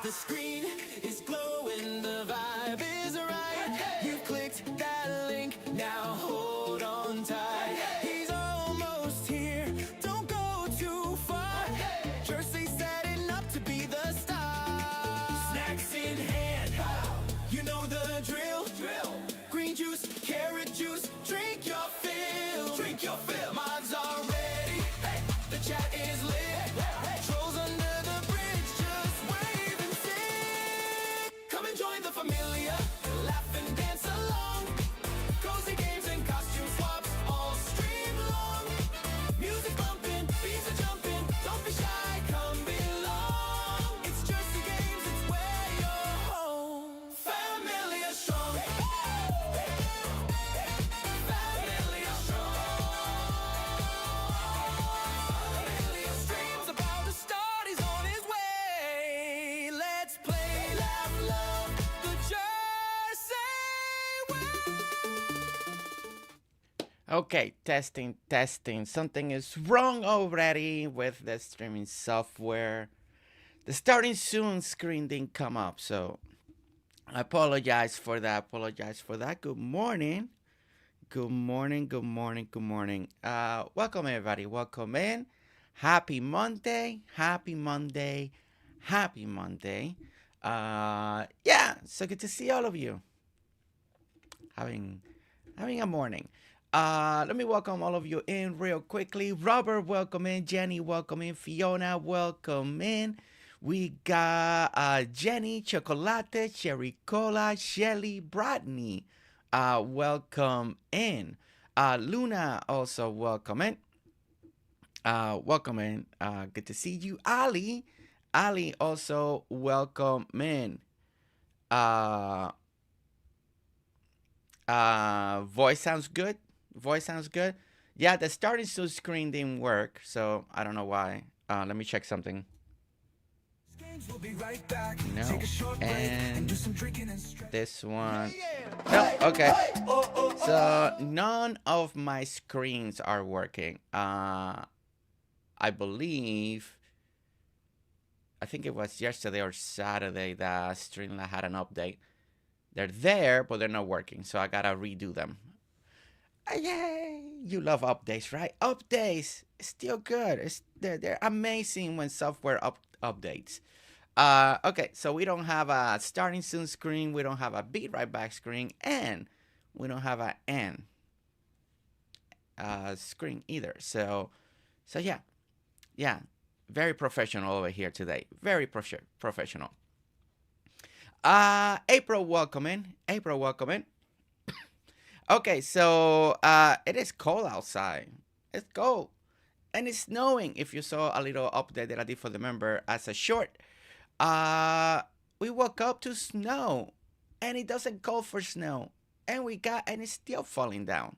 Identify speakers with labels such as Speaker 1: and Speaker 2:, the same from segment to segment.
Speaker 1: The screen is glowing, the vibe is right. You clicked that link, now hold on tight. He's almost here, don't go too far. Jersey's setting up to be the star. Snacks in hand, you know the drill. Green juice, carrot juice, drink your fill. Drink your fill. Mods are ready, the chat is lit. Trolls under the bridge, just wave and sing. Come and join the familia, laugh and dance along. Cozy games and costume swaps all stream long. Music bumping, beats are jumping, don't be shy, come belong. It's GerseGames, it's where you're home. Familia strong. Familia strong. Familia streams about to start, he's on his way. Let's play, laugh, love the Jersey way.
Speaker 2: Okay, testing. Something is wrong already with the streaming software. The starting soon screen didn't come up, so I apologize for that. Good morning. Welcome everybody. Welcome in. Happy Monday. Yeah, so good to see all of you. Having a morning. Let me welcome all of you in real quickly. Robert, welcome in. Jenny, welcome in. Fiona, welcome in. We got Jenny, Chocolate, Cherry Cola, Shelly, Bradney. Welcome in. Luna, also welcome in. Good to see you. Alli, also welcome in. Voice sounds good. Yeah, the starting soon screen didn't work, so I don't know why. Let me check something.
Speaker 1: We'll be right back.
Speaker 2: No,
Speaker 1: Take a short break
Speaker 2: and
Speaker 1: do some drinking and stretch.
Speaker 2: this one. No, okay. So none of my screens are working. I believe, I think it was yesterday or Saturday that Streamlabs had an update. They're there, but they're not working, so I gotta redo them. Yay! You love updates, right? Updates, still good. They're amazing when software updates. Okay, so we don't have a starting soon screen, we don't have a be right back screen, and we don't have an end screen either. So yeah, very professional over here today. Very professional. April, welcome in. Okay, so it is cold outside. It's cold. And it's snowing. If you saw a little update that I did for the member as a short, we woke up to snow. And it doesn't call for snow. And it's still falling down.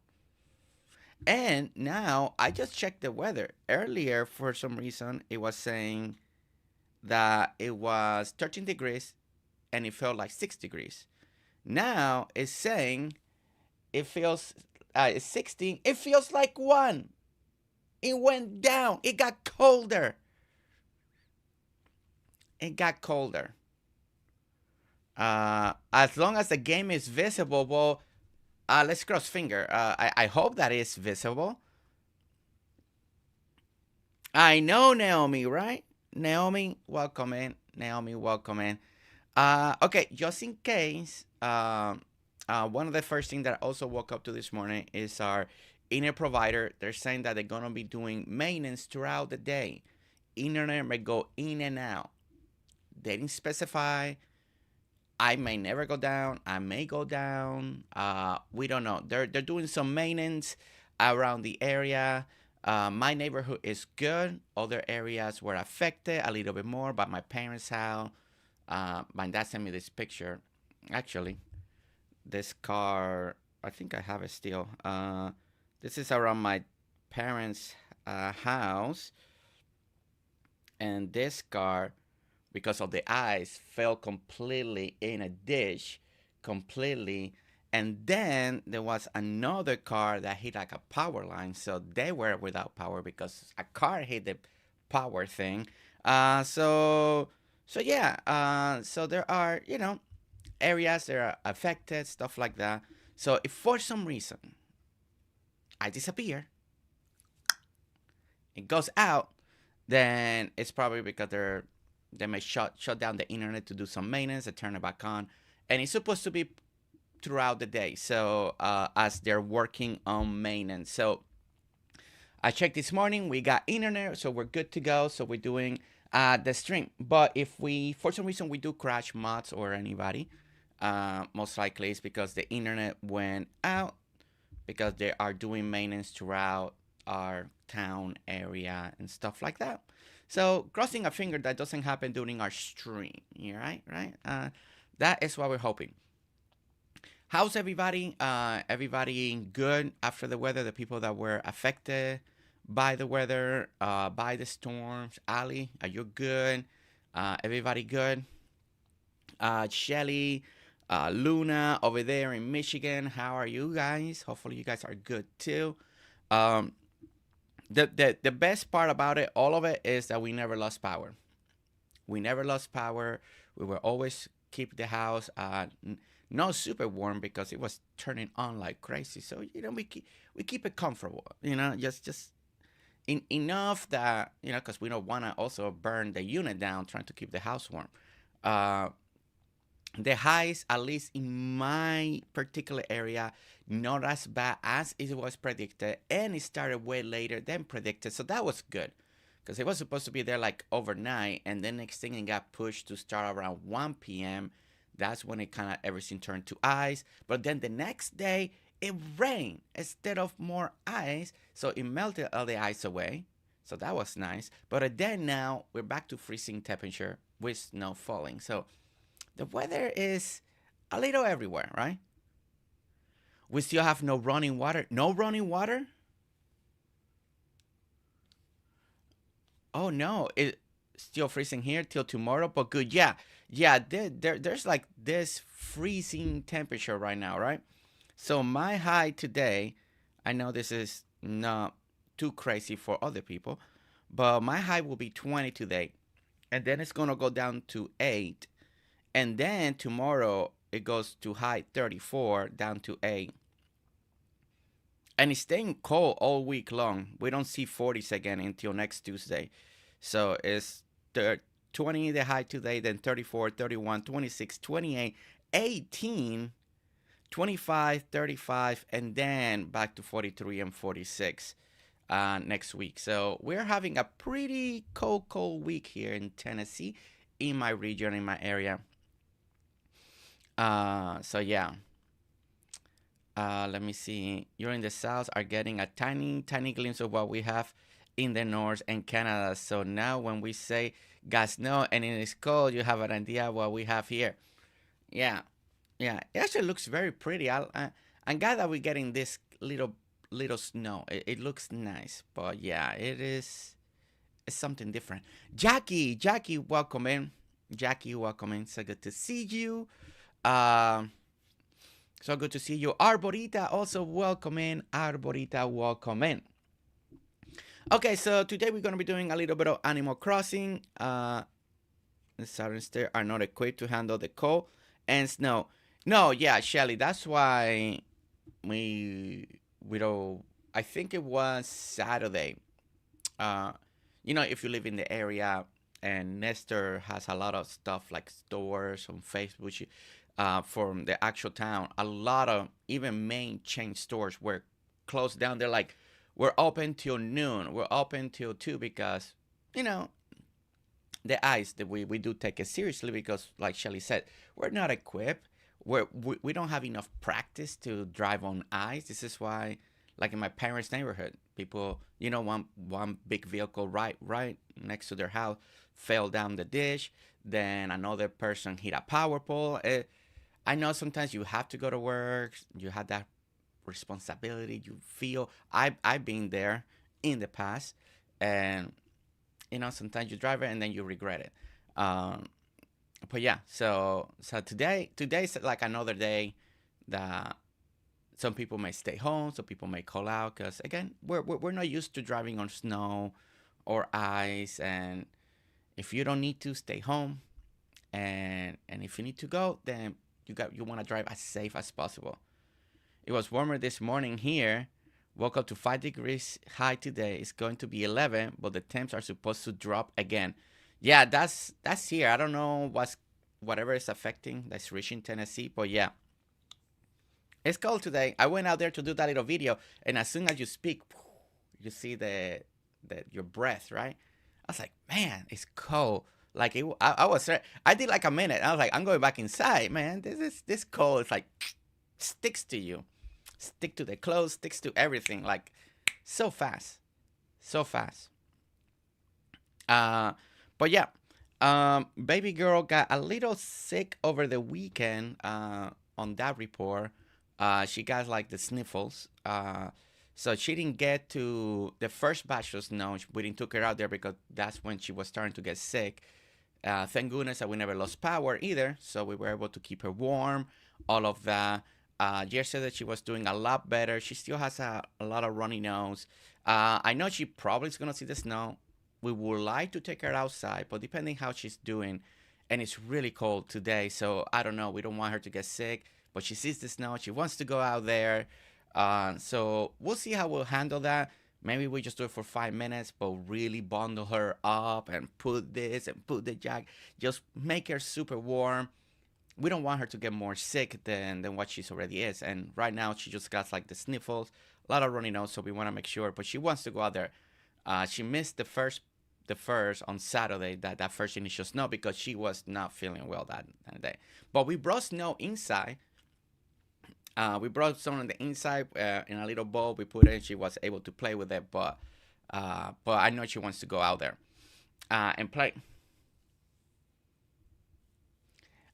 Speaker 2: And now I just checked the weather. Earlier, for some reason, it was saying that it was 13 degrees and it felt like 6 degrees. Now it's saying it feels 16. It feels like 1. It went down. It got colder. As long as the game is visible, well, let's cross finger. I hope that is visible. I know Naomi, right? Naomi, welcome in. Okay, just in case, one of the first things that I also woke up to this morning is our internet provider. They're saying that they're going to be doing maintenance throughout the day. Internet may go in and out. They didn't specify. I may never go down. I may go down. We don't know. They're doing some maintenance around the area. My neighborhood is good. Other areas were affected a little bit more, but my parents' house. My dad sent me this picture. Actually, this car, I think I have it still. This is around my parents' house. And this car, because of the ice, fell completely in a ditch. Completely. And then there was another car that hit like a power line, so they were without power because a car hit the power thing. So yeah. So there are areas that are affected, stuff like that. So if for some reason I disappear, it goes out, then it's probably because they may shut down the internet to do some maintenance and turn it back on, and it's supposed to be throughout the day. So as they're working on maintenance. So I checked this morning, we got internet, so we're good to go. So we're doing the stream. But if we, for some reason, we do crash mods or anybody, most likely it's because the internet went out because they are doing maintenance throughout our town area and stuff like that. So crossing a finger that doesn't happen during our stream. Yeah, right. That is what we're hoping. How's everybody? Everybody good after the weather? The people that were affected by the weather, by the storms. Alli, are you good? Everybody good? Shelly, Luna over there in Michigan. How are you guys? Hopefully you guys are good too. The best part about it, all of it, is that we never lost power. We never lost power. We were always keep the house not super warm because it was turning on like crazy. So we keep it comfortable. Just enough that because we don't want to also burn the unit down trying to keep the house warm. The highs, at least in my particular area, not as bad as it was predicted, and it started way later than predicted. So that was good because it was supposed to be there like overnight, and then next thing it got pushed to start around 1 p.m. That's when it kind of everything turned to ice. But then the next day it rained instead of more ice, so it melted all the ice away. So that was nice. But then now we're back to freezing temperature with snow falling. So the weather is a little everywhere, right? We still have no running water. No running water? Oh no, it's still freezing here till tomorrow, but good. Yeah. There's like this freezing temperature right now, right? So my high today, I know this is not too crazy for other people, but my high will be 20 today, and then it's gonna go down to 8, and then tomorrow it goes to high 34 down to 8. And it's staying cold all week long. We don't see 40s again until next Tuesday. So it's 20 the high today, then 34, 31, 26, 28, 18, 25, 35, and then back to 43 and 46 next week. So we're having a pretty cold week here in Tennessee, in my region, in my area. So yeah. Let me see. You're in the south are getting a tiny glimpse of what we have in the north and Canada. So now when we say got snow and it is cold, you have an idea of what we have here. Yeah. It actually looks very pretty. I'm glad that we're getting this little snow. It looks nice. But yeah, it's something different. Jackie, welcome in. So good to see you. So good to see you. Arborita, also welcome in. Okay, so today we're going to be doing a little bit of Animal Crossing. The southern states are not equipped to handle the cold and snow. No, yeah, Shelly, that's why we don't. I think it was Saturday. If you live in the area, and Nestor has a lot of stuff like stores on Facebook from the actual town. A lot of even main chain stores were closed down. They're like, we're open till noon. We're open till 2 because, the ice that we do take it seriously because, like Shelly said, we're not equipped. We don't have enough practice to drive on ice. This is why, like in my parents' neighborhood, people, one big vehicle right next to their house fell down the ditch. Then another person hit a power pole. I know sometimes you have to go to work. You have that responsibility. You feel I've been there in the past, and sometimes you drive it and then you regret it. But yeah, so today's like another day that some people may stay home, some people may call out because again, we're not used to driving on snow or ice, and if you don't need to, stay home, and if you need to go, then you want to drive as safe as possible. It was warmer this morning here. Woke up to 5 degrees high today. It's going to be 11, but the temps are supposed to drop again. Yeah, that's here. I don't know whatever is affecting that's reaching Tennessee, but yeah, it's cold today. I went out there to do that little video, and as soon as you speak, you see your breath, right? I was like, man, it's cold. Like I did like a minute. I was like, I'm going back inside, man. This cold. It's like sticks to you, stick to the clothes, sticks to everything. Like so fast, so fast. But yeah, baby girl got a little sick over the weekend. On that report, she got like the sniffles. So she didn't get to the first batch of snow. We didn't took her out there because that's when she was starting to get sick. Thank goodness that we never lost power either, so we were able to keep her warm, all of that. Jess said that she was doing a lot better. She still has a lot of runny nose. I know she probably is going to see the snow. We would like to take her outside, but depending how she's doing, and it's really cold today, so I don't know. We don't want her to get sick, but she sees the snow. She wants to go out there. So we'll see how we'll handle that. Maybe we just do it for 5 minutes, but really bundle her up and put this and put the jacket. Just make her super warm. We don't want her to get more sick than what she's already is. And right now she just got like the sniffles, a lot of runny nose, so we want to make sure. But she wants to go out there. She missed the first on Saturday, that first initial snow, because she was not feeling well that day. But we brought snow inside. We brought some on the inside in a little bowl. We put it in. She was able to play with it, but I know she wants to go out there and play.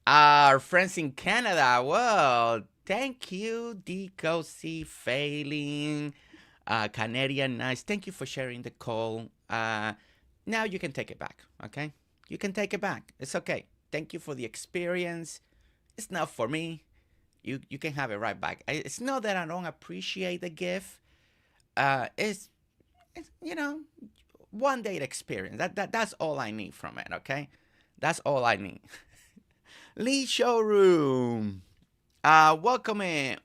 Speaker 2: Our friends in Canada, well, thank you, Cosie, Phaelyn, canadianiiiice. Thank you for sharing the call. Now you can take it back, okay? You can take it back. It's okay. Thank you for the experience. It's not for me. You can have it right back. It's not that I don't appreciate the gift. It's one day experience. That's all I need from it. Okay, that's all I need. Lee Showroom, welcome in.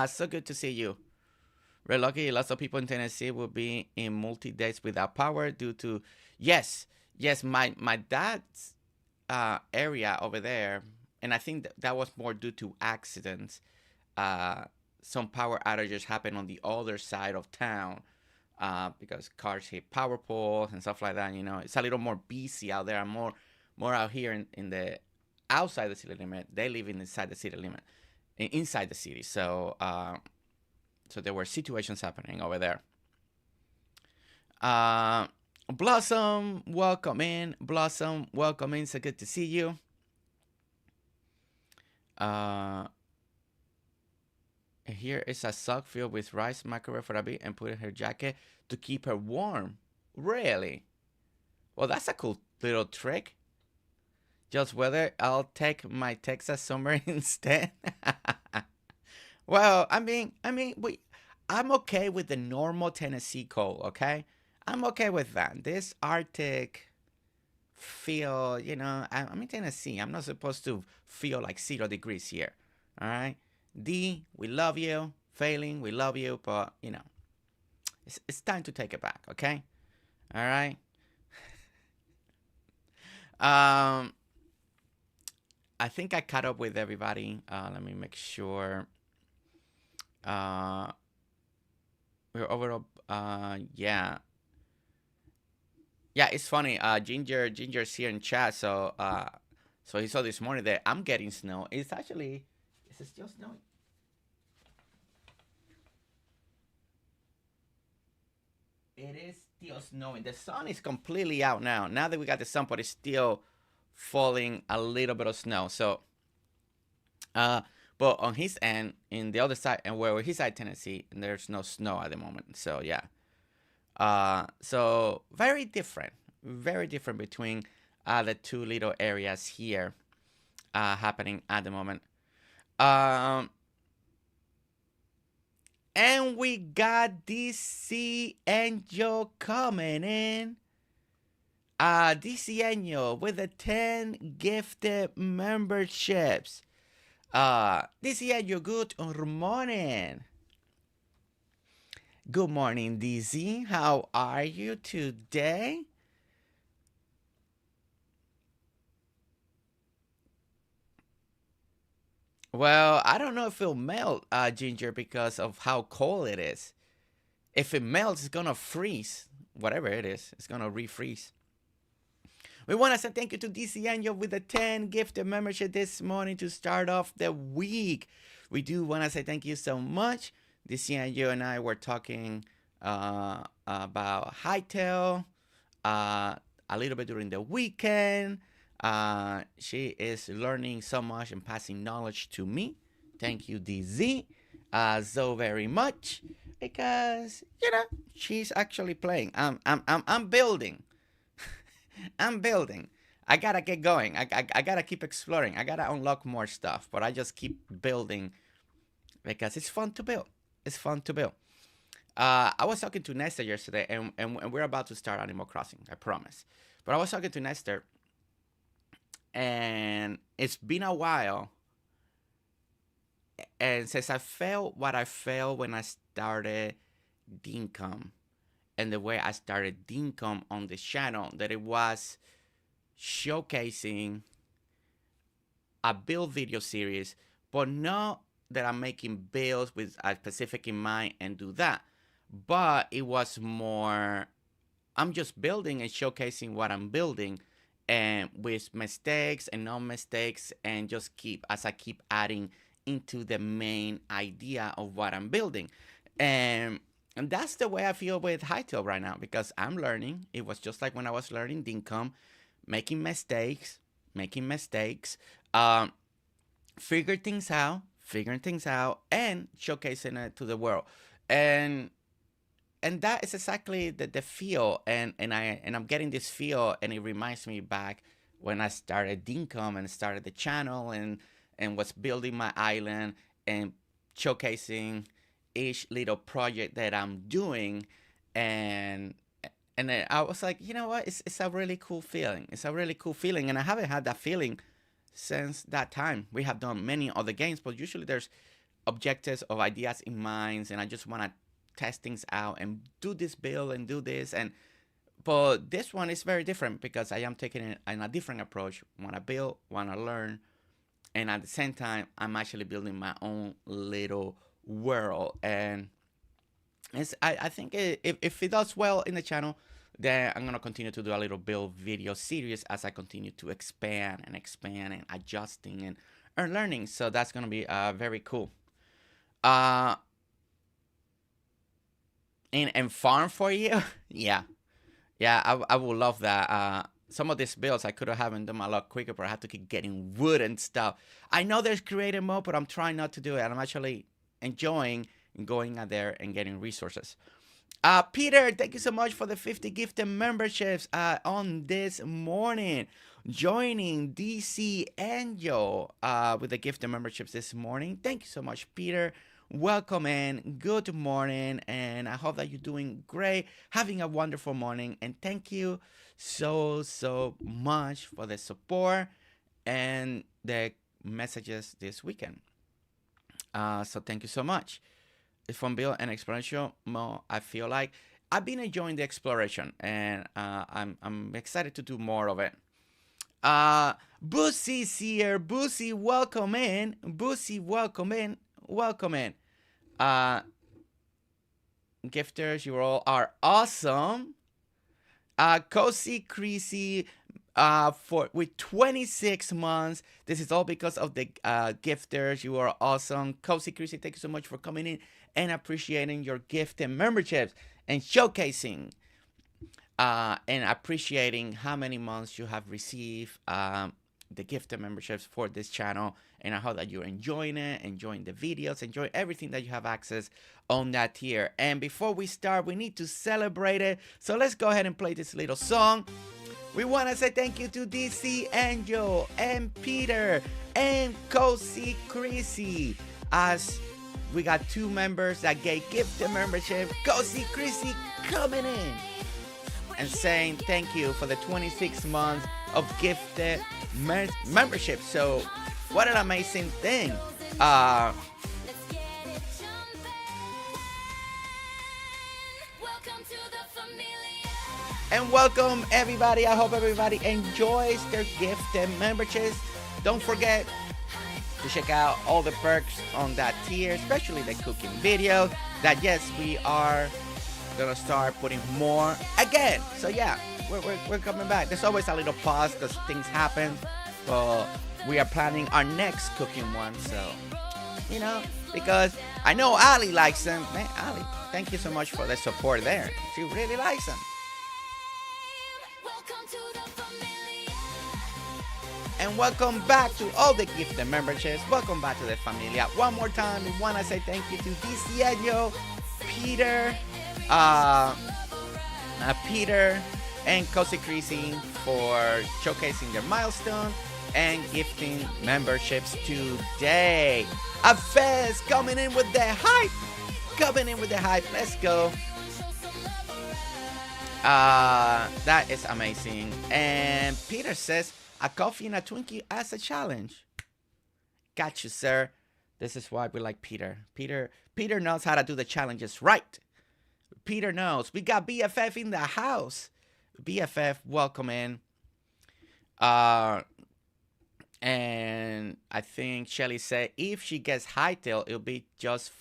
Speaker 2: So good to see you. We're lucky. Lots of people in Tennessee will be in multi-days without power due to yes. My dad's area over there. And I think that was more due to accidents. Some power outages happen on the other side of town because cars hit power poles and stuff like that. You know, it's a little more busy out there. More out here in the outside the city limit. They live inside the city limit, inside the city. So so there were situations happening over there. Blossom, welcome in. Blossom, welcome in. So good to see you. Here is a sock filled with rice, microwave for a bit, and put in her jacket to keep her warm. Really? Well, that's a cool little trick. Just whether I'll take my Texas summer instead. Well, I mean, I'm okay with the normal Tennessee cold. Okay, I'm okay with that. This Arctic feel, I'm in Tennessee. I'm not supposed to feel like 0 degrees here. All right, D, we love you. Phaelyn, we love you, but it's time to take it back. Okay, all right. I think I caught up with everybody. Let me make sure. We're overall. Yeah. Yeah, it's funny. Ginger's here in chat, so he saw this morning that I'm getting snow. Is it still snowing? It is still snowing. The sun is completely out now. Now that we got the sun, but it's still falling a little bit of snow. So, but on his end, in the other side, and where his side, Tennessee, there's no snow at the moment. So yeah. So very different between the two little areas here happening at the moment. And we got DC Angel coming in. DC Angel with the 10 gifted memberships. DC Angel, good morning. Good morning, DC. How are you today? Well, I don't know if it'll melt, Ginger, because of how cold it is. If it melts, it's gonna freeze. Whatever it is, it's gonna refreeze. We want to say thank you to DC Angel with the 10 gifted membership this morning to start off the week. We do want to say thank you so much. DC Angel and I were talking about Hightail a little bit during the weekend. She is learning so much and passing knowledge to me. Thank you, DZ, so very much, because she's actually playing. I'm building. I'm building. I gotta get going. I gotta keep exploring. I gotta unlock more stuff, but I just keep building because it's fun to build. It's fun to build. I was talking to Nestor yesterday, and we're about to start Animal Crossing. I promise. But I was talking to Nestor, and it's been a while. And since I felt what I felt when I started Dinkum, and the way I started Dinkum on the channel, that it was showcasing a build video series, but not that I'm making builds with a specific in mind and do that. But it was more, I'm just building and showcasing what I'm building, and with mistakes and no mistakes, and just as I keep adding into the main idea of what I'm building. And that's the way I feel with Hightail right now, because I'm learning. It was just like when I was learning Dinkum, making mistakes, figuring things out, and showcasing it to the world. And that is exactly the feel, and I'm getting this feel, and it reminds me back when I started Dinkum and started the channel and was building my island and showcasing each little project that I'm doing, and then I was like, you know what, it's a really cool feeling. It's a really cool feeling, and I haven't had that feeling since that time. We have done many other games, but usually there's objectives of ideas in mind, and I just want to test things out and do this build and do this, but this one is very different because I am taking it in a different approach. Want to build, want to learn, and at the same time I'm actually building my own little world. And I think if it does well in the channel, then I'm gonna continue to do a little build video series as I continue to expand and adjusting and learning. So that's gonna be very cool. And farm for you. yeah I would love that. Some of these builds I could have them done a lot quicker, but I have to keep getting wood and stuff. I know there's creative mode, but I'm trying not to do it, and I'm actually enjoying going out there and getting resources. Peter, thank you so much for the 50 gifted memberships on this morning. Joining DC Angel with the gifted memberships this morning. Thank you so much, Peter. Welcome in. Good morning, and I hope that you're doing great, having a wonderful morning, and thank you so much for the support and the messages this weekend. So thank you so much. From build and exploration mode, I feel like I've been enjoying the exploration, and I'm excited to do more of it. Boosie's here. Boosie, welcome in. Boosie, welcome in. Welcome in. Gifters, you all are awesome. Cosie, Creasy, with 26 months. This is all because of the gifters. You are awesome. Cosie, Creasy, thank you so much for coming in and appreciating your gift and memberships and showcasing and appreciating how many months you have received the gifted memberships for this channel. And I hope that you're enjoying it, enjoying the videos, enjoy everything that you have access on that tier. And before we start, we need to celebrate it. So let's go ahead and play this little song. We want to say thank you to DC Angel and Peter and Cosie Creasy, as we got 2 members that gave gifted membership. Cosie, Chrissy coming in and saying thank you for the 26 months of gifted membership. So what an amazing thing. And welcome everybody. I hope everybody enjoys their gifted memberships. Don't forget to check out all the perks on that tier, especially the cooking video. That yes, we are gonna start putting more again. So yeah, we're coming back. There's always a little pause because things happen, but we are planning our next cooking one. So you know, because I know Alli likes them. Man, Alli, thank you so much for the support there. She really likes them. And welcome back to all the gifted memberships. Welcome back to the Familia. One more time, we want to say thank you to Diego, Peter, Peter, and Cosie Creasy for showcasing their milestone and gifting memberships today. A Fez coming in with the hype. Let's go. That is amazing. And Peter says, a coffee and a Twinkie as a challenge. Got you, sir. This is why we like Peter. Peter knows how to do the challenges right. Peter knows. We got BFF in the house. BFF, welcome in. And I think Shelly said if she gets hightail, it'll be just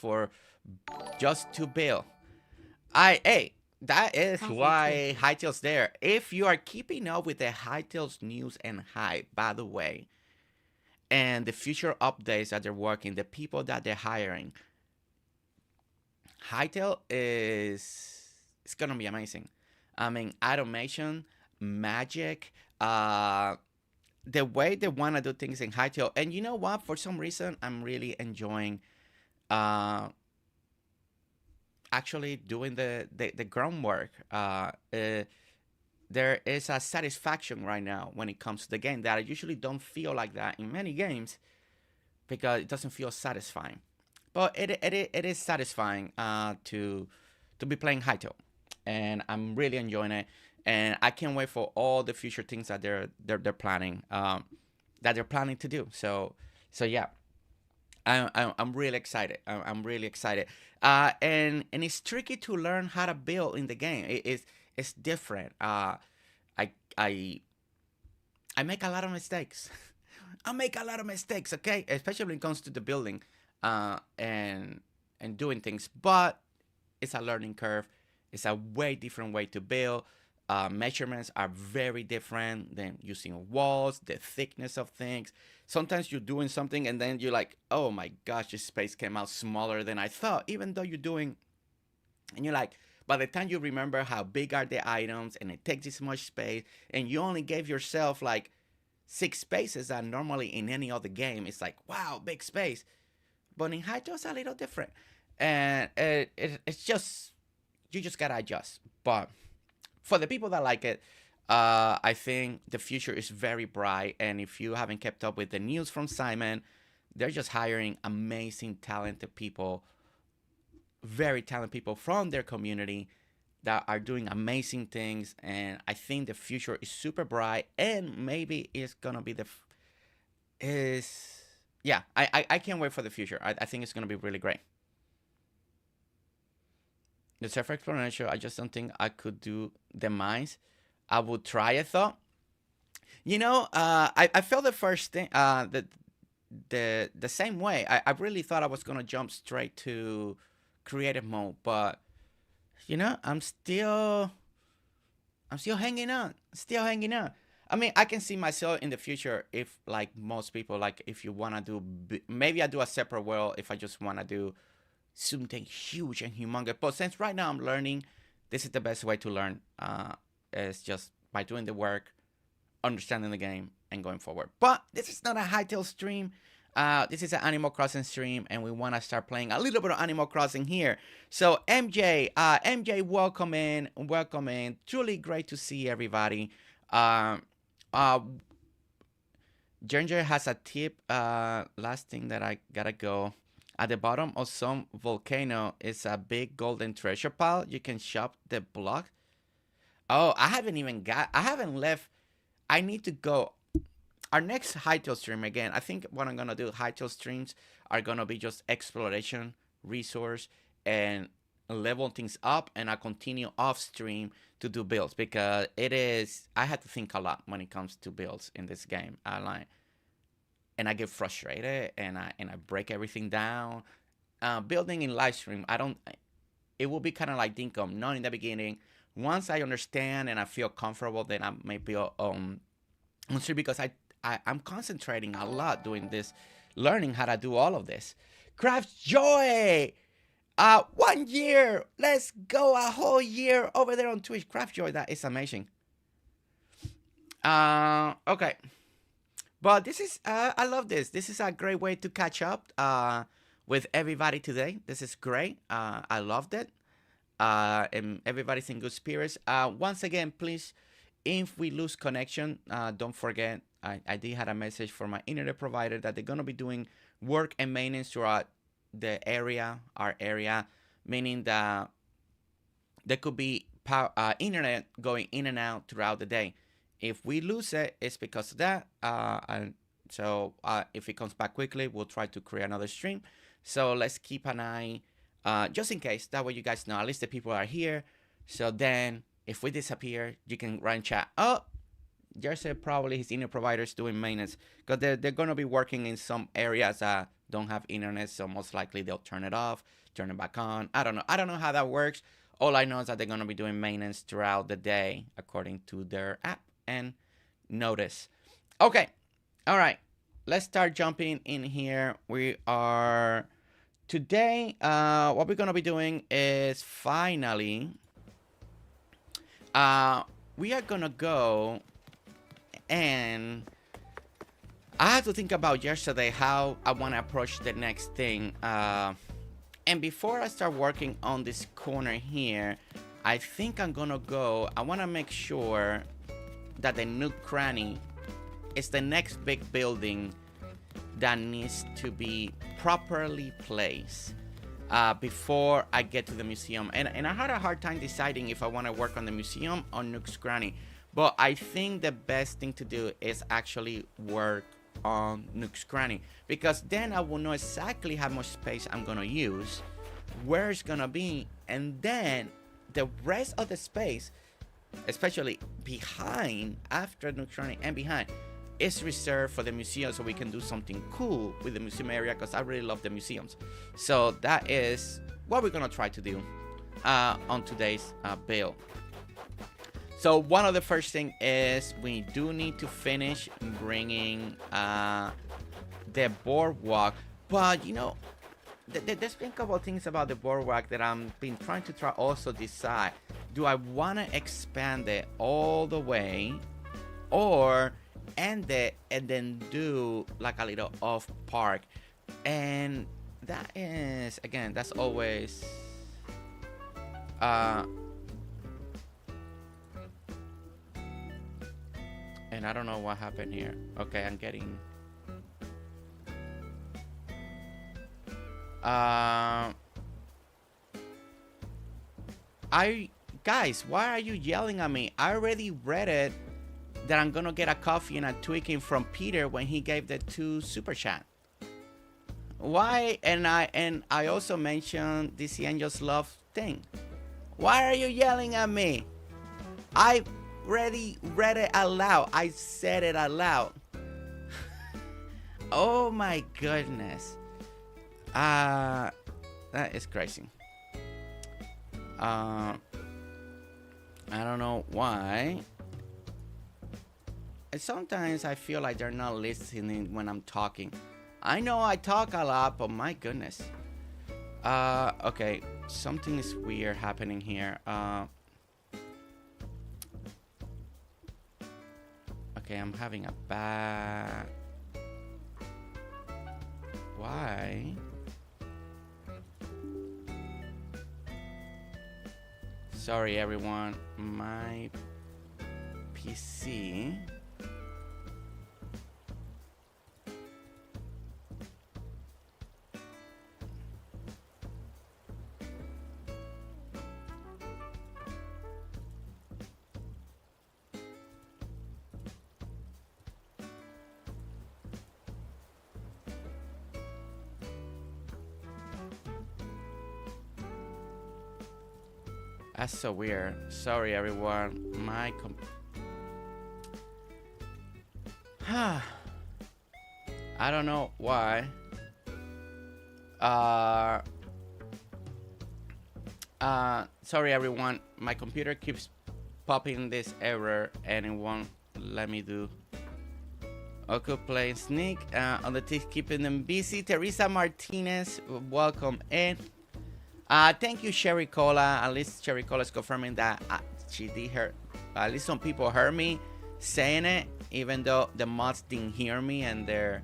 Speaker 2: to build. That is why Hightail's there. If you are keeping up with the Hightail's news and hype, by the way, and the future updates that they're working, the people that they're hiring, Hightail it's gonna be amazing. I mean, automation, magic, the way they want to do things in Hightail. And you know what? For some reason, I'm really enjoying actually doing the groundwork. There is a satisfaction right now when it comes to the game that I usually don't feel like that in many games because it doesn't feel satisfying. But it is satisfying to be playing Hightail, and I'm really enjoying it. And I can't wait for all the future things that they're planning to do. So yeah. I'm really excited. I'm really excited. And it's tricky to learn how to build in the game. It's different. I make a lot of mistakes. Okay, especially when it comes to the building, and doing things. But it's a learning curve. It's a way different way to build. Measurements are very different than using walls, the thickness of things. Sometimes you're doing something and then you're like, oh my gosh, this space came out smaller than I thought, even though you're doing, and you're like, by the time you remember how big are the items and it takes this much space and you only gave yourself like 6 spaces that normally in any other game, it's like, wow, big space. But in Hydro, it's a little different. And it's just, you just gotta adjust. But for the people that like it, I think the future is very bright. And if you haven't kept up with the news from Simon, they're just hiring amazing, talented people, very talented people from their community that are doing amazing things. And I think the future is super bright, and maybe it's gonna be I can't wait for the future. I think it's gonna be really great. The self-explanation, I just don't think I could do the mines. I would try it though. You know, I felt the first thing, the same way. I really thought I was gonna jump straight to creative mode, but you know, I'm still hanging on. I mean, I can see myself in the future if, like most people, like if you wanna do, maybe I do a separate world if I just wanna do something huge and humongous. But since right now I'm learning, this is the best way to learn. Is just by doing the work, understanding the game, and going forward. But this is not a Hytale stream. This is an Animal Crossing stream, and we want to start playing a little bit of Animal Crossing here. So MJ, welcome in. Truly great to see everybody. Ginger has a tip. Last thing that I gotta go. At the bottom of some volcano is a big golden treasure pile. You can shop the block. Oh, I haven't left. I need to go. Our next Hytale stream, again, I think what I'm going to do, Hytale streams are going to be just exploration, resource, and level things up. And I continue off stream to do builds because I had to think a lot when it comes to builds in this game. And I get frustrated and I break everything down. Building in live stream, it will be kind of like Dinkum, not in the beginning. Once I understand and I feel comfortable, then I may be on stream because I'm concentrating a lot doing this, learning how to do all of this. Craft Joy! 1 year! Let's go, a whole year over there on Twitch. Craft Joy, that is amazing. Okay. But this is, I love this. This is a great way to catch up with everybody today. This is great. I loved it. And everybody's in good spirits. Once again, please, if we lose connection, don't forget, I did have a message for my internet provider that they're going to be doing work and maintenance throughout the area, our area, meaning that there could be internet going in and out throughout the day. If we lose it, it's because of that. So if it comes back quickly, we'll try to create another stream. So let's keep an eye, just in case. That way you guys know, at least the people are here. So then if we disappear, you can write in chat. Oh, Jersey probably his internet provider's doing maintenance. Because they're going to be working in some areas that don't have internet. So most likely they'll turn it off, turn it back on. I don't know. I don't know how that works. All I know is that they're going to be doing maintenance throughout the day according to their app and notice. Okay. All right. Let's start jumping in here. We are today, what we're going to be doing is finally, we are going to go and I have to think about yesterday how I want to approach the next thing. And before I start working on this corner here, I think I'm going to go, I want to make sure that the Nook Cranny is the next big building that needs to be properly placed before I get to the museum. And I had a hard time deciding if I want to work on the museum or Nook's Cranny. But I think the best thing to do is actually work on Nook's Cranny, because then I will know exactly how much space I'm going to use, where it's going to be, and then the rest of the space, especially behind, after Nook's Cranny and behind, is reserved for the museum, so we can do something cool with the museum area, because I really love the museums. So that is what we're gonna try to do on today's build. So one of the first thing is we do need to finish bringing the boardwalk, but you know, there's been a couple of things about the boardwalk that I'm been trying to also decide. Do I want to expand it all the way, or end it and then do like a little off park? And that is, again, that's always and I don't know what happened here. Okay, I'm getting guys, why are you yelling at me? I already read it that I'm gonna get a coffee and a tweaking from Peter when he gave the 2 super chat. Why? And I also mentioned this Angels Love thing. Why are you yelling at me? I already read it out loud. I said it out loud. Oh my goodness. That is crazy. I don't know why. And sometimes I feel like they're not listening when I'm talking. I know I talk a lot, but my goodness. Okay, something is weird happening here. Okay, I'm having a bad... Why? Sorry everyone, my PC That's so weird. Sorry, everyone. I don't know why. Sorry, everyone. My computer keeps popping this error, and it won't let me do. Okay, playing Sneak. On the teeth, keeping them busy. Teresa Martinez, welcome in. Thank you, Sherry Cola. At least Sherry Cola is confirming that she did hear. At least some people heard me saying it, even though the mods didn't hear me, and they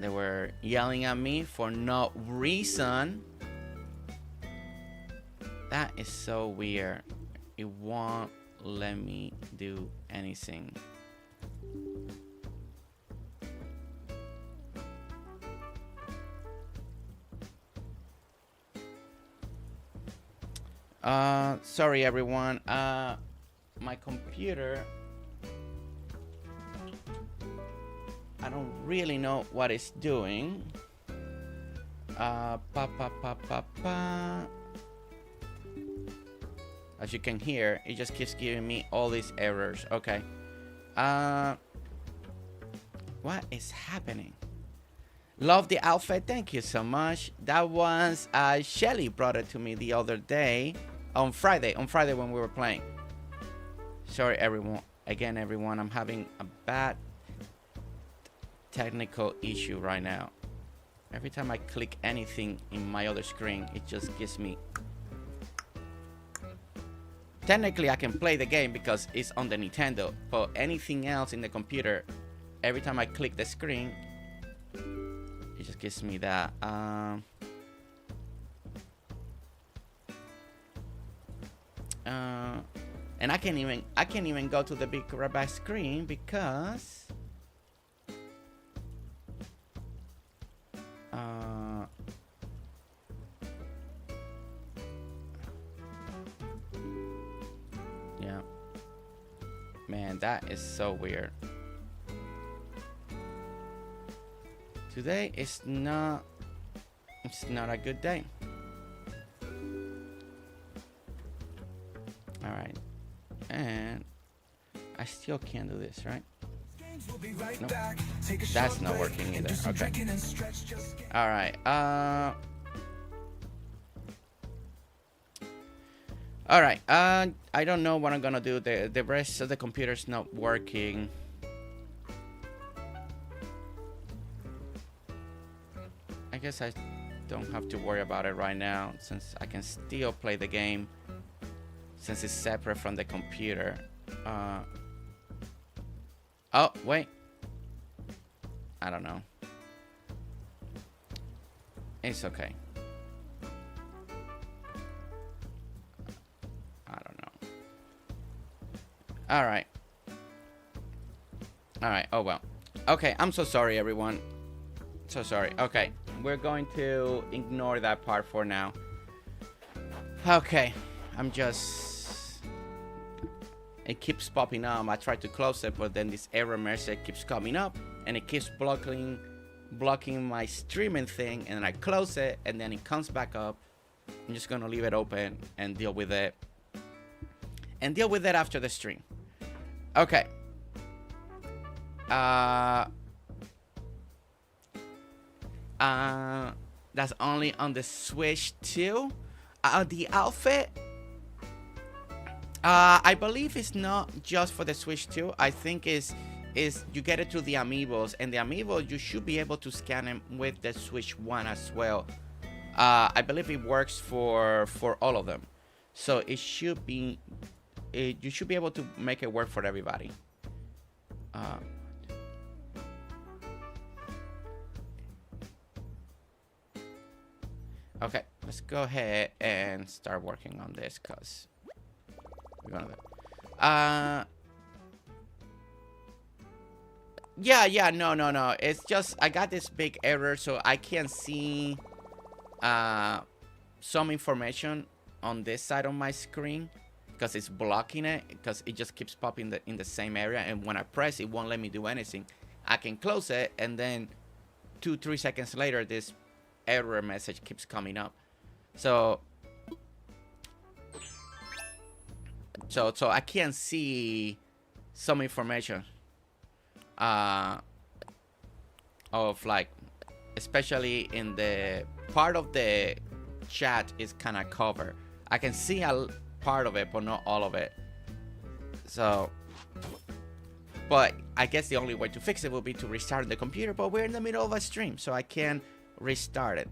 Speaker 2: were yelling at me for no reason. That is so weird. It won't let me do anything. Sorry, everyone. My computer, I don't really know what it's doing. As you can hear, it just keeps giving me all these errors. Okay. What is happening? Love the outfit. Thank you so much. That was Shelly brought it to me the other day on Friday when we were playing. Sorry, everyone. Again, everyone, I'm having a bad technical issue right now. Every time I click anything in my other screen, it just gives me. Technically, I can play the game because it's on the Nintendo, but anything else in the computer, every time I click the screen, it just gives me that. And I can't even go to the big grab screen because yeah, man, that is so weird. Today is not a good day. All right, and I still can't do this, right? Nope. That's not working either. Okay. All right. All right. I don't know what I'm gonna do. The rest of the computer's not working. I guess I don't have to worry about it right now, since I can still play the game, since it's separate from the computer. Oh, wait. I don't know. It's okay. I don't know. All right. All right. Oh, well. Okay. I'm so sorry, everyone. So sorry. Okay. We're going to ignore that part for now. Okay. I'm just... It keeps popping up. I tried to close it, but then this error message keeps coming up, and it keeps blocking my streaming thing, and then I close it, and then it comes back up. I'm just gonna leave it open and deal with it. And deal with it after the stream. Okay. That's only on the Switch too. The outfit, I believe it's not just for the Switch 2. I think is you get it through the amiibos, and the amiibo you should be able to scan them with the Switch 1 as well. I believe it works for all of them, so it should be you should be able to make it work for everybody. Okay, let's go ahead and start working on this, cause we're gonna. Yeah, no. It's just I got this big error, so I can't see some information on this side of my screen because it's blocking it, because it just keeps popping in the same area, and when I press it won't let me do anything. I can close it, and then 2-3 seconds later this error message keeps coming up. So So I can see some information of like, especially in the part of the chat is kind of covered. I can see a part of it, but not all of it. So, but I guess the only way to fix it will be to restart the computer, but we're in the middle of a stream, so I can't restart it.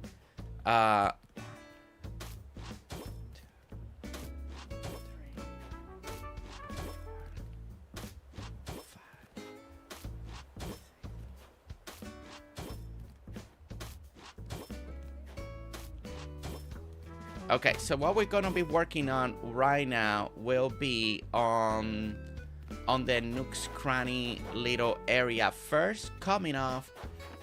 Speaker 2: Okay, so what we're gonna be working on right now will be on the Nook's Cranny little area first, coming off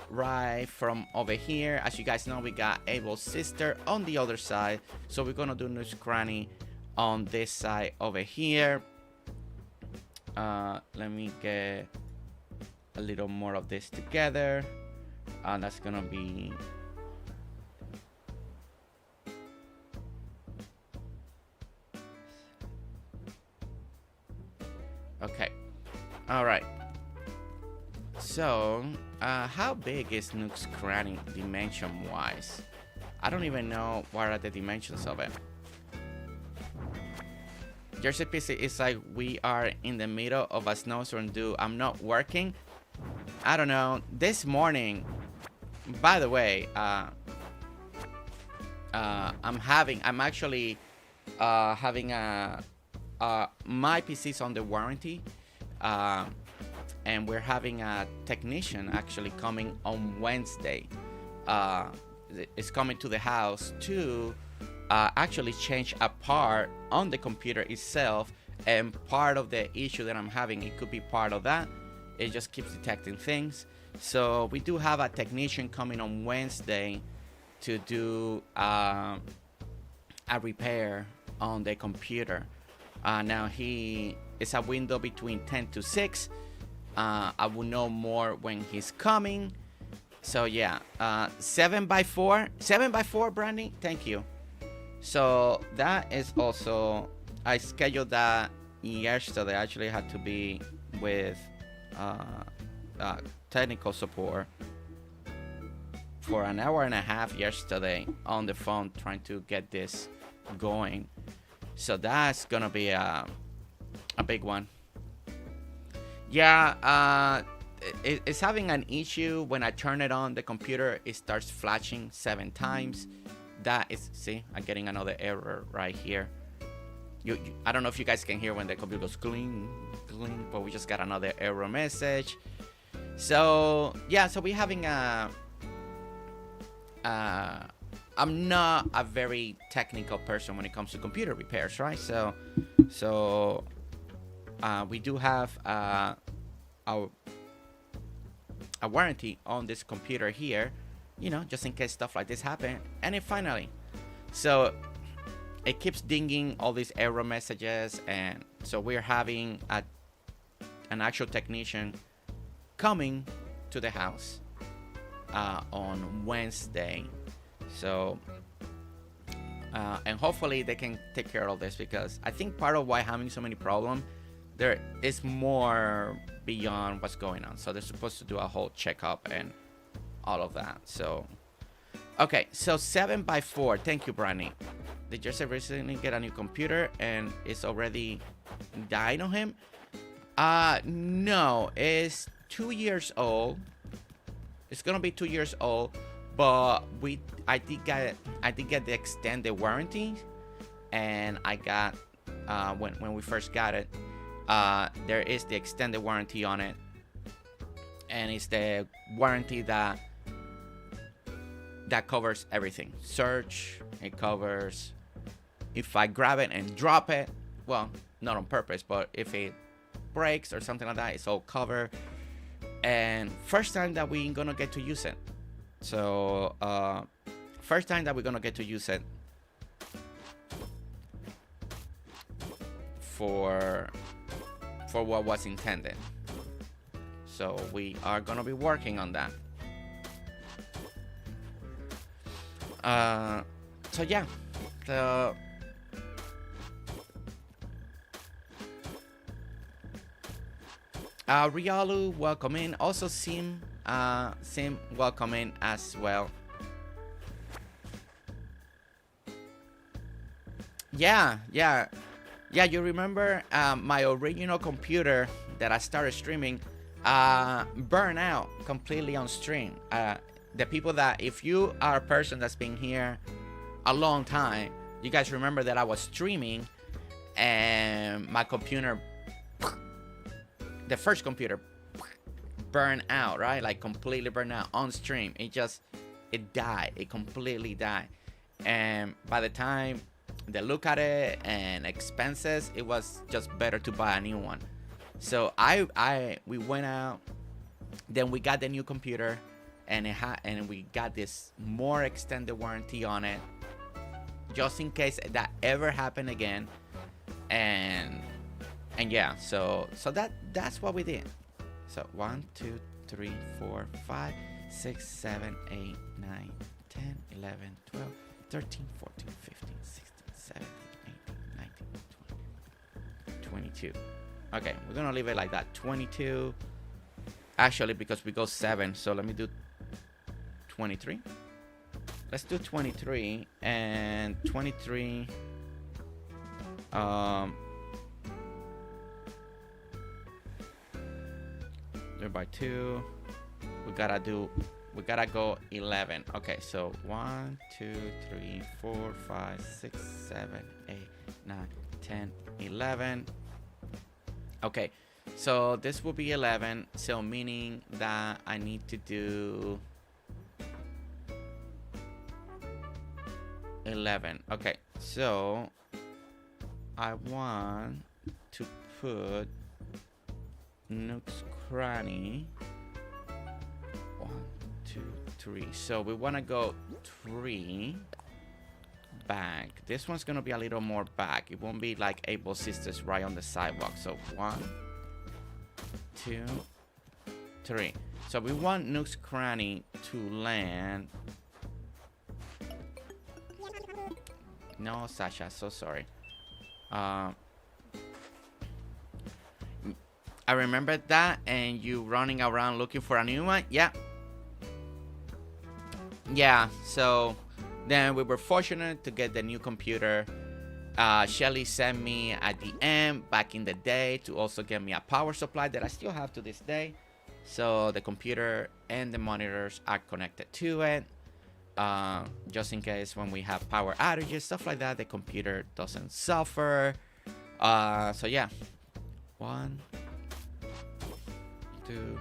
Speaker 2: right from over here. As you guys know, we got Abel's sister on the other side, so we're gonna do Nook's Cranny on this side over here. Let me get a little more of this together. That's gonna be... Okay. All right. So, how big is Nook's Cranny dimension-wise? I don't even know what are the dimensions of it. GersePC is like, we are in the middle of a snowstorm, dude. I'm not working. I don't know. This morning, by the way, I'm actually having my PC's under warranty, and we're having a technician actually coming on Wednesday. It's coming to the house to actually change a part on the computer itself, and part of the issue that I'm having, it could be part of that. It just keeps detecting things. So we do have a technician coming on Wednesday to do a repair on the computer. Now it's a window between 10 to 6. I will know more when he's coming. So yeah, 7x4, 7x4, Brandy, thank you. So that is also, I scheduled that yesterday. I actually had to be with technical support for an hour and a half yesterday on the phone trying to get this going. So that's gonna be a big one. Yeah, it's having an issue. When I turn it on, the computer, it starts flashing 7 times. That is, see, I'm getting another error right here. I don't know if you guys can hear when the computer goes cling, cling, but we just got another error message. So yeah, so we're having I'm not a very technical person when it comes to computer repairs, right? So we do have a warranty on this computer here, you know, just in case stuff like this happen. And it finally, so it keeps dinging all these error messages, and so we're having an actual technician coming to the house on Wednesday. So and hopefully they can take care of this, because I think part of why having so many problems, there is more beyond what's going on. So they're supposed to do a whole checkup and all of that. So okay, so 7x4, thank you, Brandy. Did Jersey recently get a new computer and it's already died on him? No, it's 2 years old. It's gonna be 2 years old, but I did get the extended warranty, and I got when we first got it, there is the extended warranty on it, and it's the warranty that covers everything. Search, it covers if I grab it and drop it, well, not on purpose, but if it breaks or something like that, it's all covered. And first time that we're gonna get to use it. So first time that we're gonna get to use it for what was intended. So we are gonna be working on that. So yeah, Rialu, welcome in. Also, Sim, welcome in as well. Yeah. You remember my original computer that I started streaming burned out completely on stream. The people that, if you are a person that's been here a long time, you guys remember that I was streaming and my computer, the first computer, burned out, right? Like completely burned out on stream. It died. It completely died. And by the time they look at it and expenses, it was just better to buy a new one. So we went out, then we got the new computer, and we got this more extended warranty on it, just in case that ever happened again. And yeah, so that's what we did. So 1, 2, 3, 4, 5, 6, 7, 8, 9, 10, 11, 12, 13, 14, 15, 16, 17, 18, 19, 20, 22. Okay, we're gonna leave it like that. 22. Actually, because we go 7, so let me do 23. Let's do 23 and 23. Divided by 2. We gotta go 11. Okay, so 1, 2, 3, 4, 5, 6, 7, 8, 9, 10, 11. Okay, so this will be 11. So meaning that I need to do 11. Okay, so I want to put Nook's Cranny 1, 2, 3. So we want to go 3 back. This one's gonna be a little more back. It won't be like Able Sisters right on the sidewalk. So 1, 2, 3. So we want Nook's Cranny to land. No, Sasha, so sorry. I remember that, and you running around looking for a new one. Yeah, so then we were fortunate to get the new computer. Shelly sent me a DM back in the day to also get me a power supply that I still have to this day. So the computer and the monitors are connected to it. Just in case when we have power outages, stuff like that, the computer doesn't suffer. So yeah. 1, 2,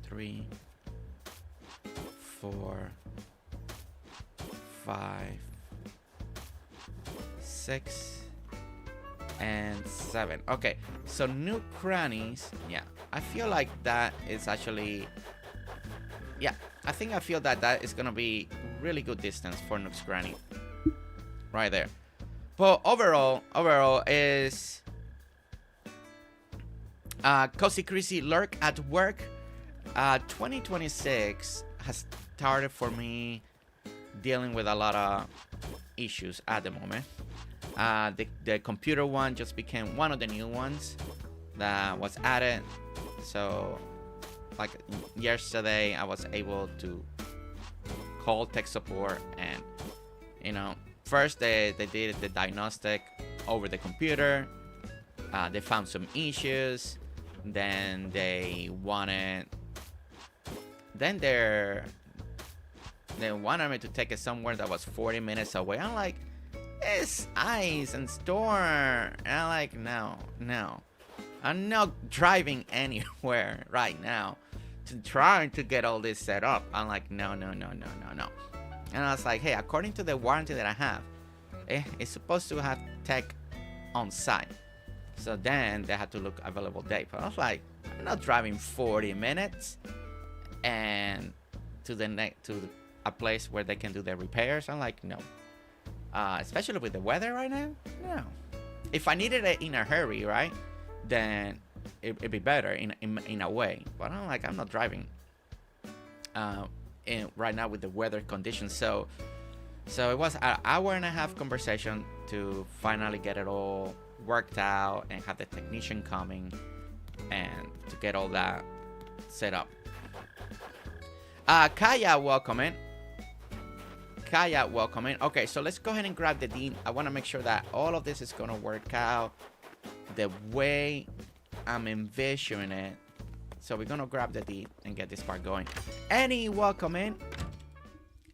Speaker 2: 3, 4, 5, 6, and 7. Okay, so new crannies. Yeah, I feel like that is actually, yeah, I feel that is gonna be really good distance for Nook's Cranny right there. But overall is Cozy Crazy Lurk at Work. 2026 has started for me dealing with a lot of issues at the moment. The computer one just became one of the new ones that was added. So like yesterday I was able to call tech support, and you know, first they did the diagnostic over the computer. They found some issues. Then they wanted me to take it somewhere that was 40 minutes away. I'm like, it's ice and storm. And I'm like, no. I'm not driving anywhere right now to try to get all this set up. I'm like, no. And I was like, hey, according to the warranty that I have, it's supposed to have tech on site. So then they had to look available date. But I was like, I'm not driving 40 minutes and to a place where they can do the repairs. I'm like, no. Especially with the weather right now, no. If I needed it in a hurry, right, then it'd be better in a way. But I'm like, I'm not driving right now with the weather conditions. So it was an hour and a half conversation to finally get it all worked out and have the technician coming. and to get all that set up. Kaya, welcome in. Kaya, welcome in. Okay, so let's go ahead and grab the dean. I want to make sure that all of this is going to work out the way I'm envisioning it. So we're going to grab the dean and get this part going. Annie, welcome in.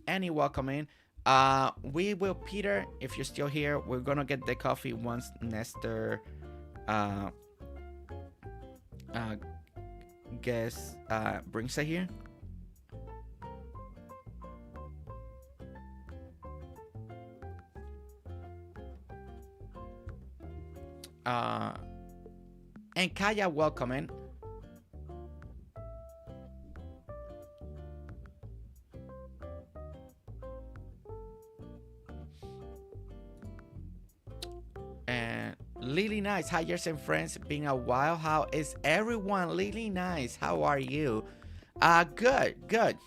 Speaker 2: Annie, welcome in. We will, Peter, if you're still here, we're going to get the coffee once Nestor brings it here. And Kaya, welcome in. And Lily Nice, hi, yours and friends. Been a while. How is everyone? Lily Nice, how are you? Good, good.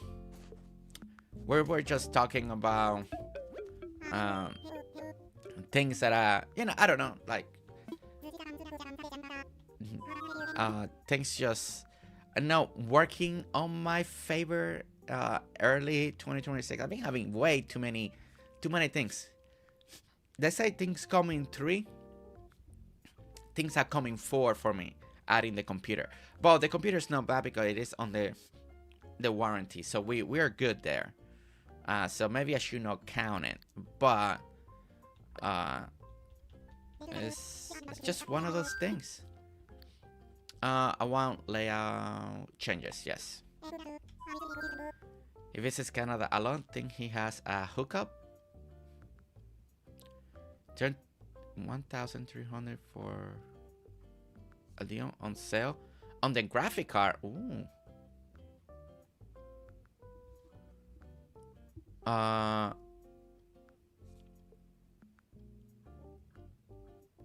Speaker 2: We're just talking about things that you know, I don't know, like things just no working on my favor. Early 2026. I've been having way too many things. They say things come in 3. Things are coming 4 for me, adding the computer. But the computer is not bad because it is on the warranty, so we are good there. So maybe I should not count it, but it's just one of those things. I want layout changes, yes. He visits Canada. I don't think he has a hookup. Turn 1,300 for a deal on sale on the graphic card. Ooh.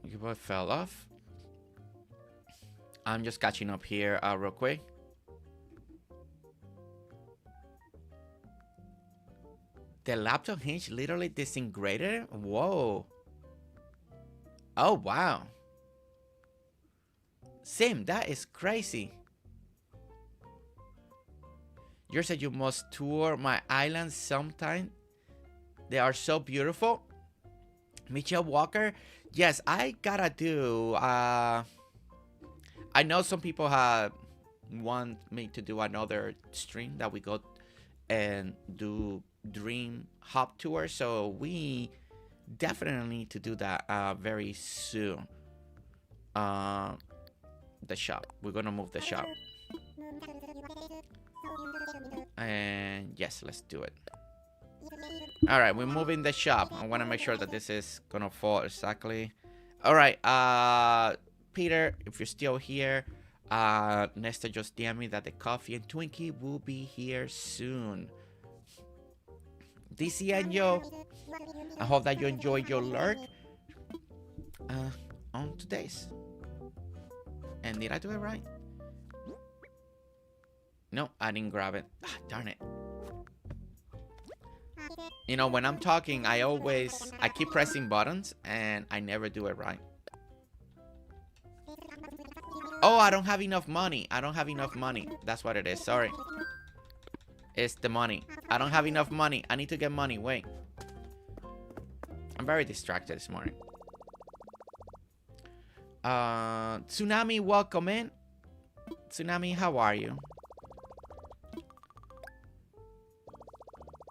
Speaker 2: You both fell off. I'm just catching up here real quick. The laptop hinge literally disintegrated? Whoa. Oh, wow. Sim, that is crazy. You said you must tour my island sometime. They are so beautiful. Michelle Walker. Yes, I gotta do. I know some people want me to do another stream that we go and do dream hop tour. So we definitely need to do that very soon. The shop. We're gonna move the shop. And yes, let's do it. All right, we're moving the shop. I want to make sure that this is gonna fall exactly. All right, Peter, if you're still here, Nesta just DM me that the coffee and Twinkie will be here soon. DC Angel, I hope that you enjoyed your lurk on today's. And did I do it right? No, I didn't grab it. Ah, darn it. You know, when I'm talking, I keep pressing buttons and I never do it right. Oh, I don't have enough money. I don't have enough money. That's what it is. Sorry. It's the money. I don't have enough money. I need to get money. Wait. I'm very distracted this morning. Tsunami, welcome in. Tsunami, how are you?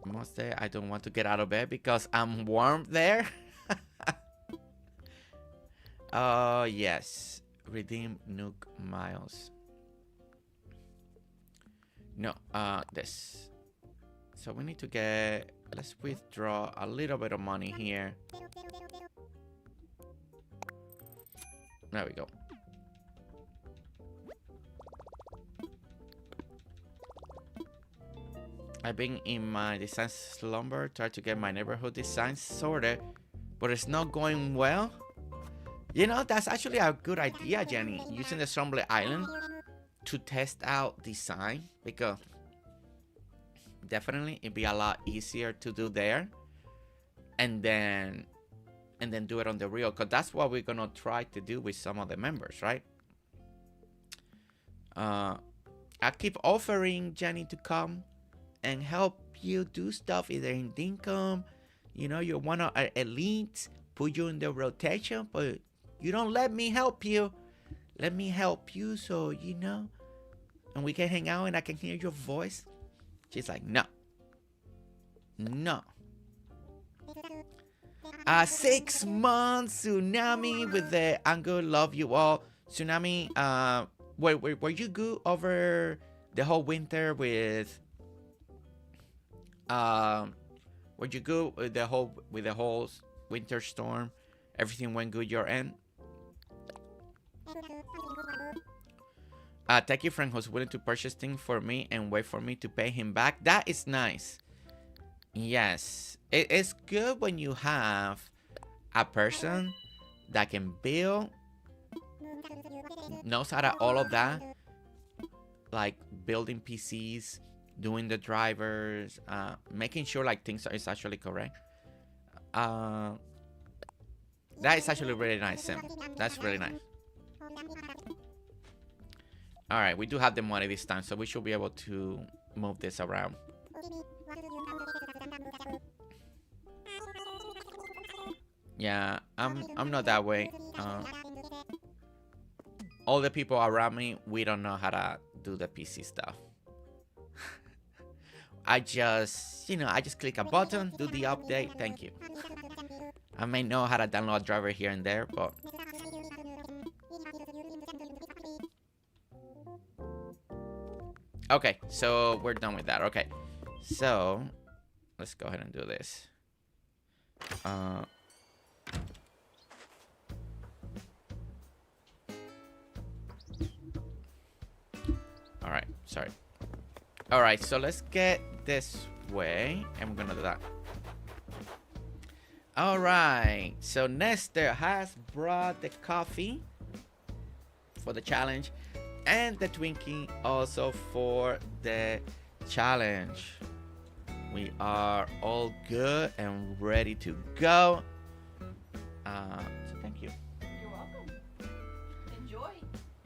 Speaker 2: Most day I don't want to get out of bed because I'm warm there. Oh, yes. Redeem Nook Miles. No, this. So we need to get, let's withdraw a little bit of money here. There we go. I've been in my design slumber, trying to get my neighborhood design sorted, but it's not going well. You know, that's actually a good idea, Jenny, using the Slumber Island to test out design, because definitely it'd be a lot easier to do there, and then do it on the real, because that's what we're gonna try to do with some of the members, right? I keep offering Jenny to come and help you do stuff either in income, you know, you're one of our elites, put you in the rotation, but you don't let me help you. Let me help you so, you know, and we can hang out and I can hear your voice. She's like, no. No. 6 months, Tsunami with the I'm good, love you all. Tsunami, were you good over the whole winter with were you good with the whole winter storm? Everything went good your end? Thank you, friend who's willing to purchase things for me and wait for me to pay him back. That is nice. Yes, it's good when you have a person that can build, knows how to all of that, like building PCs, doing the drivers, making sure like things is actually correct. That is actually really nice, Sim. That's really nice. All right, we do have the money this time, so we should be able to move this around. Yeah, I'm not that way. All the people around me, we don't know how to do the PC stuff. I just click a button, do the update. Thank you. I may know how to download a driver here and there, but okay, so we're done with that. Okay, so let's go ahead and do this. All right, sorry. All right, so let's get this way, and we're gonna do that. All right, so Nestor has brought the coffee for the challenge and the Twinkie also for the challenge. We are all good and ready to go. So thank you.
Speaker 3: You're welcome. Enjoy.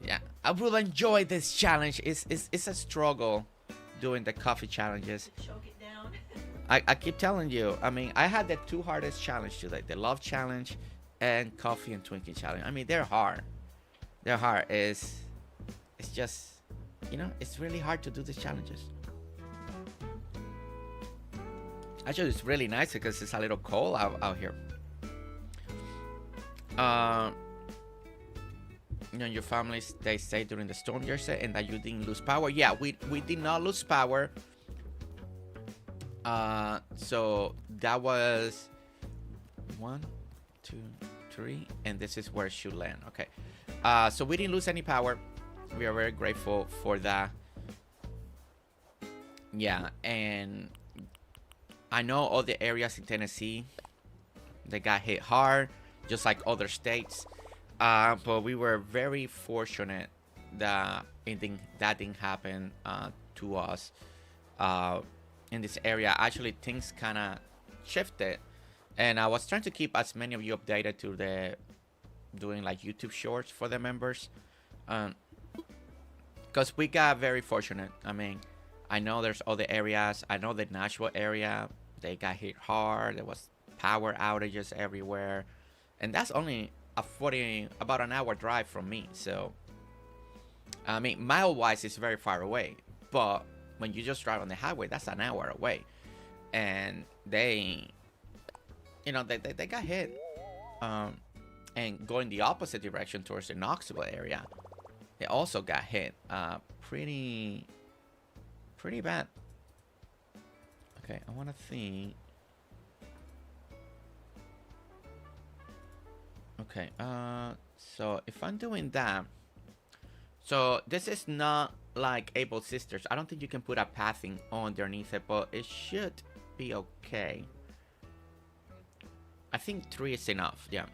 Speaker 2: Yeah, I will enjoy this challenge. It's a struggle doing the coffee challenges.
Speaker 3: Choke it down.
Speaker 2: I keep telling you. I mean, I had the two hardest challenges today: the love challenge and coffee and Twinkie challenge. I mean, they're hard. They're hard. It's just, you know, it's really hard to do these challenges. Actually, it's really nice because it's a little cold out here. You know, your families, they stayed during the storm, Jersey, and that you didn't lose power. Yeah, we did not lose power. So that was 1, 2, 3, and this is where it should land. Okay. So we didn't lose any power. We are very grateful for that. Yeah, and I know all the areas in Tennessee, they got hit hard, just like other states. But we were very fortunate that that didn't happen to us in this area. Actually, things kind of shifted, and I was trying to keep as many of you updated to the doing like YouTube shorts for the members, because we got very fortunate. I mean, I know there's other areas. I know the Nashville area, they got hit hard. There was power outages everywhere, and that's only about an hour drive from me. So I mean, mile wise it's very far away, but when you just drive on the highway, that's an hour away. And they, you know, they got hit, and going the opposite direction towards the Knoxville area, they also got hit pretty bad. Okay, I want to think. Okay, so if I'm doing that, so this is not like Able Sisters. I don't think you can put a pathing underneath it, but it should be okay. I think 3 is enough. Yeah,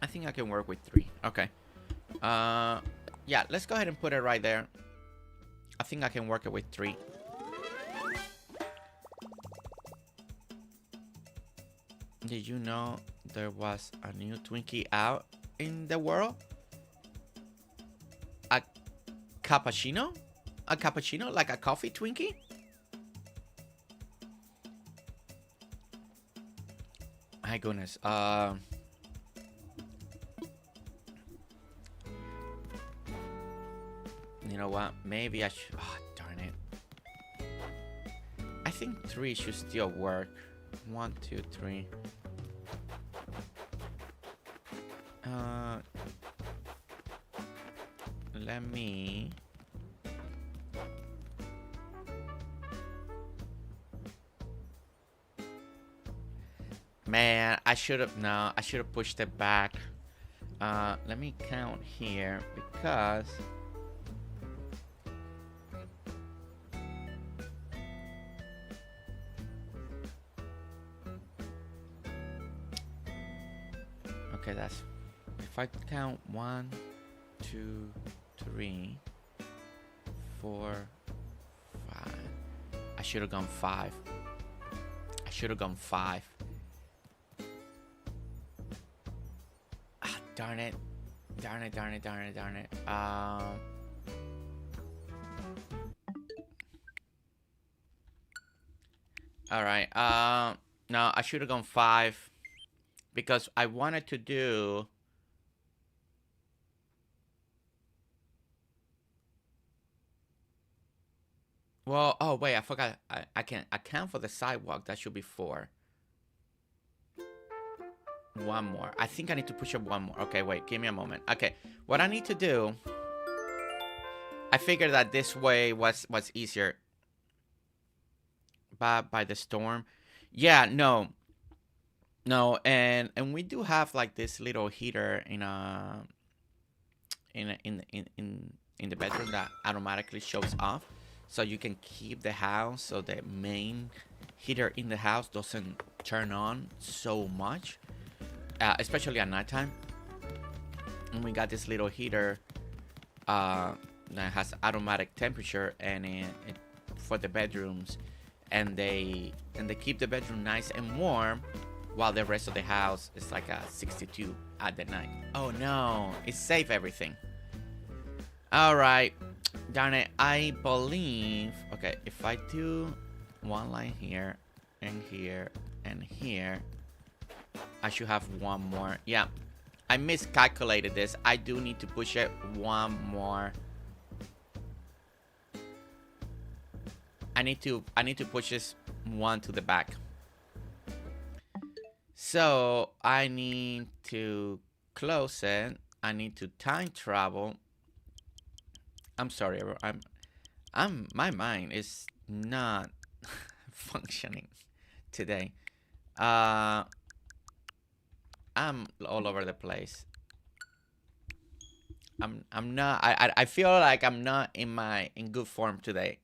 Speaker 2: I think I can work with 3. Okay. Yeah, let's go ahead and put it right there. I think I can work it with 3. Did you know there was a new Twinkie out in the world? A cappuccino? A cappuccino? Like a coffee Twinkie? My goodness. You know what? Maybe I should... Oh, darn it. I think 3 should still work. 1, 2, 3. Let me... Man, I should have... No, I should have pushed it back. Let me count here because... Okay, that's... If I count 1, 2, 3, 4, 5. I should have gone 5. I should have gone 5. Ah, darn it. Darn it, darn it, darn it, darn it. Alright, no, I should have gone 5. Because I wanted to do... Well, oh wait, I forgot. I can account for the sidewalk. That should be 4. 1 more. I think I need to push up 1 more. Okay, wait, give me a moment. Okay, what I need to do... I figured that this way was easier. By the storm. Yeah, no. No, and we do have like this little heater in the bedroom that automatically shows off, so you can keep the house so the main heater in the house doesn't turn on so much, especially at nighttime. And we got this little heater that has automatic temperature and for the bedrooms, and they keep the bedroom nice and warm. While the rest of the house is like a 62 at the night. Oh no, it saved everything. Alright, darn it, I believe... Okay, if I do 1 line here, and here, and here, I should have 1 more. Yeah, I miscalculated this. I do need to push it 1 more. I need to push this 1 to the back. So I need to close it. I need to time travel. I'm sorry, my mind is not functioning today. I'm all over the place. I'm not. I feel like I'm not in good form today.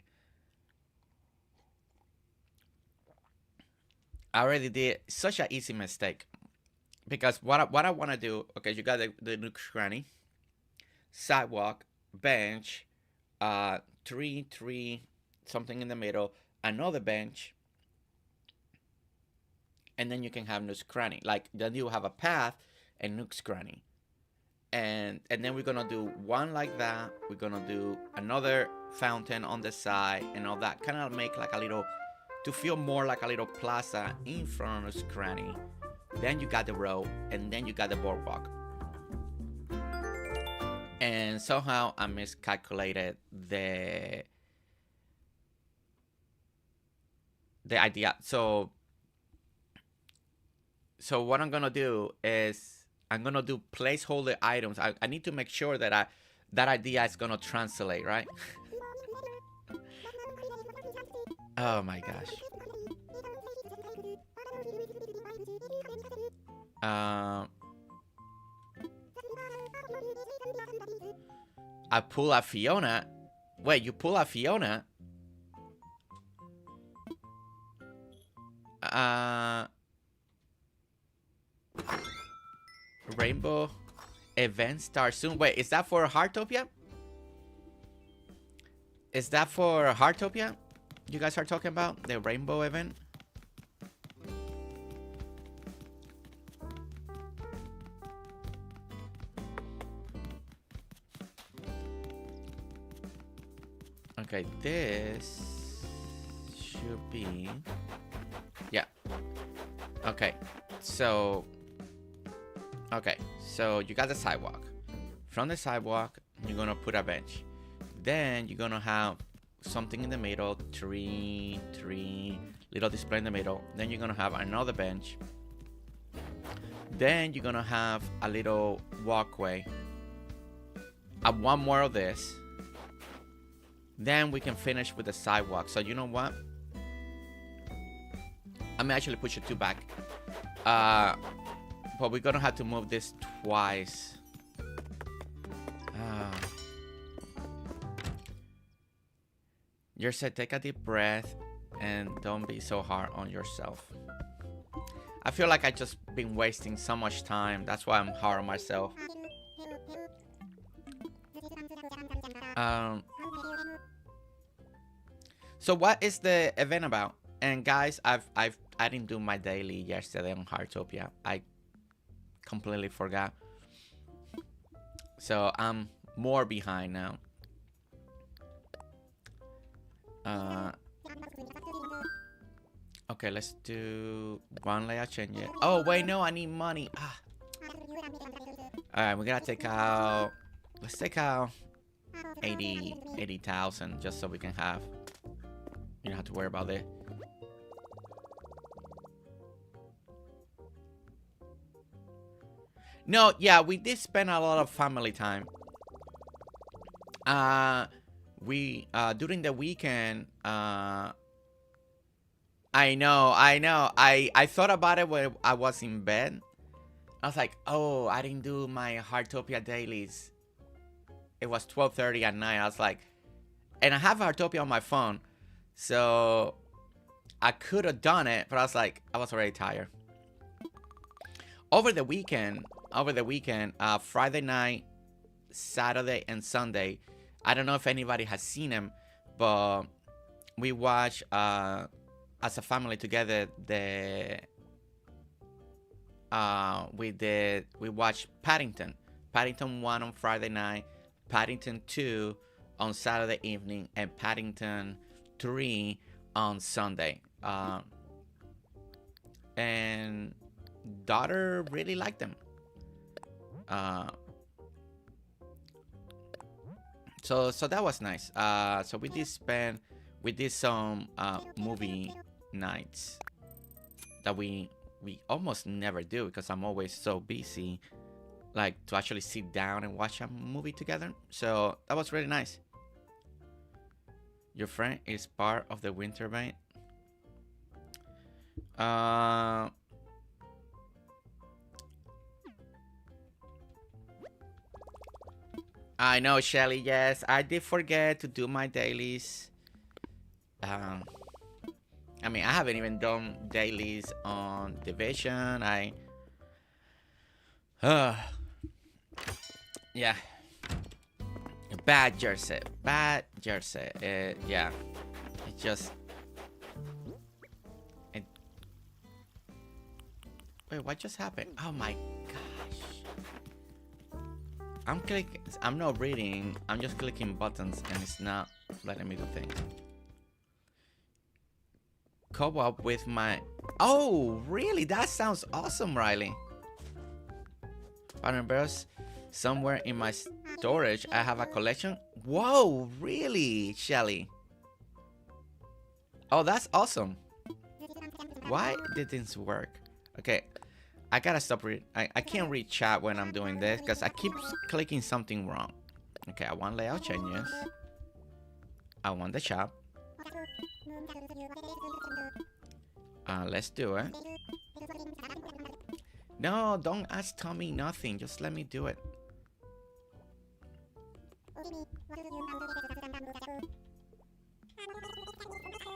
Speaker 2: I already did such an easy mistake, because what I want to do, okay, you got the nook cranny, sidewalk, bench, 3, 3, something in the middle, another bench, and then you can have nook cranny. Like then you have a path and nook cranny, and then we're gonna do 1 like that. We're gonna do another fountain on the side and all that, kind of make like a little. To feel more like a little plaza in front of the cranny. Then you got the road, and then you got the boardwalk. And somehow I miscalculated the idea. So what I'm gonna do is I'm gonna do placeholder items. I need to make sure that that idea is gonna translate, right? Oh my gosh. I pull a Fiona. Wait, you pull a Fiona? Rainbow event starts soon. Wait, is that for Heartopia? Is that for Heartopia? You guys are talking about the rainbow event? Okay, this should be... Yeah. Okay, so... Okay, so you got the sidewalk. From the sidewalk, you're gonna put a bench. Then you're gonna have something in the middle, tree, little display in the middle. Then you're gonna have another bench. Then you're gonna have a little walkway. One more of this. Then we can finish with the sidewalk. So you know what? I may actually push it 2 back. But we're gonna have to move this twice. You said take a deep breath and don't be so hard on yourself. I feel like I just been wasting so much time. That's why I'm hard on myself. So what is the event about? And guys, I didn't do my daily yesterday on Heartopia. I completely forgot. So I'm more behind now. Okay, let's do one layout change it. Oh wait, no, I need money. Alright, we gotta take out, let's take out 80,000 just so we can have, you don't have to worry about it. No, yeah, we did spend a lot of family time. We during the weekend, I know. I thought about it when I was in bed. I was like, oh, I didn't do my Heartopia dailies. It was 12:30 at night. I was like, and I have Heartopia on my phone, so I could have done it, but I was like, I was already tired. Over the weekend, Friday night, Saturday, and Sunday, I don't know if anybody has seen them, but we watched as a family together we watched Paddington 1 on Friday night, Paddington 2 on Saturday evening, and Paddington 3 on Sunday. And daughter really liked them. So that was nice. So we did some movie nights that we almost never do because I'm always so busy, like to actually sit down and watch a movie together. So that was really nice. Your friend is part of the winter band. I know, Shelly. Yes, I did forget to do my dailies. I mean, I haven't even done dailies on Division. Yeah. Bad Jersey. Yeah. It just... Wait, what just happened? Oh my gosh. I'm not reading. I'm just clicking buttons and it's not letting me do things. Co-op with my... Oh, really? That sounds awesome, Riley. Barnabas, somewhere in my storage, I have a collection. Whoa, really, Shelly? Oh, that's awesome. Why did this work? Okay, I gotta stop reading. I can't read chat when I'm doing this because I keep clicking something wrong. Okay, I want layout changes. I want the chat. Let's do it. No, don't ask Tommy nothing. Just let me do it.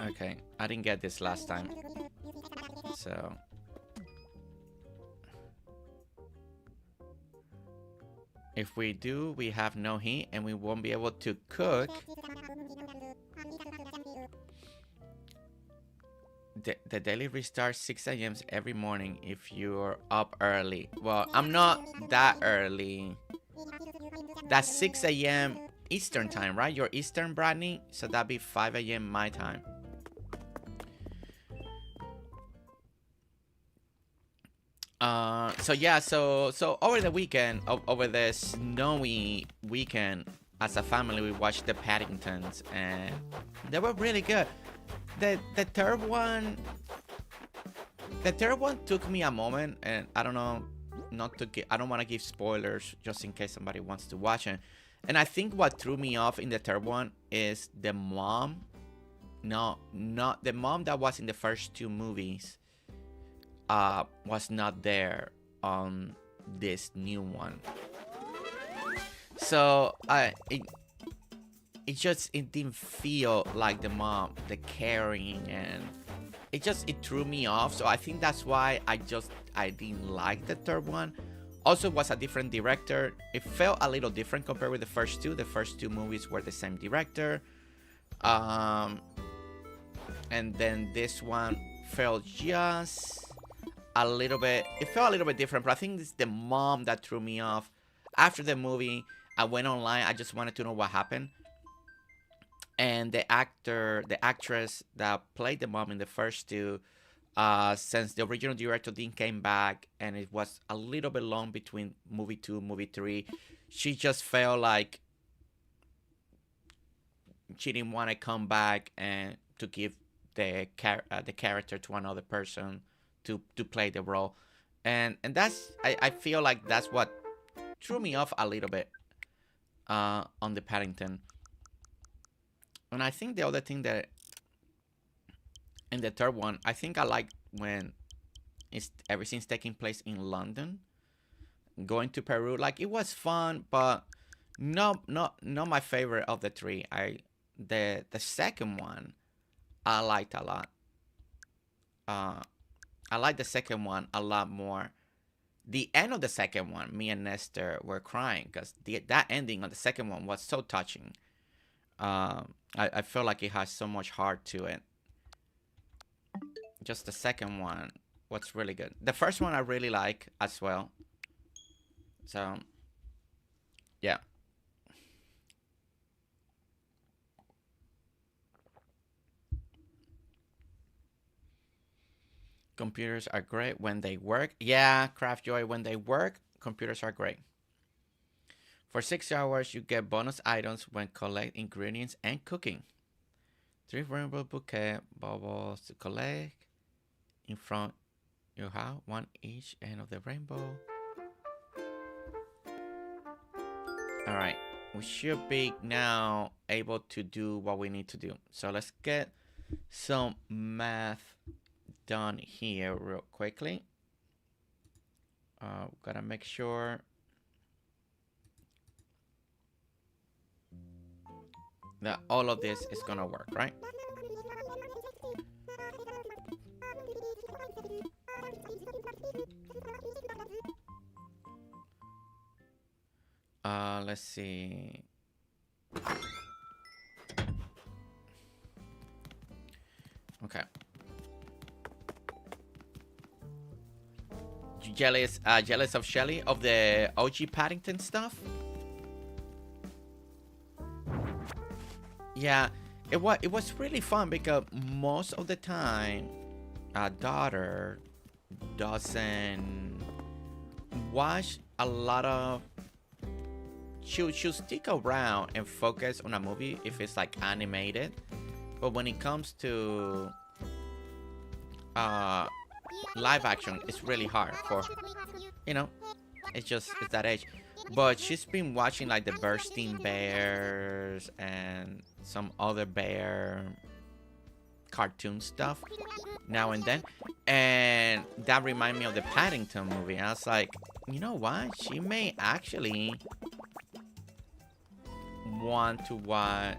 Speaker 2: Okay, I didn't get this last time. So... if we do, we have no heat and we won't be able to cook. The daily restarts 6 a.m. every morning if you're up early. Well, I'm not that early. That 6 a.m. Eastern time, right? You're Eastern, Bradley, so that'd be 5 a.m. my time. So yeah, so over the weekend, over the snowy weekend, as a family, we watched the Paddingtons, and they were really good. The third one took me a moment, and I don't know, I don't want to give spoilers just in case somebody wants to watch it. And I think what threw me off in the third one is the mom. No, not the mom that was in the first two movies. Was not there on this new one. So it didn't feel like the mom, the caring, and it threw me off. So I think that's why I didn't like the third one. Also, it was a different director. It felt a little different compared with the first two. The first two movies were the same director. And then this one felt just a little bit, it felt a little bit different, but I think it's the mom that threw me off. After the movie, I went online, I just wanted to know what happened. And the actress that played the mom in the first two, since the original director didn't came back, and it was a little bit long between movie 2, movie 3, she just felt like she didn't want to come back and to give the character to another person to play the role, and that's I feel like that's what threw me off a little bit on the Paddington. And I think the other thing that in the third one, I think I like when everything's taking place in London, going to Peru. Like, it was fun, but not my favorite of the three. The second one I liked a lot. I like the second one a lot more. The end of the second one, me and Nestor were crying because that ending of the second one was so touching. I feel like it has so much heart to it. Just the second one was really good. The first one I really like as well. So, yeah. Computers are great when they work. Yeah, Craftjoy, when they work, computers are great. For 6 hours, you get bonus items when collect ingredients and cooking. 3 rainbow bouquet bubbles to collect. In front, you have 1 each end of the rainbow. Alright, we should be now able to do what we need to do. So let's get some math done here real quickly. Gotta make sure that all of this is gonna work, right? Let's see. Okay. Jealous of Shelly of the OG Paddington stuff? Yeah, it was really fun because most of the time, our daughter doesn't watch a lot of. She'll stick around and focus on a movie if it's like animated, but when it comes to live action, it's really hard for, you know, it's that age. But she's been watching like the Bursting Bears and some other bear cartoon stuff now and then, and that reminded me of the Paddington movie. I was like, you know what, she may actually want to watch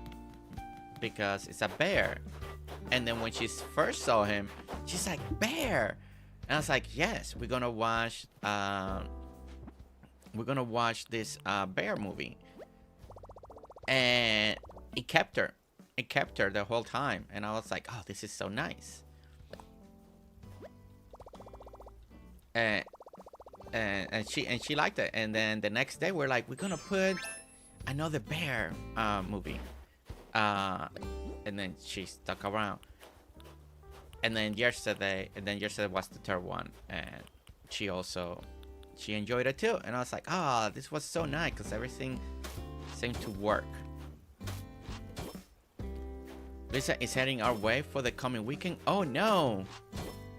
Speaker 2: because it's a bear. And then when she first saw him, she's like, bear. And I was like, yes, we're gonna watch this bear movie. And it kept her the whole time, and I was like, oh, this is so nice. And she liked it. And then the next day we're like, we're gonna put another bear movie. And then she stuck around. And then yesterday was the third one, and she enjoyed it too. And I was like, ah, this was so nice because everything seemed to work. Lisa is heading our way for the coming weekend. Oh no,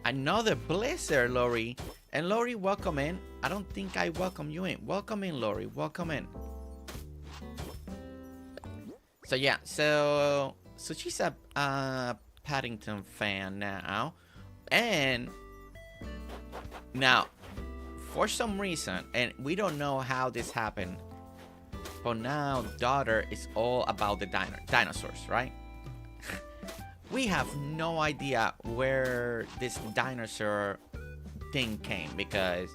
Speaker 2: another blizzard, Lori. And Lori, welcome in. I don't think I welcome you in. Welcome in, Lori. Welcome in. So yeah, so she's a Paddington fan now, and now for some reason, and we don't know how this happened, but now daughter is all about the dinosaurs, right? We have no idea where this dinosaur thing came, because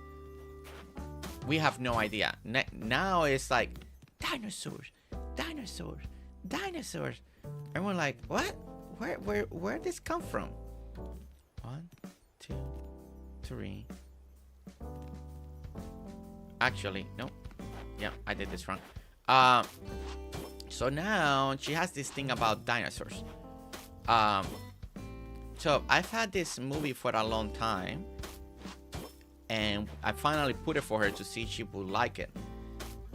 Speaker 2: we have no idea. Now it's like dinosaurs, dinosaurs, dinosaurs, and we're like, what? Where this come from? 1, 2, 3. Actually, no. Yeah, I did this wrong. So now she has this thing about dinosaurs. So I've had this movie for a long time, and I finally put it for her to see if she would like it.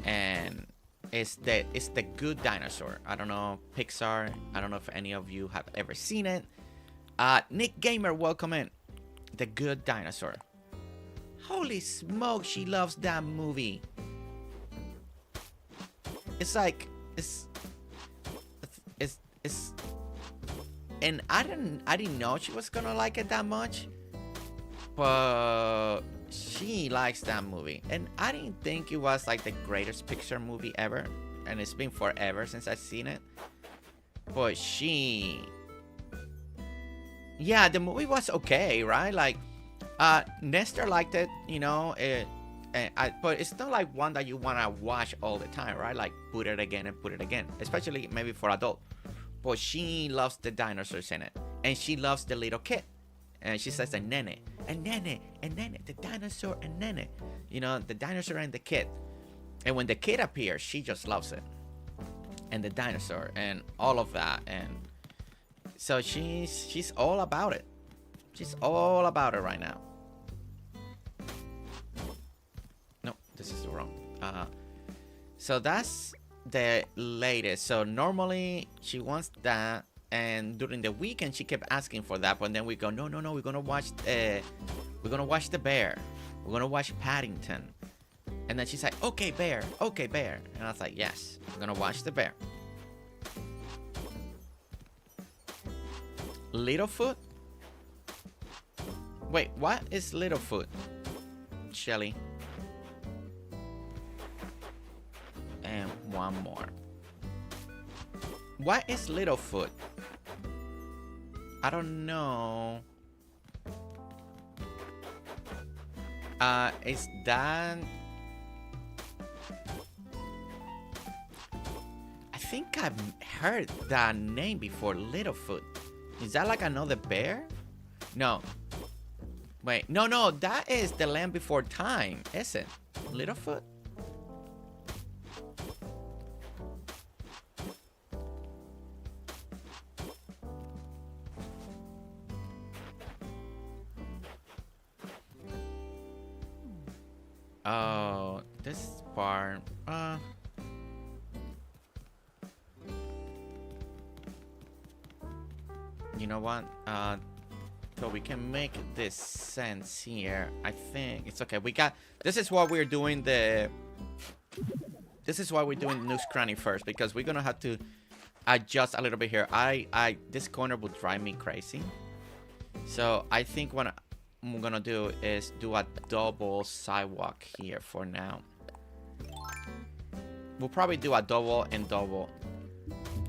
Speaker 2: And it's the Good Dinosaur. I don't know, Pixar. I don't know if any of you have ever seen it. Nick Gamer, welcome in. The Good Dinosaur. Holy smoke, she loves that movie. It's like it's and I didn't know she was gonna like it that much, but she likes that movie. And I didn't think it was like the greatest Pixar movie ever, and it's been forever since I've seen it. But yeah, the movie was okay, right? Like Nestor liked it, you know, but it's not like one that you want to watch all the time, right? Like put it again and put it again, especially maybe for adult. But she loves the dinosaurs in it, and she loves the little kid, and she says and nene, the dinosaur and nene, you know, the dinosaur and the kid. And when the kid appears, she just loves it, and the dinosaur and all of that. And so she's all about it. She's all about it right now. No, this is wrong. So that's the latest. So normally she wants that, and during the weekend she kept asking for that, but then we go, no, we're gonna watch the bear, we're gonna watch Paddington. And then she's like, okay bear, and I was like, yes, we're gonna watch the bear. Littlefoot? Wait, what is Littlefoot, Shelly? And one more. What is Littlefoot? I don't know. Is that... I think I've heard that name before, Littlefoot. Is that like another bear? No. Wait, no, that is The Land Before Time, is it? Littlefoot? Oh, this part. You know what? So we can make this sense here. I think it's okay. We got. This is what we're doing. This is why we're doing the Nook's Cranny first, because we're gonna have to adjust a little bit here. This corner will drive me crazy. So I think what I'm gonna do is do a double sidewalk here for now. We'll probably do a double and double.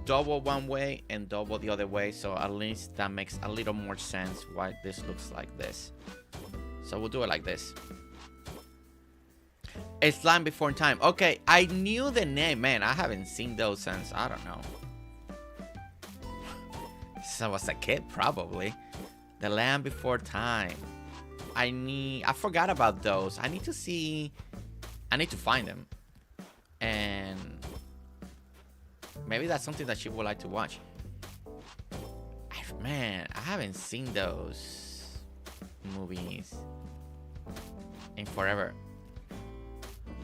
Speaker 2: Double one way and double the other way, so at least that makes a little more sense why this looks like this. So we'll do it like this. It's Land Before Time. Okay, I knew the name. Man, I haven't seen those since, I don't know, since I was a kid, probably. The Land Before Time. I forgot about those. I need to find them. And Maybe that's something that she would like to watch. Man, I haven't seen those movies in forever.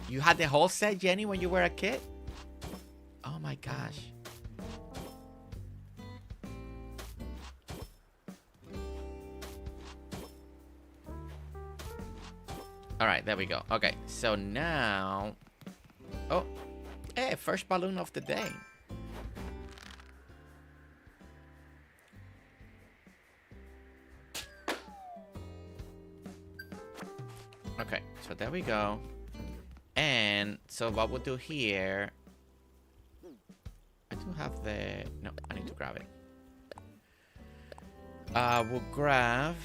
Speaker 2: You had the whole set, Jenny, when you were a kid? Oh my gosh. All right, there we go. Okay, so now... Oh, hey, first balloon of the day. Okay, so there we go. And so what we'll do here... I do have the... No, I need to grab it. We'll grab...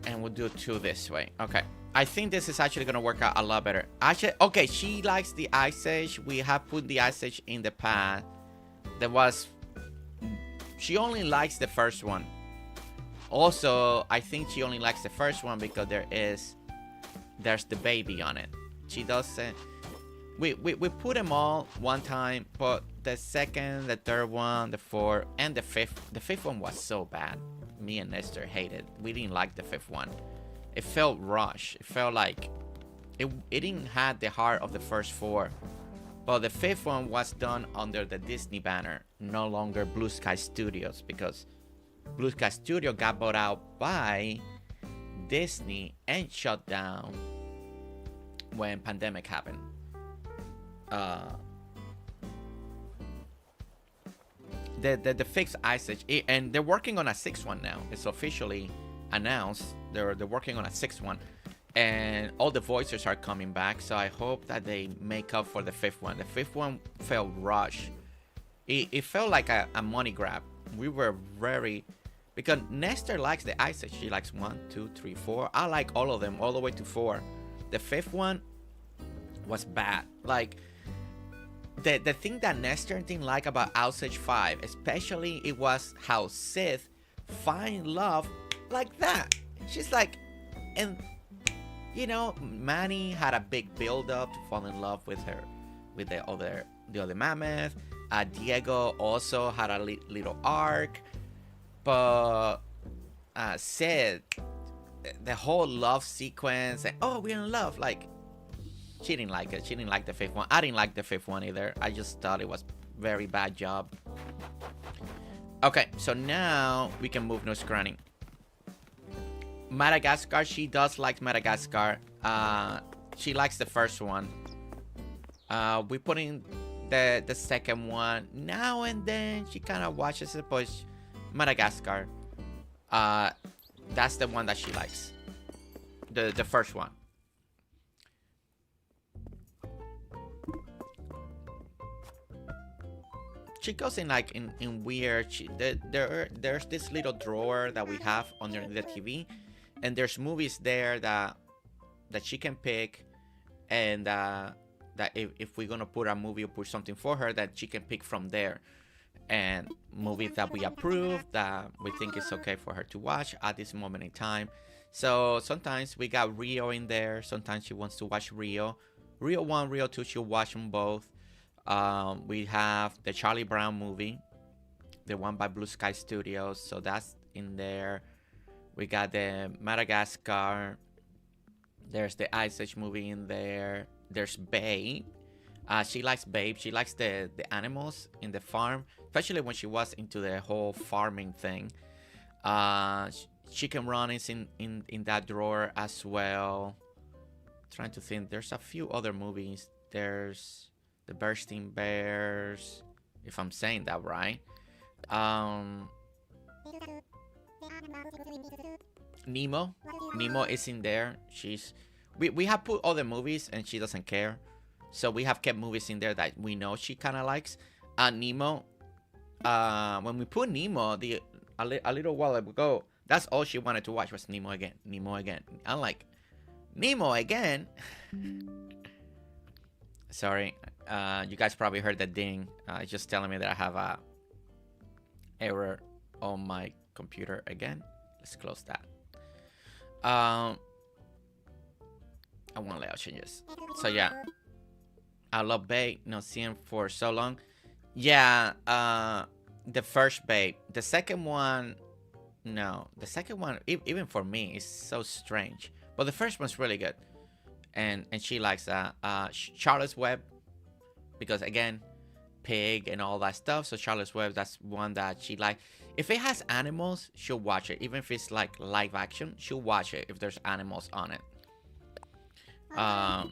Speaker 2: And we'll do 2 this way. Okay. I think this is actually going to work out a lot better. Actually, okay, she likes the Ice Age. We have put the Ice Age in the past. There was... She only likes the first one. Also, I think she only likes the first one because there's the baby on it. She doesn't... We put them all one time, but the second, the third one, the fourth, and the fifth one was so bad. Me and Nestor hated. We didn't like the 5th one. It felt rushed. It felt like it didn't have the heart of the first 4. But the 5th one was done under the Disney banner, no longer Blue Sky Studios, because Blue Sky Studio got bought out by Disney and shut down when pandemic happened. The fixed Ice Age, and they're working on a 6th one now. It's officially announced. They're working on a 6th one, and all the voices are coming back. So I hope that they make up for the 5th one. The 5th one felt rushed. It felt like a money grab. We were very... Because Nestor likes the Ice Age. She likes 1, 2, 3, 4. I like all of them, all the way to 4. The 5th one was bad. Like, the thing that Nestor didn't like about Ice Age 5, especially, it was how Sith find love like that. She's like... And, you know, Manny had a big build-up to fall in love with her, with the other mammoth. Diego also had a little arc. But said the whole love sequence and oh, we're in love, like, she didn't like it. She didn't like the 5th one. I didn't like the 5th one either. I just thought it was very bad job. Okay, so now we can move no scrunning. Madagascar, she does like Madagascar. She likes the first one. We put in the second one now and then. She kind of watches it, but Madagascar, that's the one that she likes, the first one. She goes in like in weird. There's this little drawer that we have under the TV, and there's movies there that she can pick, and that if we're gonna put a movie or put something for her, that she can pick from there. And movies that we approve, that we think is okay for her to watch at this moment in time. So sometimes we got Rio in there. Sometimes she wants to watch Rio. Rio 1, Rio 2, she'll watch them both. We have the Charlie Brown movie, the one by Blue Sky Studios. So that's in there. We got the Madagascar. There's the Ice Age movie in there. There's Babe. She likes Babe. She likes the animals in the farm, especially when she was into the whole farming thing. Chicken Run is in that drawer as well. Trying to think. There's a few other movies. There's the Bursting Bears, if I'm saying that right. Nemo is in there. We have put other movies and she doesn't care. So we have kept movies in there that we know she kind of likes. Nemo, when we put Nemo a little while ago, that's all she wanted to watch was Nemo again. Nemo again. I'm like, Nemo again? Sorry, you guys probably heard that ding. It's just telling me that I have a error on my computer again. Let's close that. I want layout changes. So yeah. I love Babe, not seeing for so long. Yeah, the first babe. The second one, no. The second one, even for me, is so strange. But the first one's really good, and she likes that. Charlotte's Web, because again, pig and all that stuff. So Charlotte's Web, that's one that she like. If it has animals, she'll watch it. Even if it's like live action, she'll watch it if there's animals on it. I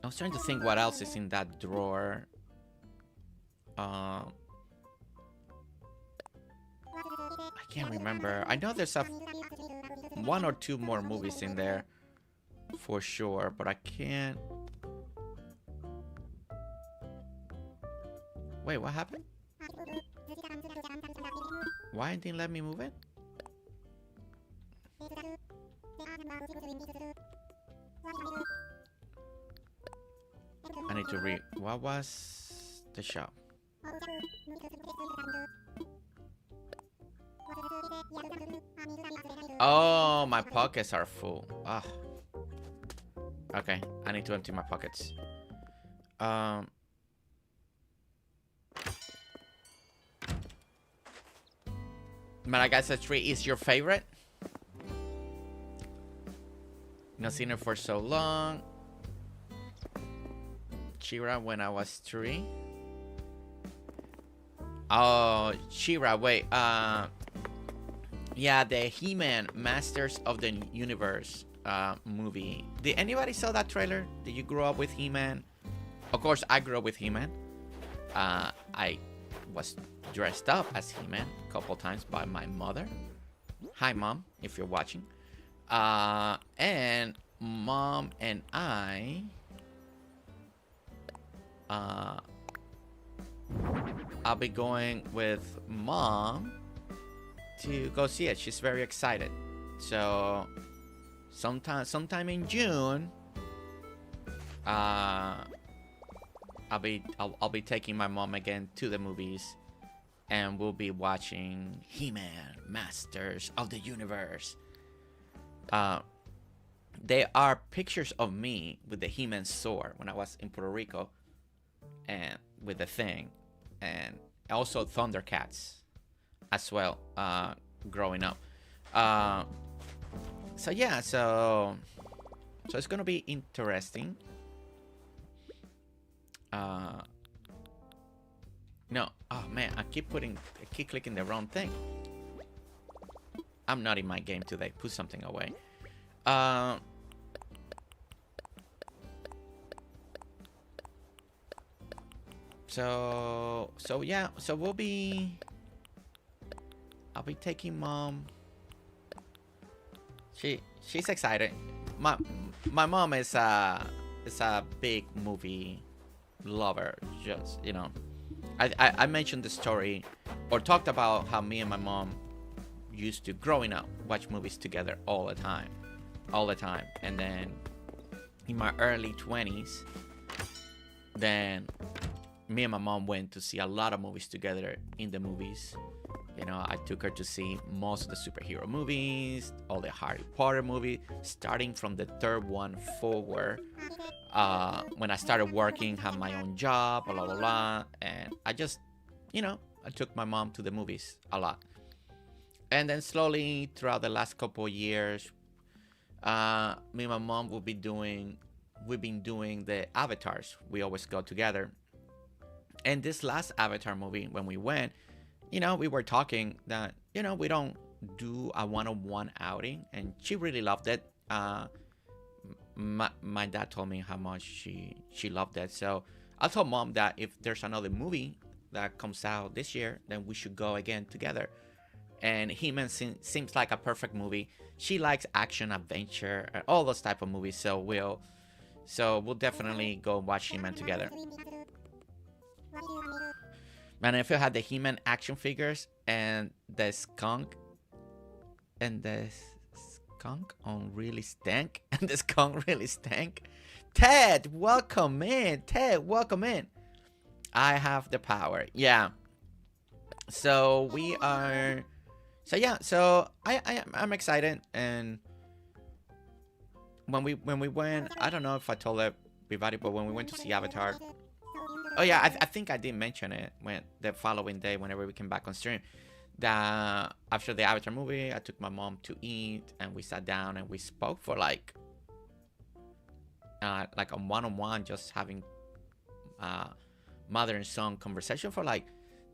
Speaker 2: was trying to think what else is in that drawer. I can't remember. I know there's one or two more movies in there for sure, but I can't. Wait, what happened? Why didn't let me move it? I need to read. What was the shop? Oh, my pockets are full. Ah. Okay, I need to empty my pockets. Madagascar 3 is your favorite? Not seen it for so long. Shira when I was 3. Oh, Shira, wait. Yeah, the He-Man Masters of the Universe movie. Did anybody saw that trailer? Did you grow up with He-Man? Of course, I grew up with He-Man. I was dressed up as He-Man a couple times by my mother. Hi, Mom, if you're watching. And Mom and I... I'll be going with Mom to go see it. She's very excited. So sometime in June, I'll be taking my mom again to the movies, and we'll be watching He-Man Masters of the Universe. There are pictures of me with the He-Man sword when I was in Puerto Rico, and with the thing, and also Thundercats as well, growing up. So yeah, so it's gonna be interesting. No, oh man, I keep clicking the wrong thing. I'm not in my game today. Put something away. So yeah, so I'll be taking Mom. She's excited. My mom is a big movie lover. Just, you know, I mentioned the story or talked about how me and my mom used to, growing up, watch movies together all the time, and then in my early 20s, then me and my mom went to see a lot of movies together in the movies. You know, I took her to see most of the superhero movies, all the Harry Potter movies, starting from the third one forward. When I started working, had my own job, blah, blah, blah. And I just, you know, I took my mom to the movies a lot. And then slowly, throughout the last couple of years, me and my mom we've been doing the avatars. We always go together. And this last Avatar movie, when we went, you know, we were talking that, you know, we don't do a one-on-one outing, and she really loved it. My dad told me how much she loved it. So I told Mom that if there's another movie that comes out this year, then we should go again together. And He-Man seems like a perfect movie. She likes action, adventure, all those type of movies. So we'll definitely go watch He-Man together. Man, if you had the He-Man action figures and the skunk on really stank, and the skunk really stank. Ted, welcome in. I have the power. Yeah. So we are. So yeah. So I'm excited. And when we went, I don't know if I told everybody, but when we went to see Avatar, Oh yeah, I think I did mention it when the following day, whenever we came back on stream, that after the Avatar movie, I took my mom to eat, and we sat down and we spoke for like a one-on-one, just having mother and son conversation for like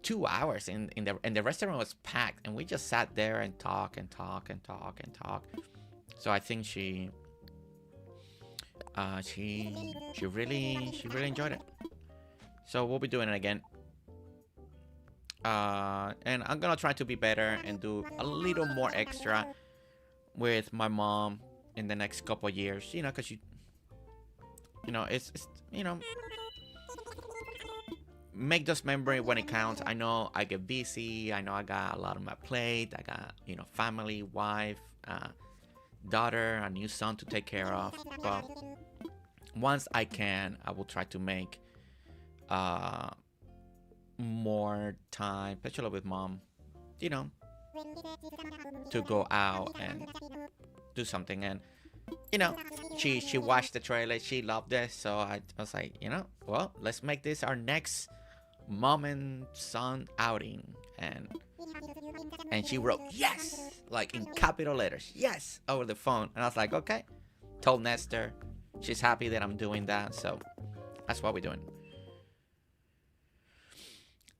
Speaker 2: 2 hours, and the restaurant was packed, and we just sat there and talk and talk and talk and talk. So I think she really enjoyed it. So we'll be doing it again. And I'm gonna try to be better and do a little more extra with my mom in the next couple of years. You know, because you know, it's you know, make those memories when it counts. I know I get busy. I know I got a lot on my plate. I got, you know, family, wife, daughter, a new son to take care of. But once I can, I will try to make more time, especially with mom, you know, to go out and do something. And you know, she watched the trailer, she loved it, so I was like, you know, well, let's make this our next mom and son outing. And she wrote yes, like in capital letters, yes, over the phone. And I was like, okay. Told Nestor, she's happy that I'm doing that, so that's what we're doing.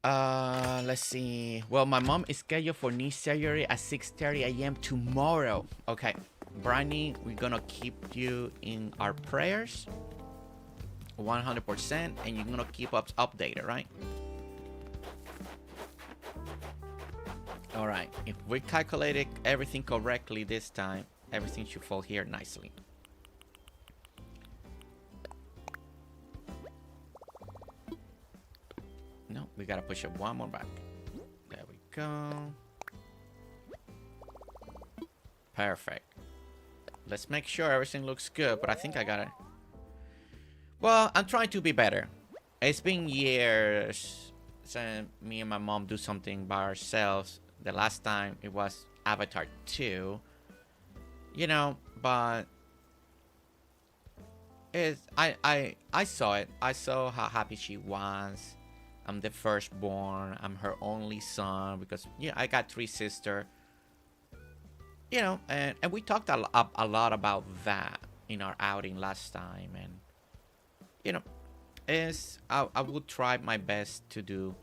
Speaker 2: Let's see. Well, my mom is scheduled for knee surgery at 6:30 a.m. tomorrow. Okay, Bryony, we're gonna keep you in our prayers 100%, and you're gonna keep us updated, right? All right, if we calculated everything correctly this time, everything should fall here nicely. No, we gotta push it one more back. There we go. Perfect. Let's make sure everything looks good, but I think I got it. Well, I'm trying to be better. It's been years since me and my mom do something by ourselves. The last time it was Avatar 2. You know, but it's I saw it. I saw how happy she was. I'm the firstborn. I'm her only son because, you know, I got 3 sisters. You know, and we talked a lot about that in our outing last time. And, you know, I will try my best to do.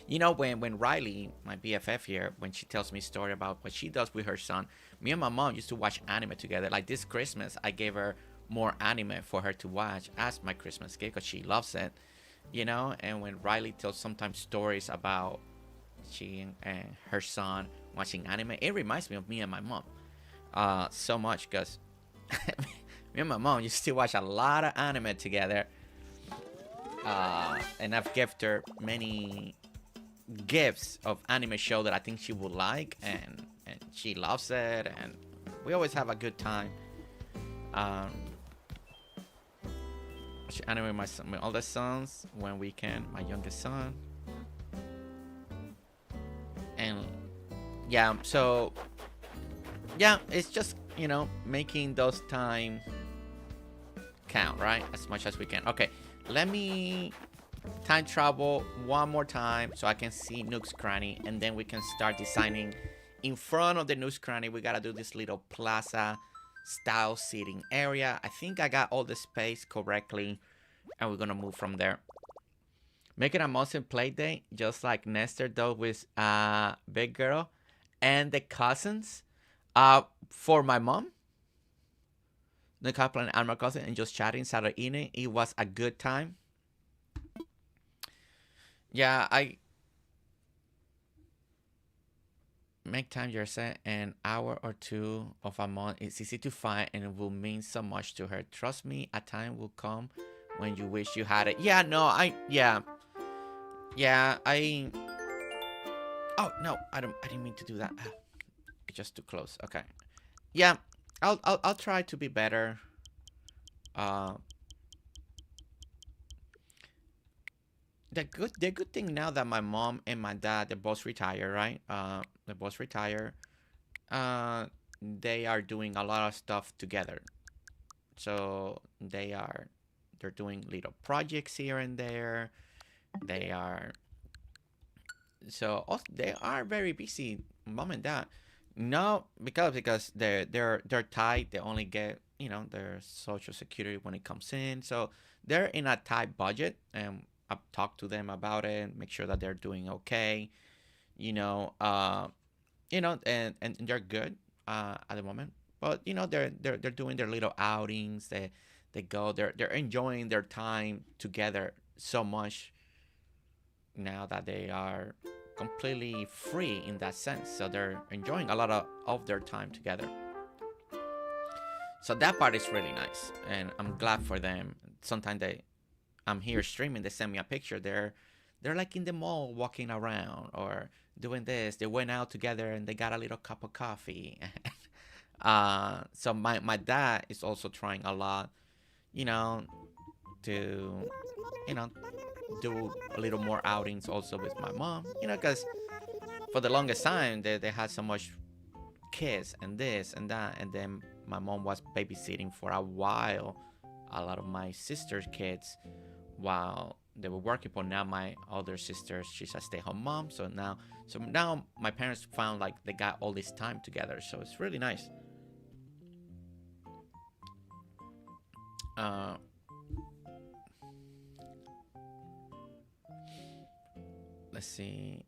Speaker 2: You know, when Riley, my BFF here, when she tells me a story about what she does with her son, me and my mom used to watch anime together. Like this Christmas, I gave her more anime for her to watch as my Christmas gift because she loves it. You know, and when Riley tells sometimes stories about she and her son watching anime, it reminds me of me and my mom so much because me and my mom used to watch a lot of anime together. And I've gifted her many gifts of anime show that I think she would like, and she loves it, and we always have a good time. Anime my oldest sons when we can, my youngest son, and yeah, so yeah, it's just, you know, making those time count, right, as much as we can. Okay, let me time travel one more time so I can see Nook's Cranny, and then we can start designing in front of the Nook's Cranny. We gotta do this little plaza style seating area. I think I got all the space correctly, and we're gonna move from there. Make it a must play day, just like Nestor does with Big Girl and the cousins. For my mom, the couple and my cousin, and just chatting, Saturday evening, it was a good time. Yeah, I make time yourself an hour or 2 of a month. It's easy to find and it will mean so much to her. Trust me, a time will come when you wish you had it. Yeah, no, yeah, oh no, I didn't mean to do that. It's just too close. Okay, yeah, I'll try to be better. The good thing now that my mom and my dad, they both retire, right? They both retire. They are doing a lot of stuff together. So they are they're doing little projects here and there. They are they are very busy, mom and dad. No, because they're tight. They only get, their social security when it comes in. So they're in a tight budget, and I've talked to them about it, make sure that they're doing okay. And they're good at the moment. But they're doing their little outings. They go. They're enjoying their time together so much now that they are completely free in that sense. So they're enjoying a lot of their time together. So that part is really nice, and I'm glad for them. Sometimes I'm here streaming, they send me a picture. They're like in the mall walking around or doing this. They went out together and they got a little cup of coffee. So my dad is also trying a lot, to do a little more outings also with my mom, because for the longest time they had so much kids and this and that, and then my mom was babysitting for a while a lot of my sister's kids while they were working. But now my older sister, she's a stay-home mom, so now my parents found like they got all this time together, so it's really nice. Let's see.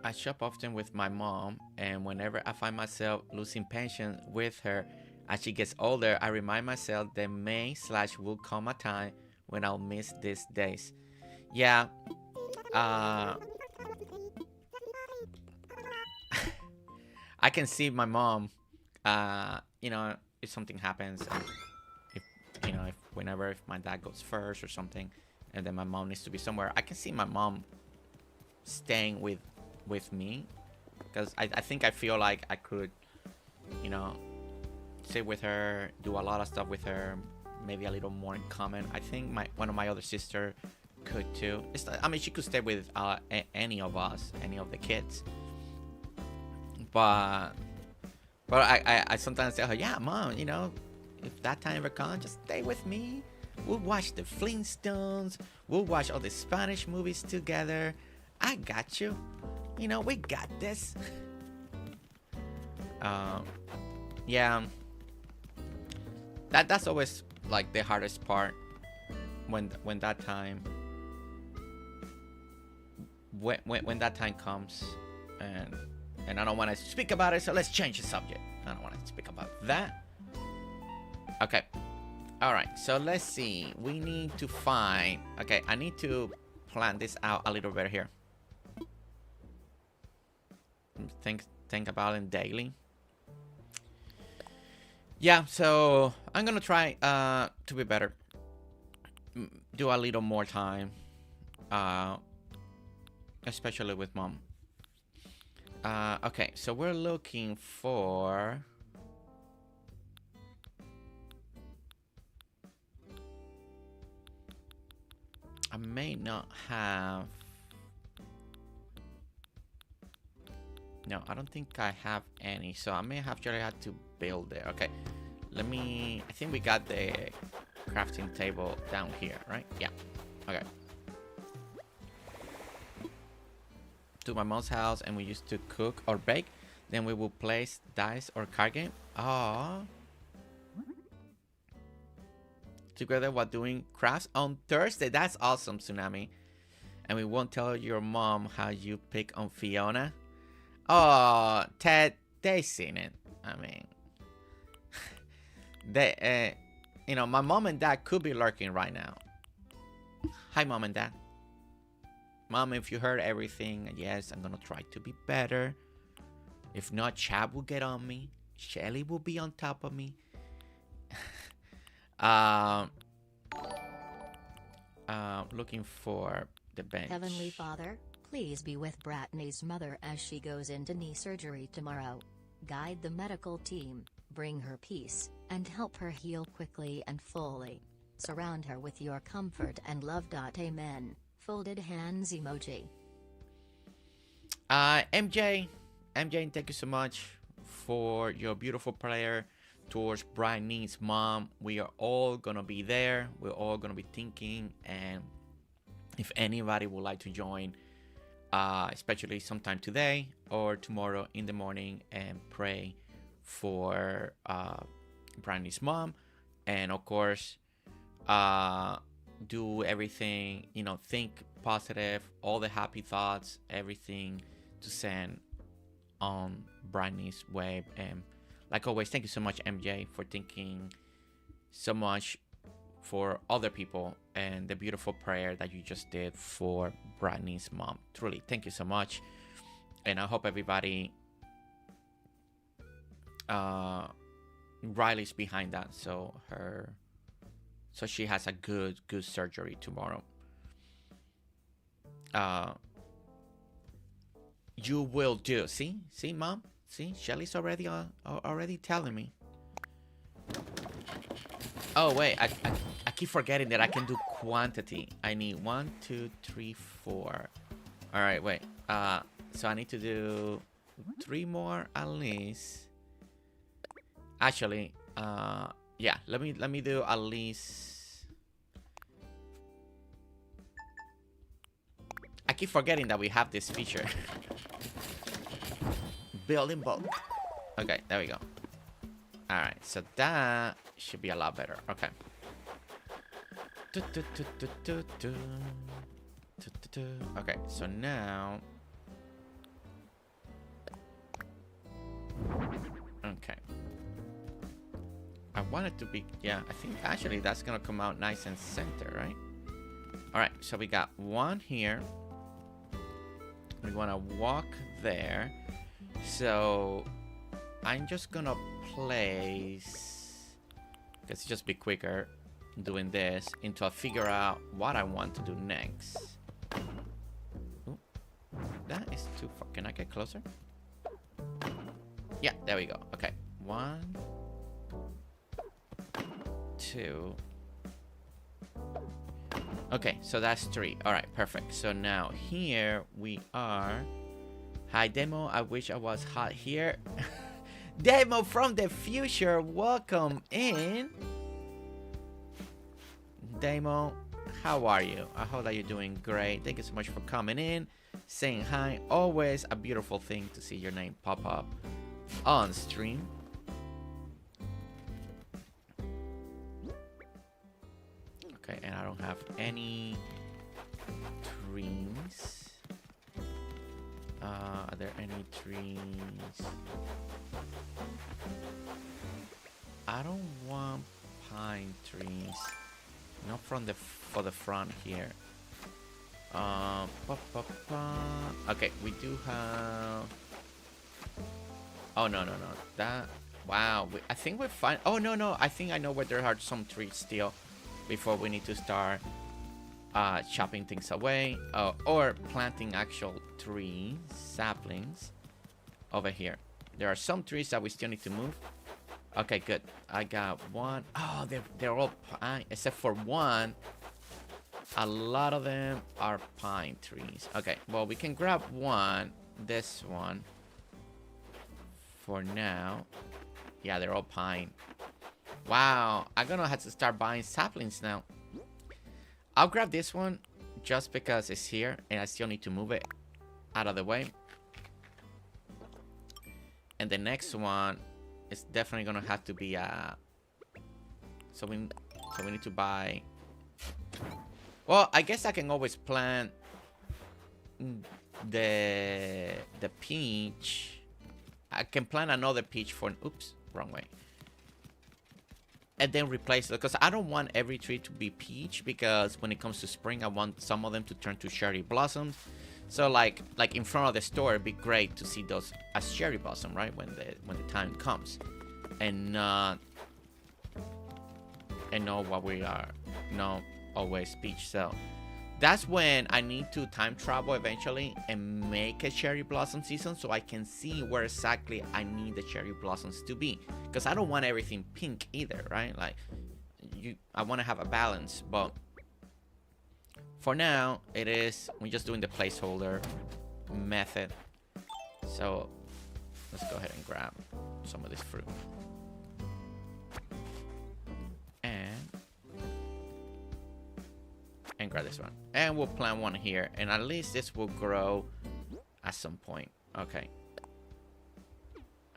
Speaker 2: I shop often with my mom, and whenever I find myself losing patience with her as she gets older, I remind myself there may/will come a time when I'll miss these days. Yeah. I can see my mom, if something happens, and if my dad goes first or something, and then my mom needs to be somewhere, I can see my mom staying with me, because I think I feel like I could, sit with her, do a lot of stuff with her, maybe a little more in common. I think one of my other sister could too. She could stay with any of us, any of the kids. But I sometimes tell her, yeah, mom, if that time ever comes, just stay with me. We'll watch the Flintstones. We'll watch all the Spanish movies together. I got you. We got this. Yeah. That's always like the hardest part when that time when that time comes, and I don't want to speak about it, so let's change the subject. I don't want to speak about that. Okay. All right. So let's see. We need to find. Okay, I need to plan this out a little bit here. Think about it daily. Yeah, so I'm gonna try to be better. Do a little more time, especially with mom. Okay, so we're looking for. I may not have. No, I don't think I have any, so I may have to build it. Okay, I think we got the crafting table down here, right? Yeah. Okay. To my mom's house, and we used to cook or bake. Then we will place dice or card game. Oh. Together while doing crafts on Thursday. That's awesome, Tsunami. And we won't tell your mom how you pick on Fiona. Oh, Ted, they seen it. I mean, they, my mom and dad could be lurking right now. Hi, mom and dad. Mom, if you heard everything, yes, I'm gonna try to be better. If not, Chad will get on me. Shelly will be on top of me. Looking for the bench.
Speaker 4: Heavenly Father, please be with Brittany's mother as she goes into knee surgery tomorrow. Guide the medical team, bring her peace, and help her heal quickly and fully. Surround her with your comfort and love. Amen. Folded hands emoji. MJ, thank you so much for your beautiful prayer
Speaker 2: towards Brittany's mom. We are all gonna be there. We're all gonna be thinking, and if anybody would like to join, especially sometime today or tomorrow in the morning, and pray for Brittany's mom, and of course, do everything, you know, think positive, all the happy thoughts, everything to send on Brittany's way. And like always, thank you so much, MJ, for thinking so much for other people and the beautiful prayer that you just did for Brittany's mom. Truly, thank you so much. And I hope everybody, Riley's behind that, so she has a good surgery tomorrow. You will do. See, mom. See, Shelly's already telling me. Oh wait, I keep forgetting that I can do quantity. I need 1, 2, 3, 4. All right, wait. So I need to do 3 more at least. Actually, yeah. Let me do at least. I keep forgetting that we have this feature. Building bulk. Okay, there we go. All right, so that should be a lot better. Okay. Okay, so now. Okay. I want it to be, yeah, I think actually that's gonna come out nice and center, right? All right, so we got 1 here. We want to walk there. So I'm just gonna place, let's just be quicker doing this until I figure out what I want to do next. Ooh, that is too far. Can I get closer? Yeah, there we go. Okay, 1, 2. Okay, so that's 3. All right, perfect. So now here we are. Hi, Demo. I wish I was hot here. Demo from the future, welcome in. Demo, how are you? I hope that you're doing great. Thank you so much for coming in, saying hi. Always a beautiful thing to see your name pop up on stream. Okay, and I don't have any trees. Are there any trees? I don't want pine trees. Not from for the front here. Okay, we do have. Oh no. That. Wow. I think we're fine. Oh no. I think I know where there are some trees still. Before we need to start chopping things away, or planting actual trees, saplings over here. There are some trees that we still need to move. Okay, good. I got 1. Oh, they're all pine except for 1. A lot of them are pine trees. Okay, well, we can grab 1, this one for now. Yeah, they're all pine. Wow, I'm gonna have to start buying saplings now. I'll grab this one just because it's here and I still need to move it out of the way. And the next one is definitely gonna have to be so we need to buy. Well, I guess I can always plant the peach. I can plant another peach for, oops, wrong way. And then replace it, because I don't want every tree to be peach, because when it comes to spring I want some of them to turn to cherry blossoms. So like in front of the store, it'd be great to see those as cherry blossom, right, when the time comes, and not what we are, not always peach. So that's when I need to time travel eventually and make a cherry blossom season, so I can see where exactly I need the cherry blossoms to be, because I don't want everything pink either, right? Like, I want to have a balance, but for now we're just doing the placeholder method. So let's go ahead and grab some of this fruit. And grab this one. And we'll plant one here. And at least this will grow at some point. Okay.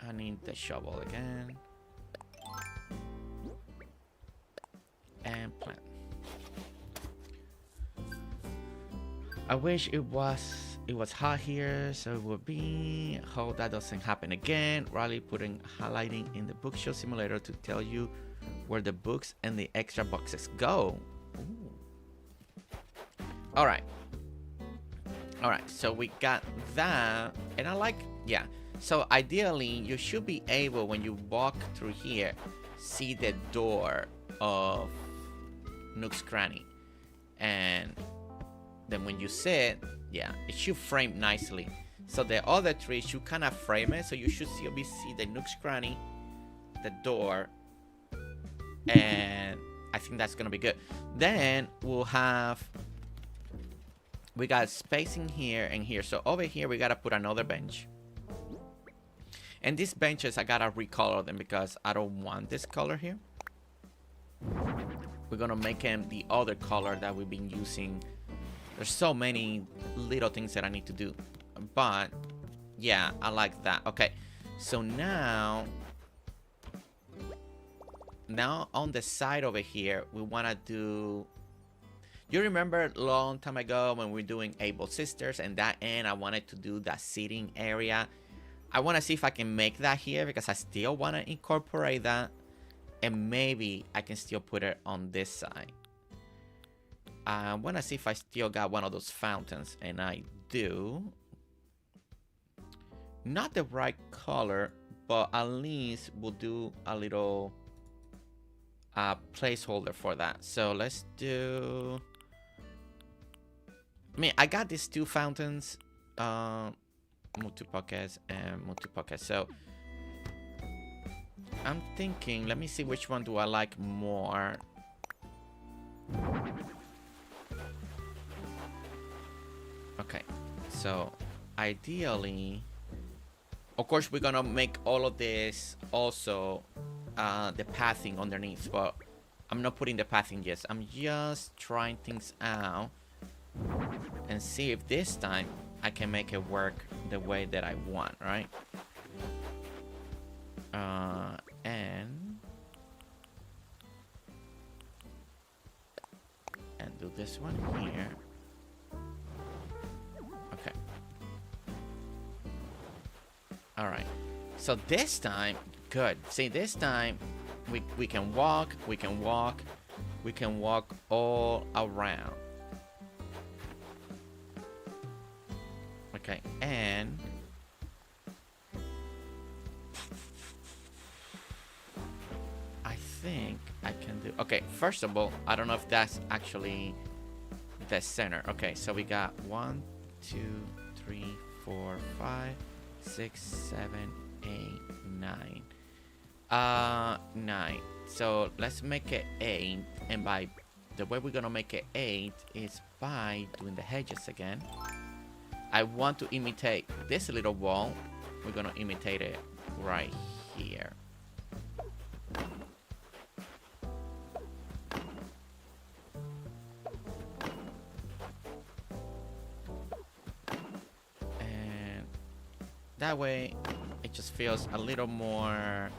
Speaker 2: I need the shovel again. And plant. I wish it was hot here, so it would be. Hope that doesn't happen again. Riley putting highlighting in the bookshelf simulator to tell you where the books and the extra boxes go. All right. So we got that, and I like, yeah. So ideally, you should be able, when you walk through here, see the door of Nook's Cranny, and then when you sit, yeah, it should frame nicely. So the other tree should kind of frame it, so you should see the Nook's Cranny, the door, and I think that's gonna be good. Then we got spacing here and here. So over here we gotta put another bench. And these benches I gotta recolor them because I don't want this color here. We're gonna make them the other color that we've been using. There's so many little things that I need to do, but yeah, I like that. Okay, so now on the side over here, we want to do, you remember a long time ago when we were doing Able Sisters, and that end I wanted to do that seating area. I want to see if I can make that here because I still want to incorporate that, and maybe I can still put it on this side. I want to see if I still got one of those fountains, and I do. Not the right color, but at least we'll do a little placeholder for that. So let's do, I mean, I got these two fountains, multi-pockets and multi-pockets. So I'm thinking, let me see which one do I like more. Okay, so ideally, of course, we're gonna make all of this also the pathing underneath, but I'm not putting the pathing yet. I'm just trying things out and see if this time I can make it work the way that I want, right? And do this one here. Okay. All right. So this time, good. See, this time we can walk, we can walk all around. Okay, and I think I can do, okay, first of all, I don't know if that's actually the center. Okay, so we got 1, 2, 3, 4, 5, 6, 7, 8, 9. 9. So let's make it 8, and by the way we're gonna make it 8 is by doing the hedges again. I want to imitate this little wall. We're gonna imitate it right here. And that way it just feels a little more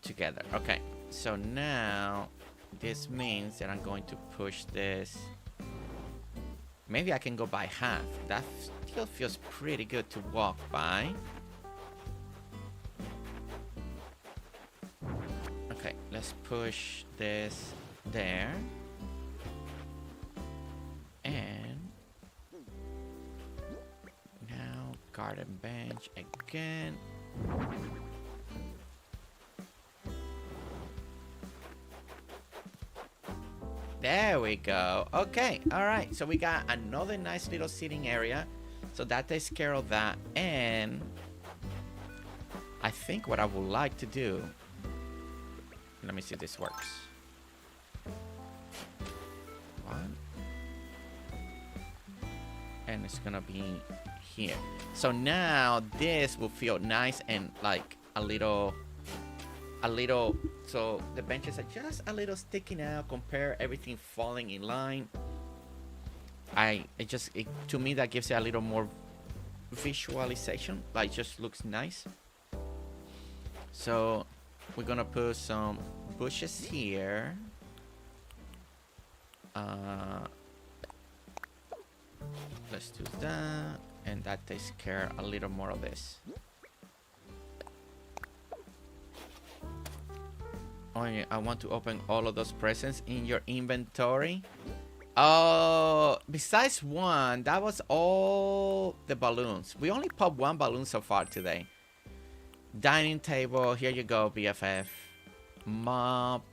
Speaker 2: together. Okay, so now this means that I'm going to push this. Maybe I can go by half. That still feels pretty good to walk by. Okay, let's push this there. And now garden bench again. There we go. Okay, all right. So we got another nice little sitting area. So that takes care of that. And I think what I would like to do, let me see if this works. One. And it's gonna be here. So now this will feel nice and like a little a little, so the benches are just a little sticking out, compare everything falling in line. To me that gives it a little more visualization, like just looks nice. So we're gonna put some bushes here. Let's do that, and that takes care a little more of this. Oh yeah, I want to open all of those presents in your inventory. Oh, besides one, that was all the balloons. We only popped one balloon so far today. Dining table, here you go, BFF. Mop.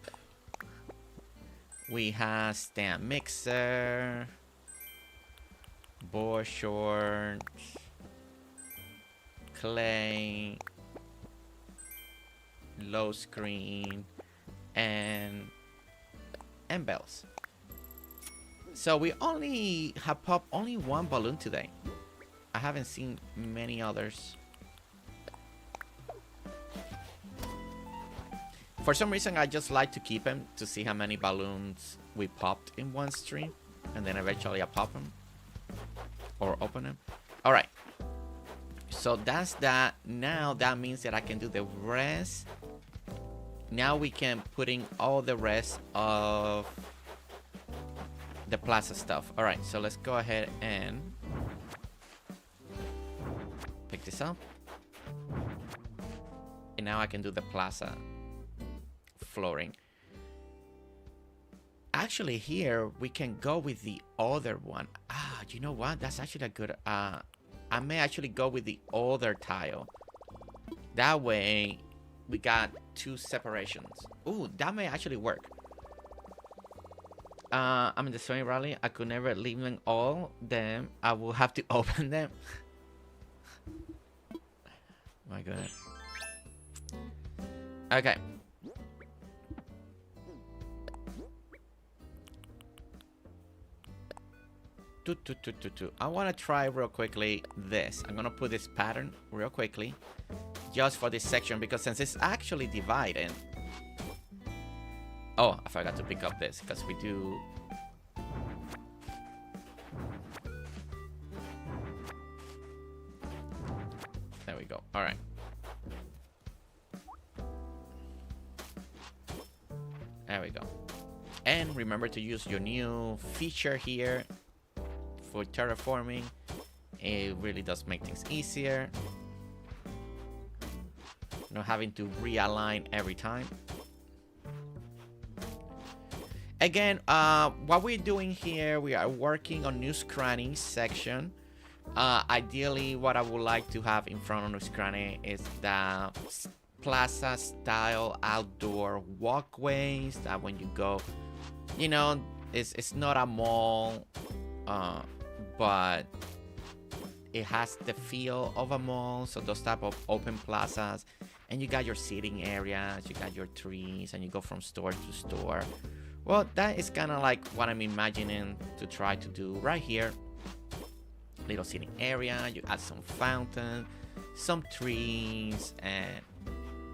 Speaker 2: We have stand mixer. Board shorts. Clay. Low screen. And bells. So we only have popped only one balloon today. I haven't seen many others. For some reason, I just like to keep them to see how many balloons we popped in one stream. And then eventually I pop them. Or open them. Alright. So that's that. Now that means that I can do the rest. Now we can put in all the rest of the plaza stuff. Alright, so let's go ahead and pick this up. And now I can do the plaza flooring. Actually here we can go with the other one. Ah, you know what? That's actually a good I may actually go with the other tile. That way we got two separations. Ooh, that may actually work. I'm in the sewing rally. I could never leave them all. Then I will have to open them. My goodness. Okay. I want to try real quickly this. I'm going to put this pattern real quickly. Just for this section. Because since it's actually divided. Oh, I forgot to pick up this. Because we do... There we go. Alright. There we go. And remember to use your new feature here for terraforming. It really does make things easier. Not having to realign every time. Again, what we're doing here, we are working on News Cranny section. Ideally, what I would like to have in front of News Cranny is the plaza style outdoor walkways that when you go, you know, it's not a mall, but it has the feel of a mall. So those type of open plazas, and you got your seating areas, you got your trees, and you go from store to store. Well, that is kind of like what I'm imagining to try to do right here. Little seating area, you add some fountain, some trees, and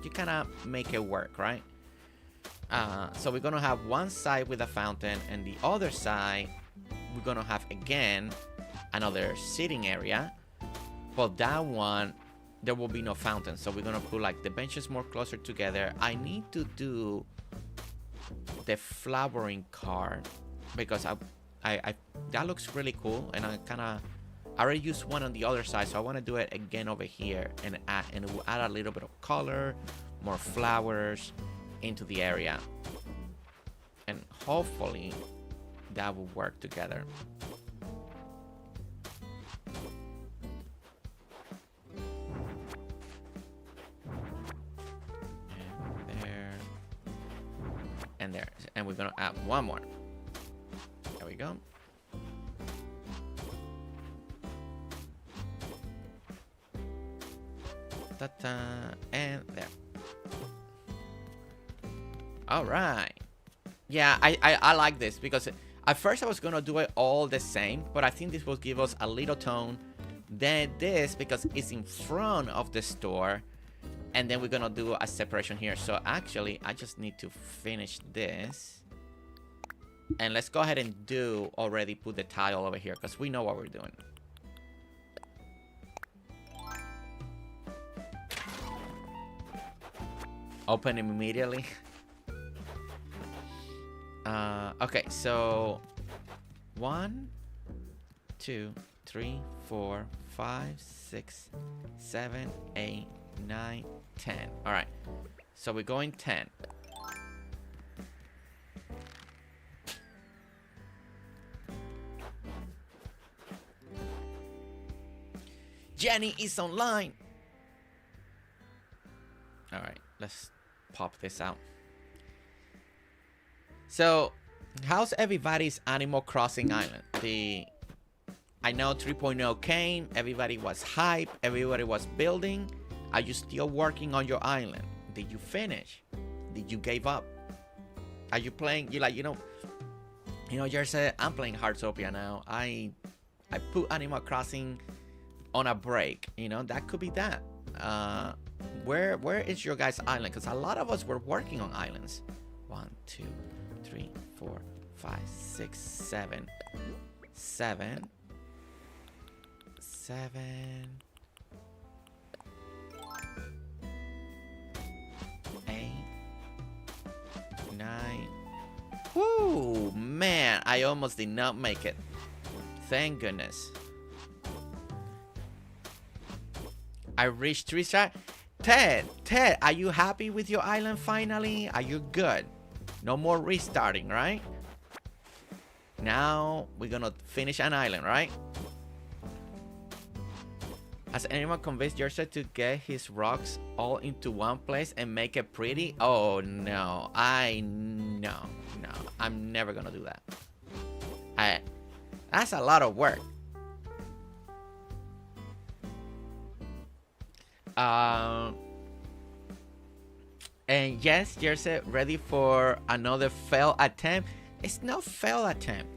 Speaker 2: you kind of make it work, right? So we're going to have one side with a fountain, and the other side, we're going to have, again, another seating area. But that one, there will be no fountain. So we're going to put like the benches more closer together. I need to do the flowering card because I that looks really cool, and I already used one on the other side, so I want to do it again over here and it will add a little bit of color, more flowers into the area, and hopefully that will work together. And there, and we're gonna add one more. There we go. Ta-ta, and there. All right. Yeah, I like this because at first I was gonna do it all the same, but I think this will give us a little tone. Then this, because it's in front of the store, And then we're gonna do a separation here. So actually, I just need to finish this. And let's go ahead and already put the tile over here, because we know what we're doing. Open immediately. Okay, so 1, 2, 3, 4, 5, 6, 7, 8, 9, 10. All right, so we're going 10. Jenny is online. All right, let's pop this out. So, how's everybody's Animal Crossing Island? I know 3.0 came, everybody was hyped, everybody was building. Are you still working on your island? Did you finish? Did you give up? Are you playing? You like, Jersey, I'm playing Heartopia now. I put Animal Crossing on a break. That could be that. Where is your guys' island? Because a lot of us were working on islands. 1, 2, 3, 4, 5, 6, 7. 7. 8, 9. Whoo, man, I almost did not make it. Thank goodness. I reached 3 stars. Ted, are you happy with your island finally? Are you good? No more restarting, right? Now we're gonna finish an island, right? Has anyone convinced yourself to get his rocks all into one place and make it pretty? Oh no, no, I'm never gonna do that. That's a lot of work. And yes, Jersey, ready for another failed attempt? It's no failed attempt.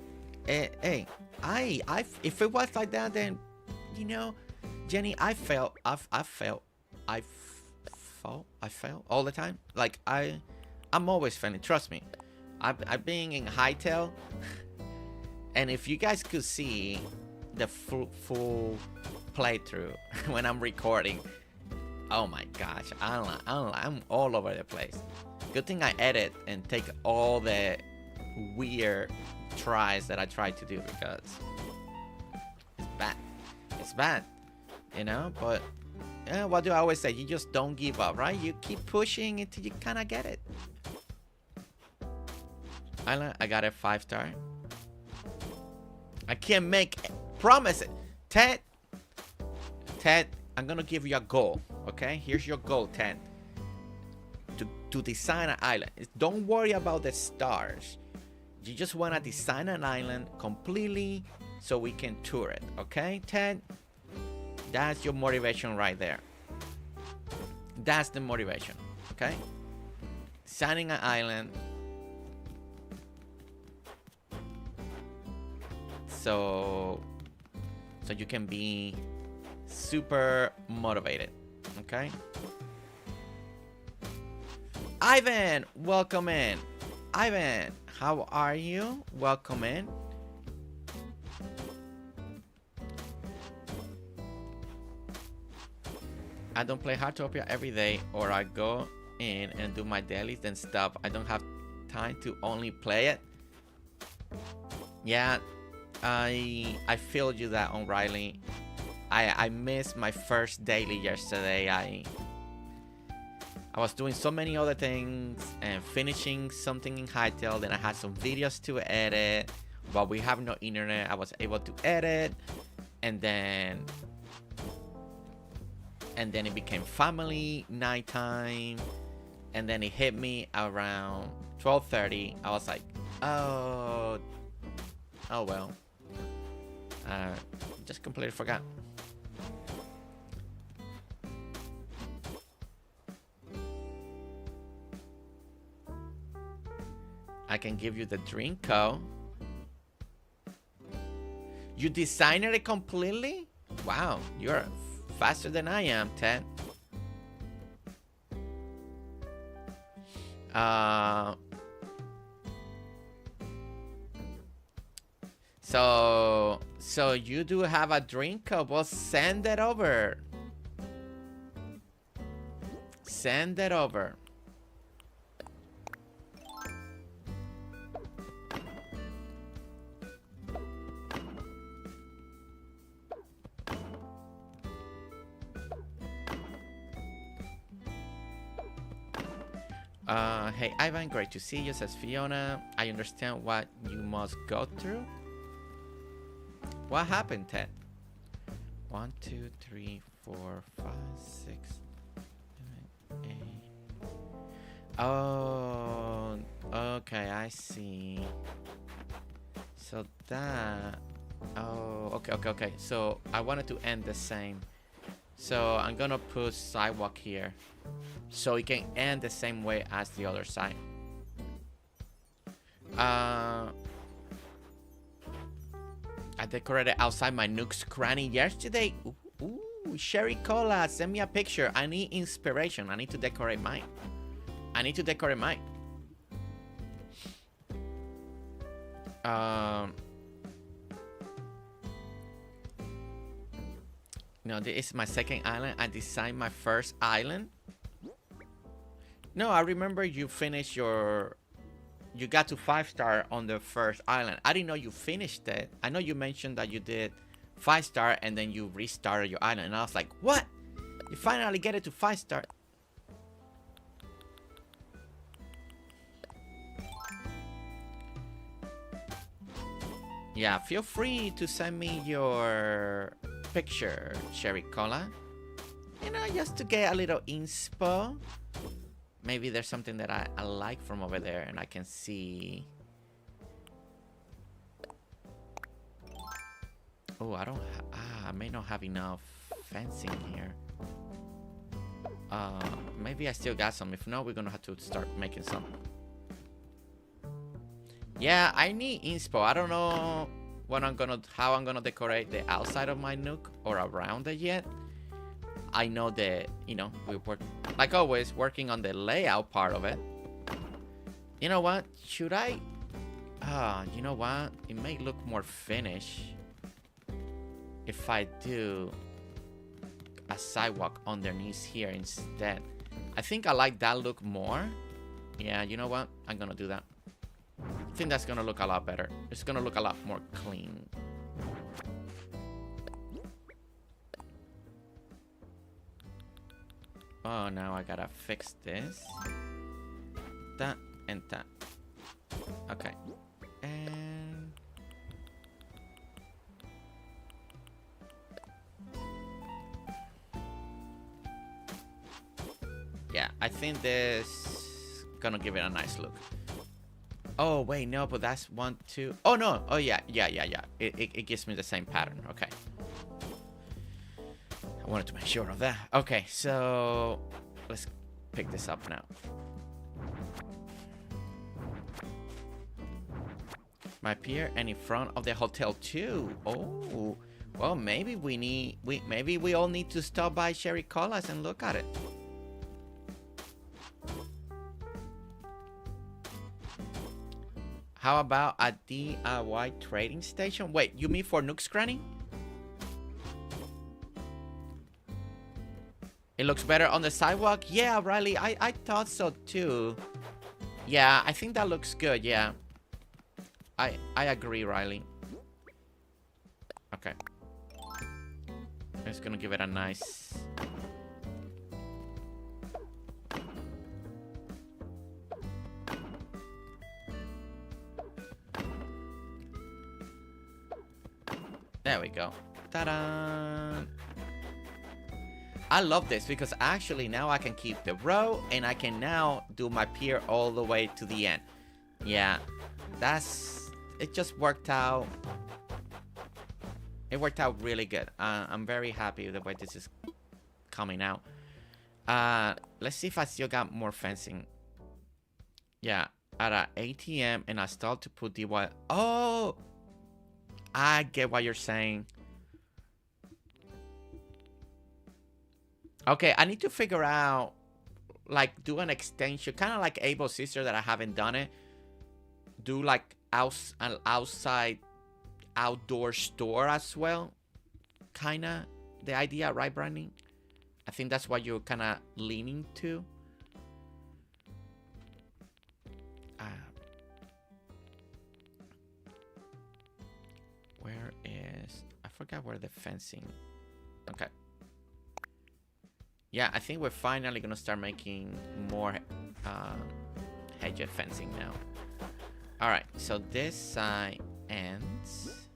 Speaker 2: Hey, if it was like that, then Jenny, I fail all the time. Like I'm always failing. Trust me. I've been in Hightail, and if you guys could see the full playthrough when I'm recording, oh my gosh, I'm all over the place. Good thing I edit and take all the weird tries that I try to do, because it's bad. It's bad. But what do I always say? You just don't give up, right? You keep pushing until you kind of get it. I got a 5-star. I can't make promises. Ted, I'm gonna give you a goal. Okay, here's your goal, Ted. To design an island. Don't worry about the stars. You just wanna design an island completely so we can tour it. Okay, Ted? That's your motivation right there. That's the motivation. Okay? Designing an island. So you can be super motivated. Okay? Ivan, welcome in. Ivan, how are you? Welcome in. I don't play Heartopia every day, or I go in and do my dailies and stuff. I don't have time to only play it. Yeah, I feel you that on Riley. I missed my first daily yesterday. I was doing so many other things and finishing something in Hightail. Then I had some videos to edit. But we have no internet. I was able to edit, and then it became family nighttime, and then it hit me around 12:30. I was like, oh well, just completely forgot. I can give you the drink code. You designed it completely? Wow, you're faster than I am, Ted. So you do have a drink cup. Well, send it over. Send it over. Hey Ivan, great to see you, says Fiona. I understand what you must go through. What happened, Ted? 1, 2, 3, 4, 5, 6, 7, 8. Oh, okay, I see. So that. Oh, okay. So I wanted to end the same. So I'm gonna put sidewalk here, so it can end the same way as the other side. I decorated outside my Nook's cranny yesterday. Ooh, Sherry Cola, send me a picture. I need inspiration. I need to decorate mine. No, this is my second island. I designed my first island. No, I remember you finished your... You got to 5-star on the first island. I didn't know you finished it. I know you mentioned that you did 5-star and then you restarted your island. And I was like, what? You finally get it to 5-star. Yeah, feel free to send me your picture, Cherry Cola. You know, just to get a little inspo. Maybe there's something that I like from over there and I can see. Oh, I may not have enough fencing here. Maybe I still got some. If not, we're gonna have to start making some. Yeah, I need inspo. I don't know how I'm gonna decorate the outside of my Nook or around it yet. I know that, you know, we work, like always, working on the layout part of it. You know what? Should I? You know what? It may look more finished if I do a sidewalk underneath here instead. I think I like that look more. Yeah, you know what? I'm gonna do that. I think that's gonna look a lot better. It's gonna look a lot more clean. Oh, now I gotta fix this. That and that. Okay. And... yeah, I think this gonna give it a nice look. Oh, wait, no, but that's 1, 2... oh, no. Oh, yeah. It gives me the same pattern. Okay. I wanted to make sure of that. Okay, so let's pick this up now. My pier and in front of the hotel too. Oh, well, maybe maybe we all need to stop by Sherry Colas and look at it. How about a DIY trading station? Wait, you mean for Nook's Cranny? It looks better on the sidewalk? Yeah, Riley, I thought so too. Yeah, I think that looks good, yeah. I agree, Riley. Okay. I'm just gonna give it a nice... there we go. Ta-da! I love this because actually now I can keep the row and I can now do my pier all the way to the end. Yeah, it just worked out. It worked out really good. I'm very happy with the way this is coming out. Let's see if I still got more fencing. Yeah, at an ATM and I start to put the what? Oh, I get what you're saying. Okay, I need to figure out like do an extension, kind of like Abel's sister that I haven't done it. Do like an outside outdoor store as well. Kind of the idea, right, Brandon? I think that's what you're kind of leaning to. Where is... I forgot where the fencing... Okay. Yeah, I think we're finally going to start making more hedge fencing now. Alright, so this side ends...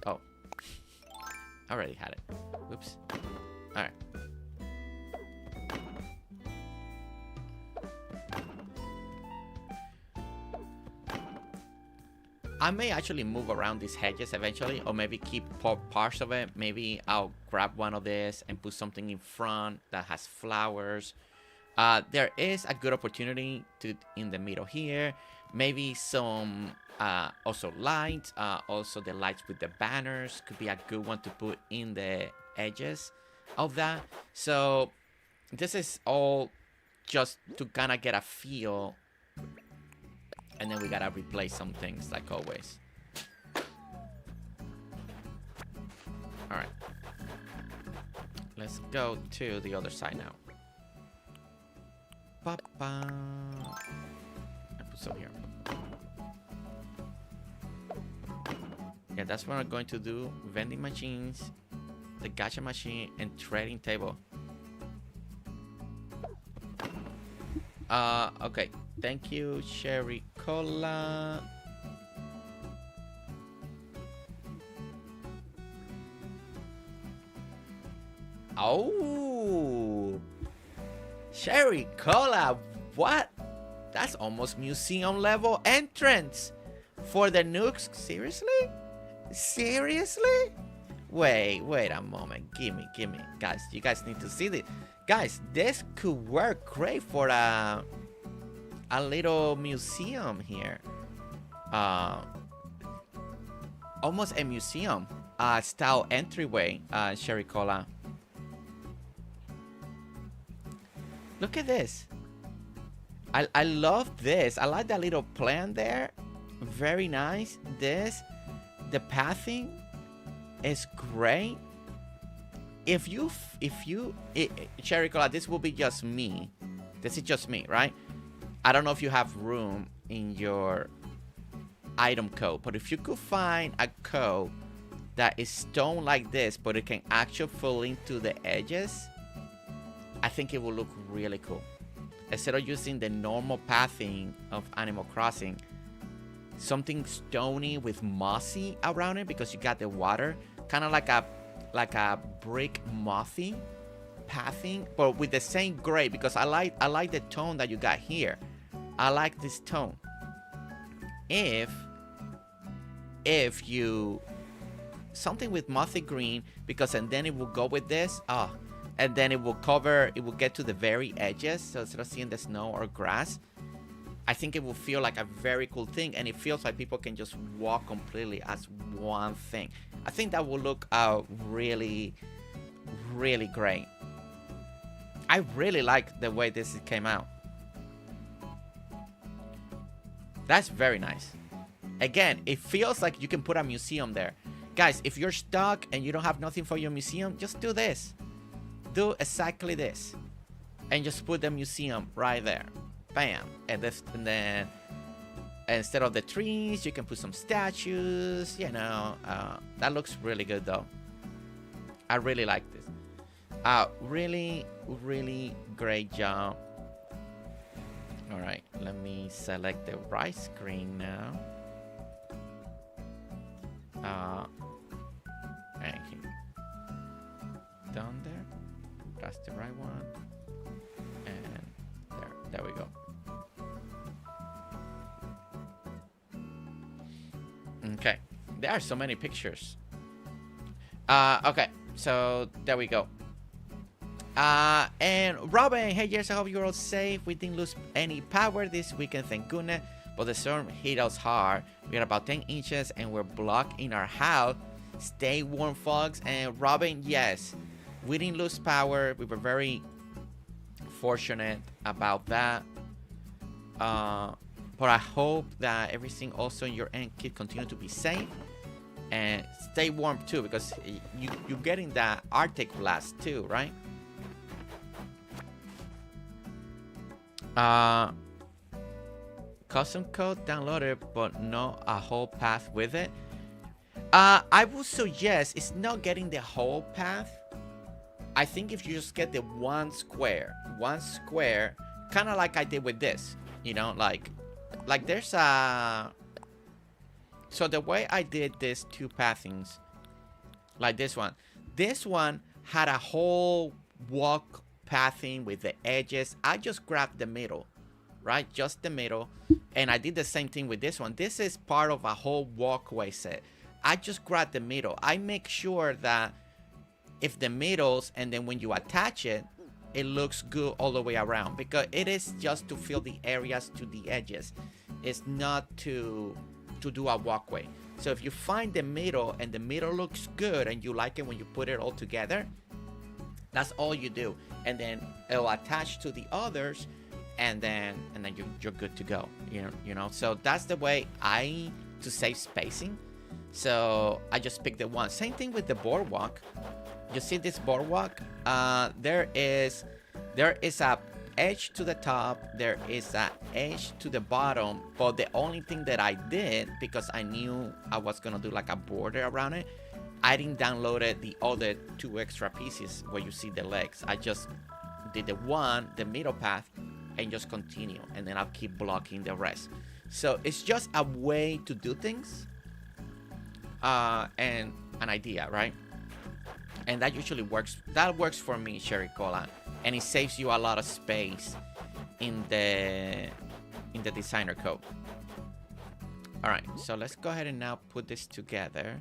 Speaker 2: Oh. I already had it. Oops. Alright. I may actually move around these hedges eventually, or maybe keep parts of it. Maybe I'll grab one of this and put something in front that has flowers. There is a good opportunity to in the middle here. Maybe some also lights. Also the lights with the banners could be a good one to put in the edges of that. So this is all just to kind of get a feel. And then we gotta replace some things like always. Alright. Let's go to the other side now. Ba-ba. I put some here. Yeah, that's what I'm going to do. Vending machines, the gacha machine, and trading table. Okay. Thank you, Cherry Cola. Oh, Cherry Cola. What? That's almost museum level entrance for the nukes. Seriously? Seriously? Wait a moment. Give me. Guys, you guys need to see this. Guys, this could work great for a little museum here. Almost a museum style entryway, Cherry Cola. Look at this. I love this. I like that little plant there. Very nice. The pathing is great. Cherry Cola, this will be just me. This is just me, right? I don't know if you have room in your item code, but if you could find a code that is stone like this, but it can actually fill into the edges, I think it will look really cool. Instead of using the normal pathing of Animal Crossing, something stony with mossy around it because you got the water, kind of like a brick mothy pathing, but with the same gray, because I like the tone that you got here. I like this tone. If you something with mothy green, because and then it will go with this, and then it will get to the very edges, so instead of seeing the snow or grass, I think it will feel like a very cool thing, and it feels like people can just walk completely as one thing. I think that will look really, really great. I really like the way this came out. That's very nice. Again, it feels like you can put a museum there. Guys, if you're stuck and you don't have nothing for your museum, just do this. Do exactly this. And just put the museum right there. Bam. And then instead of the trees, you can put some statues. You know, that looks really good though. I really like this. Really, really great job. All right, let me select the right screen now. And down there. That's the right one. And there we go. Okay, there are so many pictures. Okay, so there we go. And Robin, hey, yes, I hope you're all safe. We didn't lose any power this weekend, thank goodness. But the storm hit us hard. We got about 10 inches and we're blocked in our house. Stay warm, folks. And Robin, yes, We didn't lose power. We were very fortunate about that. But I hope that everything also in your end can continue to be safe and stay warm too, because you're getting that Arctic blast too, right? Custom code downloaded, but not a whole path with it. I would suggest it's not getting the whole path. I think if you just get the one square, kind of like I did with this, you know, like there's a. So the way I did these two pathings, like this one had a whole walk pathing with the edges. I just grabbed the middle, right? Just the middle. And I did the same thing with this one. This is part of a whole walkway set. I just grab the middle. I make sure that if the middles, and then when you attach it, it looks good all the way around, because it is just to fill the areas to the edges. It's not to do a walkway. So if you find the middle and the middle looks good and you like it when you put it all together, that's all you do. And then it'll attach to the others, and then you're good to go. You know. So that's the way to save spacing. So I just picked the one. Same thing with the boardwalk. You see this boardwalk? There is a edge to the top. There is a edge to the bottom. But the only thing that I did, because I knew I was gonna do like a border around it, I didn't download the other 2 extra pieces where you see the legs. I just did the middle path, and just continue, and then I'll keep blocking the rest. So it's just a way to do things. And an idea, right? And that usually works. That works for me, Cherry Cola, and it saves you a lot of space in the designer code. All right, so let's go ahead and now put this together.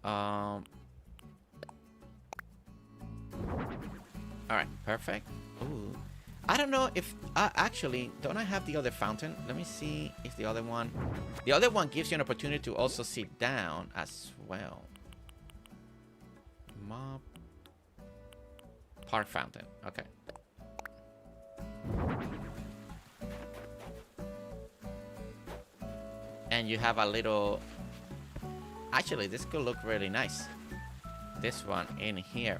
Speaker 2: All right, perfect. Ooh. I don't know if actually, don't I have the other fountain? Let me see if the other one gives you an opportunity to also sit down as well. Mob park fountain. Okay. And you have a little. Actually, this could look really nice. This one in here.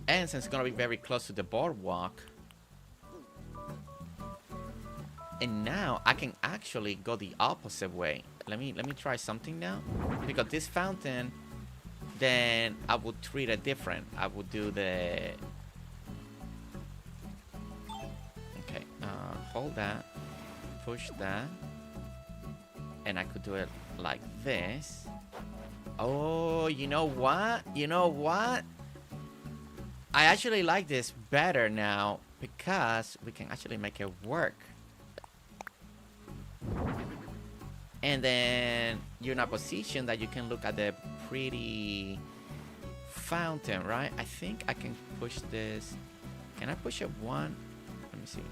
Speaker 2: And since it's gonna be very close to the boardwalk. And now I can actually go the opposite way. Let me try something now. Because this fountain, then I would treat it different. I would do the. Okay, hold that, push that, and I could do it like this. Oh, you know what? You know what? I actually like this better now because we can actually make it work. And then you're in a position that you can look at the pretty fountain, right? I think I can push this. Can I push it one? Let me see.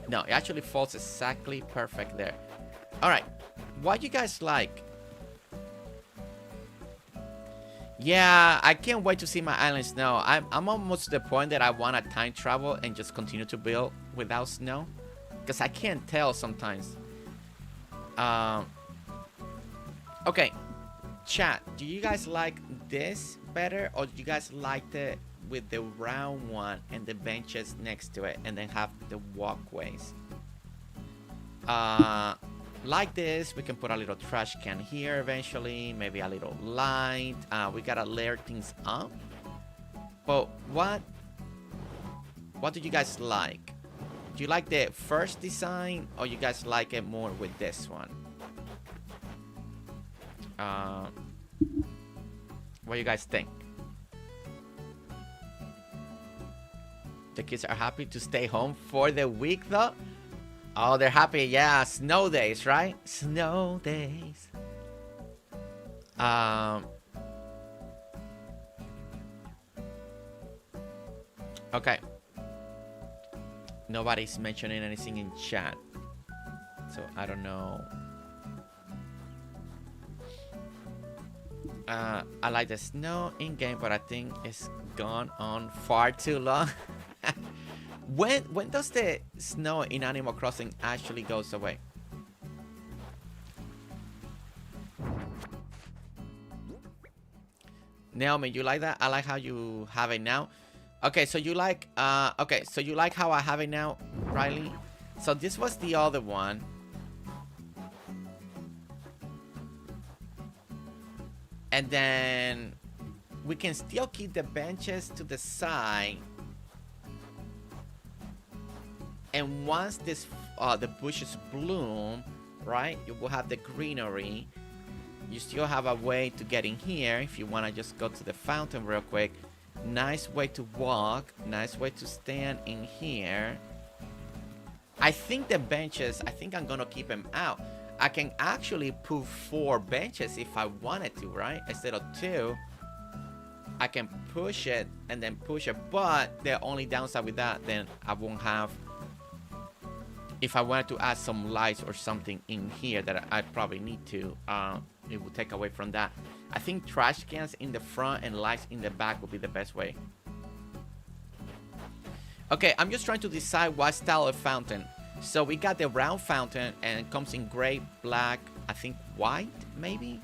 Speaker 2: No, it actually falls exactly perfect there. All right, what do you guys like? Yeah, I can't wait to see my island snow. I'm almost to the point that I want to time travel and just continue to build without snow. Because I can't tell sometimes. Okay, chat, do you guys like this better, or do you guys like it with the round one and the benches next to it and then have the walkways? Like this, we can put a little trash can here eventually, maybe a little light. We gotta layer things up. But what do you guys like? Do you like the first design, or you guys like it more with this one? What do you guys think? The kids are happy to stay home for the week though? Oh, they're happy. Yeah, snow days, right? Snow days. Okay. Nobody's mentioning anything in chat, so I don't know. I like the snow in game, but I think it's gone on far too long. When does the snow in Animal Crossing actually goes away? Naomi, you like that? I like how you have it now. Okay, so you like how I have it now, Riley? So this was the other one. And then we can still keep the benches to the side. And once this the bushes bloom, right? You will have the greenery. You still have a way to get in here if you want to just go to the fountain real quick. Nice way to walk. Nice way to stand in here. I think the benches, I think I'm going to keep them out. I can actually put 4 benches if I wanted to, right? Instead of 2. I can push it and then push it. But the only downside with that, then I won't have... If I wanted to add some lights or something in here that I probably need to, it will take away from that. I think trash cans in the front and lights in the back would be the best way. Okay, I'm just trying to decide what style of fountain. So we got the round fountain and it comes in gray, black, I think white maybe,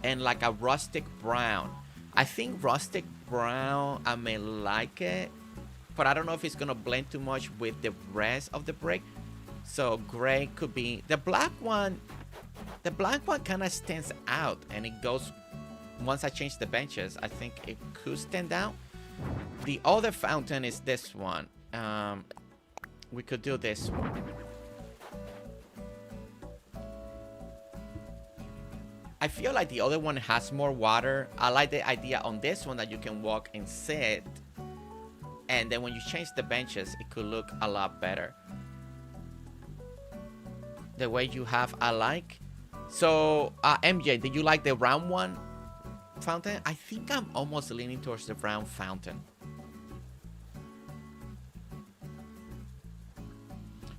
Speaker 2: and like a rustic brown. I think rustic brown, I may like it, but I don't know if it's gonna blend too much with the rest of the brick. So gray could be the black one. The black one kind of stands out, and it goes. Once I change the benches, I think it could stand out. The other fountain is this one. We could do this one. I feel like the other one has more water. I like the idea on this one that you can walk and sit, and then when you change the benches, it could look a lot better. The way you have, I like. So, MJ, did you like the round one fountain? I think I'm almost leaning towards the round fountain.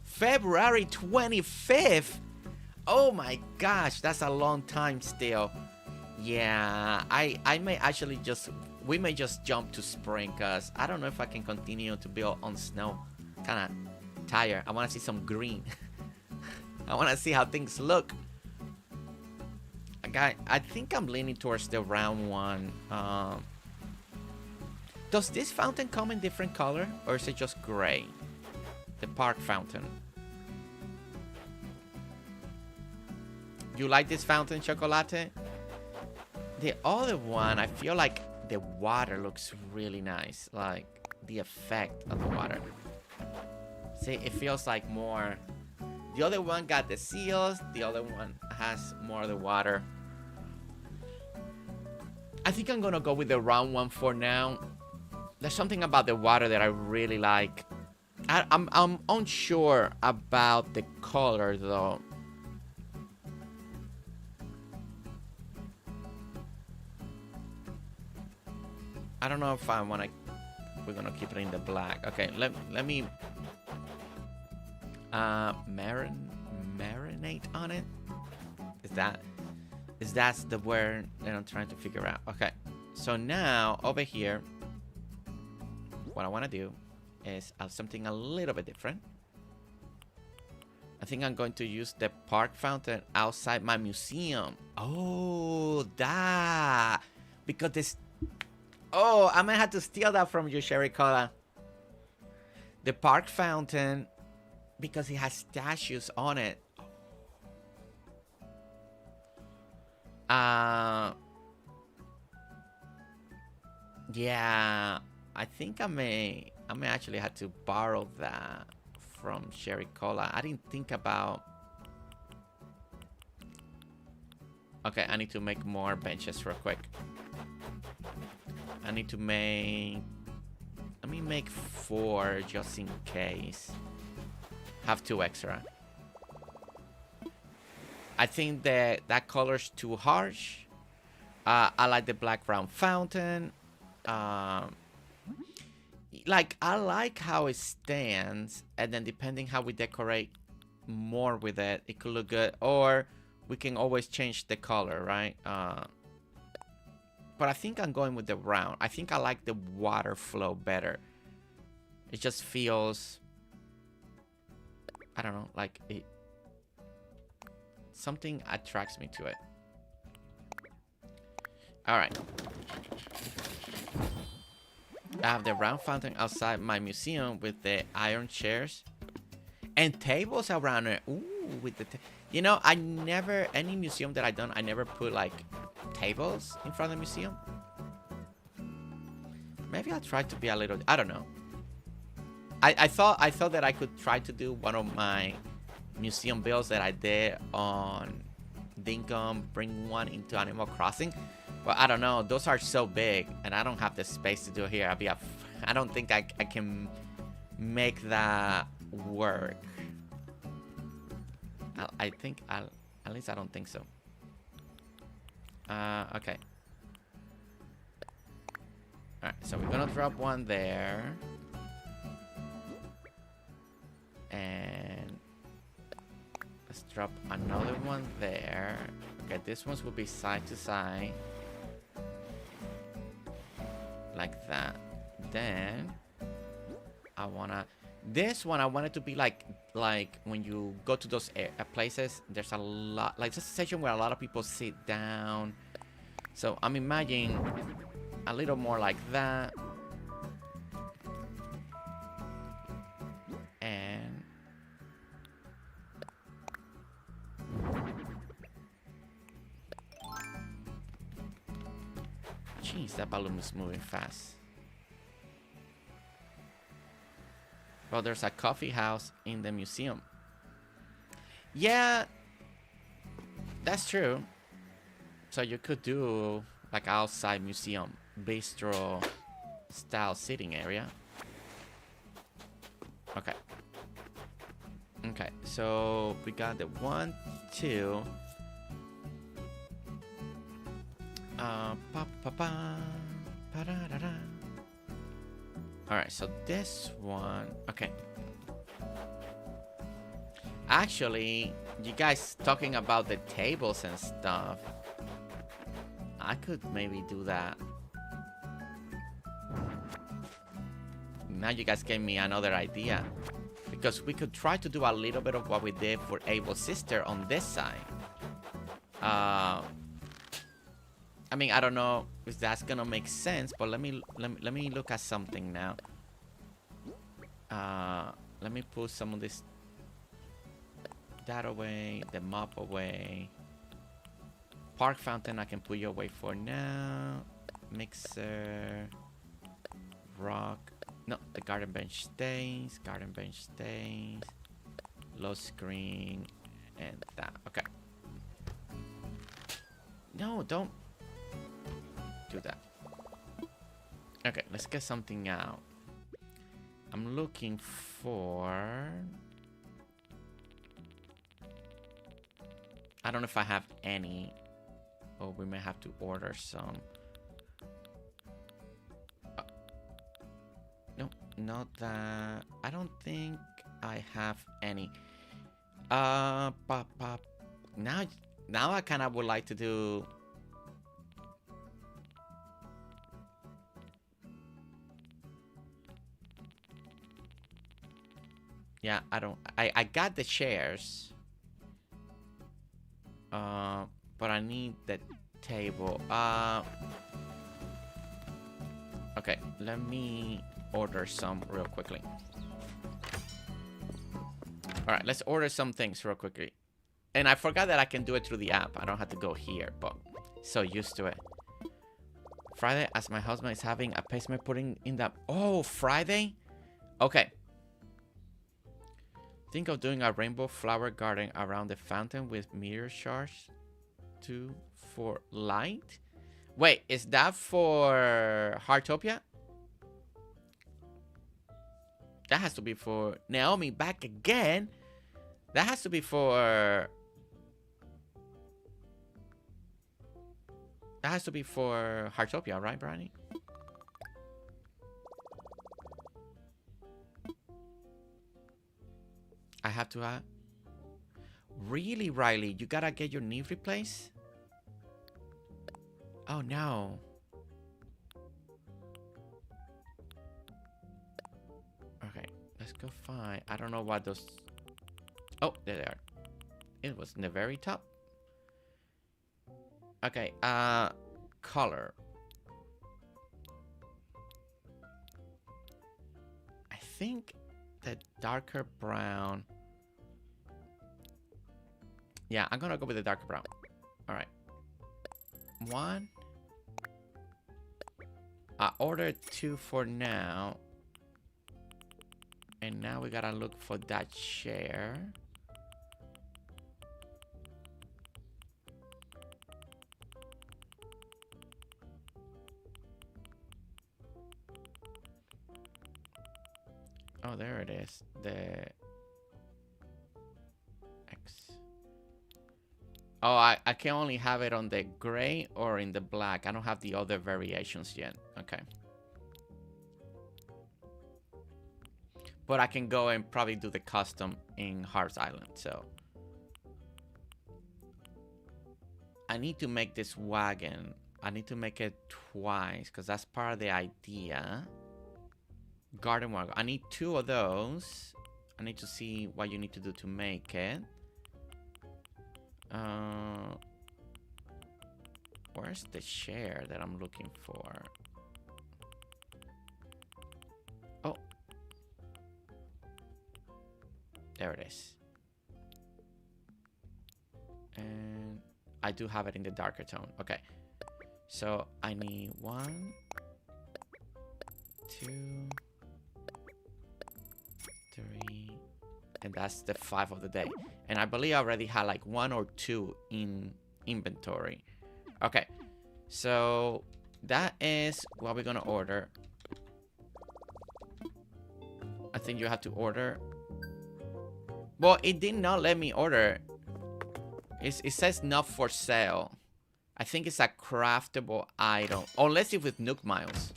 Speaker 2: February 25th? Oh my gosh, that's a long time still. Yeah, I may actually just... We may just jump to spring, because I don't know if I can continue to build on snow. Kind of tired. I want to see some green. I want to see how things look. Okay, I think I'm leaning towards the round one. Does this fountain come in different color, or is it just gray? The park fountain. You like this fountain, Chocolate? The other one, I feel like the water looks really nice. Like the effect of the water. See, it feels like more... The other one got the seals. The other one has more of the water. I think I'm gonna go with the round one for now. There's something about the water that I really like. I'm unsure about the color though. I don't know if I wanna. We're gonna keep it in the black. Okay, let me. Marinate on it. Is that the word that I'm trying to figure out? Okay, so now over here, what I want to do is add something a little bit different. I think I'm going to use the park fountain outside my museum. Oh, that, because this. Oh, I might have to steal that from you, Sherry Cola. The park fountain, because it has statues on it. Yeah, I think I may actually have to borrow that from Sherry Cola. I didn't think about. Okay, I need to make more benches real quick. I need to make. Let me make 4 just in case. Have 2 extra. I think that color's too harsh. I like the black round fountain. Like, I like how it stands, and then depending how we decorate more with it, it could look good. Or we can always change the color, right? But I think I'm going with the round. I think I like the water flow better. It just feels, I don't know, like it. Something attracts me to it. All right. I have the round fountain outside my museum with the iron chairs and tables around it. Ooh, with the, you know, I never, any museum that I done, I never put like tables in front of the museum. Maybe I'll try to be a little, I don't know. I thought that I could try to do one of my museum builds that I did on Dinkum, bring one into Animal Crossing. But I don't know, those are so big and I don't have the space to do it here. I don't think I can make that work. I think at least I don't think so. Okay. Alright, so we're gonna drop one there. And let's drop another one there. Okay, this ones will be side to side. Like that. Then I wanna, this one I want it to be like when you go to those places, there's a lot, like just a section where a lot of people sit down. So I'm imagining a little more like that. And jeez, that balloon is moving fast. Well, there's a coffee house in the museum. Yeah, that's true. So you could do like outside museum, bistro style sitting area. Okay. Okay, so we got the 1, 2. Alright, so this one, okay. Actually, you guys talking about the tables and stuff, I could maybe do that. Now you guys gave me another idea. Because we could try to do a little bit of what we did for Abel's sister on this side. I mean, I don't know if that's gonna make sense, but let me look at something now. Let me put some of this, that away, the mop away. Park fountain I can put you away for now. Mixer, rock. No, the garden bench stays. Garden bench stays. Low screen. And that. Okay. No, don't do that. Okay, let's get something out. I'm looking for... I don't know if I have any. Oh, we may have to order some. No, not that. I don't think I have any. Now I kind of would like to do. Yeah, I got the chairs. But I need the table. Okay, let me order some real quickly. Alright, let's order some things real quickly. And I forgot that I can do it through the app. I don't have to go here, but so used to it. Friday, as my husband is having a pacemaker putting in the... Oh, Friday? Okay. Think of doing a rainbow flower garden around the fountain with meteor shards for light. Wait, is that for Heartopia? That has to be for Naomi back again. That has to be for... That has to be for Heartopia, right, Brownie? I have to add... Really, Riley? You gotta get your knee replaced? Oh, no. Let's go find. I don't know what those. Oh, there they are. It was in the very top. Okay. Color. I think the darker brown. Yeah, I'm gonna go with the darker brown. All right. One. I ordered 2 for now. And now we gotta look for that chair. Oh, there it is. The X. Oh, I can only have it on the gray or in the black. I don't have the other variations yet. Okay. But I can go and probably do the custom in Hearts Island. So I need to make this wagon. I need to make it twice because that's part of the idea. Garden wagon. I need 2 of those. I need to see what you need to do to make it. Where's the chair that I'm looking for? Oh. There it is. And I do have it in the darker tone. Okay. So I need 1, 2, 3, and that's the 5 of the day. And I believe I already had like 1 or 2 in inventory. Okay, so that is what we're gonna order. I think you have to order. Well, it did not let me order. It says not for sale. I think it's a craftable item. Unless it's with Nook Miles.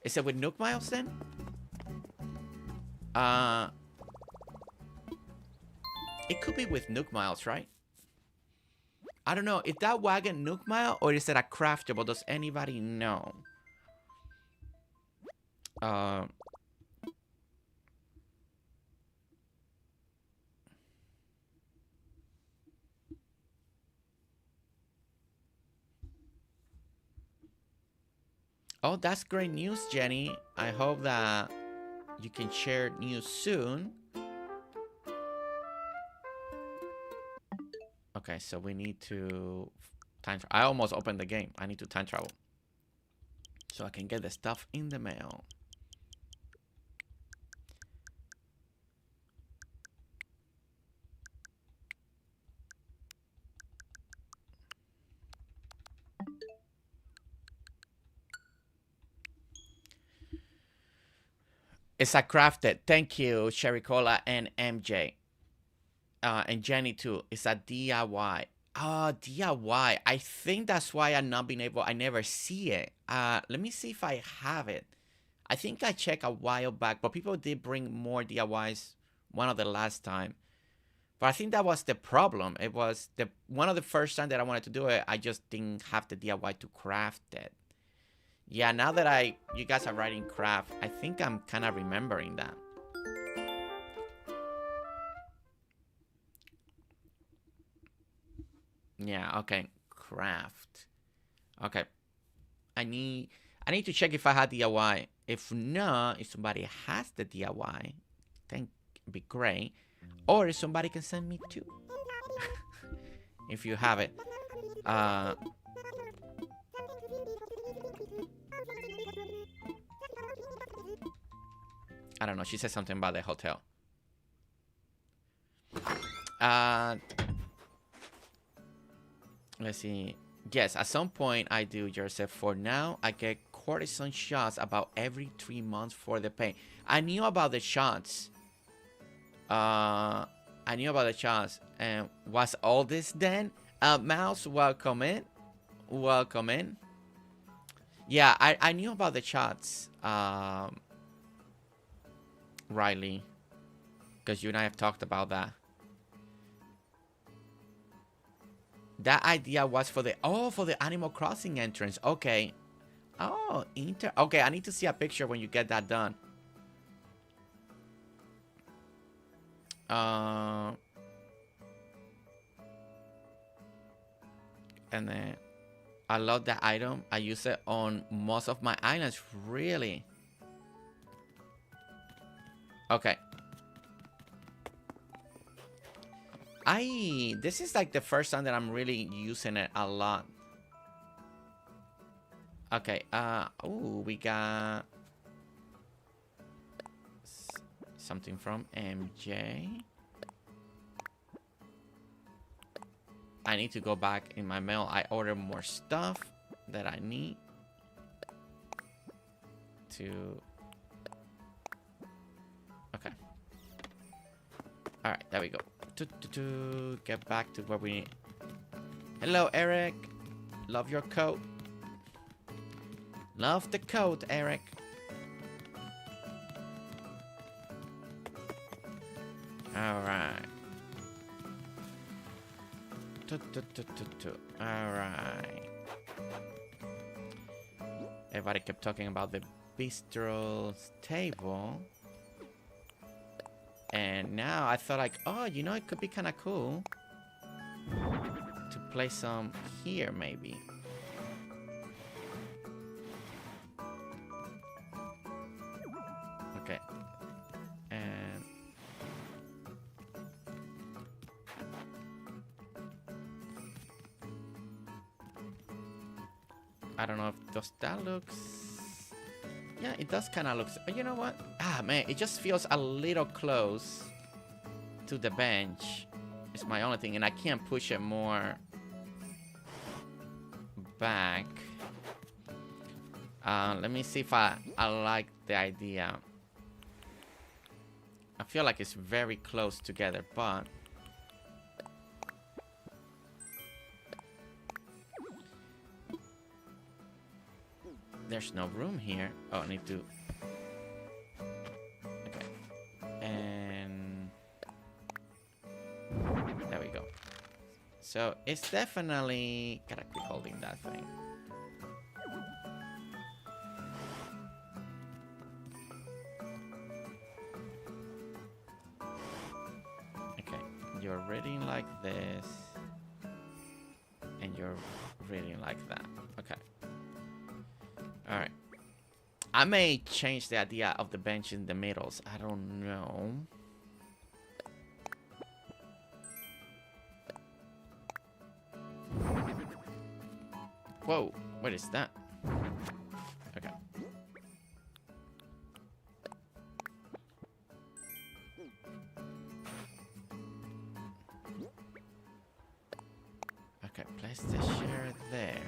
Speaker 2: Is it with Nook Miles then? It could be with Nook Miles, right? I don't know. Is that wagon Nook Mile or is it a craftable? Does anybody know? Oh, that's great news, Jenny. I hope that you can share news soon. Okay, so we need to time travel. I almost opened the game. I need to time travel so I can get the stuff in the mail. It's a crafted. Thank you, Sherry Cola and MJ. And Jenny too. It's a DIY. DIY. I think that's why I'm not being able. I never see it. Let me see if I have it. I think I checked a while back, but people did bring more DIYs one of the last time. But I think that was the problem. It was the one of the first time that I wanted to do it. I just didn't have the DIY to craft it. Yeah, now that you guys are writing craft, I think I'm kind of remembering that. Yeah, okay. Craft. Okay. I need to check if I had DIY. If not, if somebody has the DIY, then it'd be great. Or if somebody can send me too. If you have it. I don't know. She said something about the hotel. Let's see. Yes, at some point I do, Joseph. For now, I get cortisone shots about every 3 months for the pain. I knew about the shots. And was all this then? Mouse, welcome in. Welcome in. Yeah, I knew about the shots. Riley, because you and I have talked about that. That idea was for the Animal Crossing entrance. Okay. Oh, okay, I need to see a picture when you get that done. And then I love that item. I use it on most of my islands, really. Okay. This is like the first time that I'm really using it a lot. Okay, oh, we got something from MJ. I need to go back in my mail. I ordered more stuff that I need to... Okay. Alright, there we go. Get back to where we need. Hello, Eric. Love your coat. Love the coat, Eric. Alright. Alright. Everybody kept talking about the bistro's table. And now I thought like, oh, you know, it could be kind of cool to play some here, maybe. Okay. And I don't know if that looks... Yeah, it does kind of look... You know what? Ah, man, it just feels a little close to the bench. It's my only thing, and I can't push it more back. Let me see if I like the idea. I feel like it's very close together, but... There's no room here. Oh, I need to... Okay. And... There we go. So, it's definitely... Gotta keep holding that thing. Okay. You're reading like this. And you're reading like that. Okay. Alright. I may change the idea of the bench in the middles. I don't know. Whoa, what is that? Okay. Okay, place the chair there.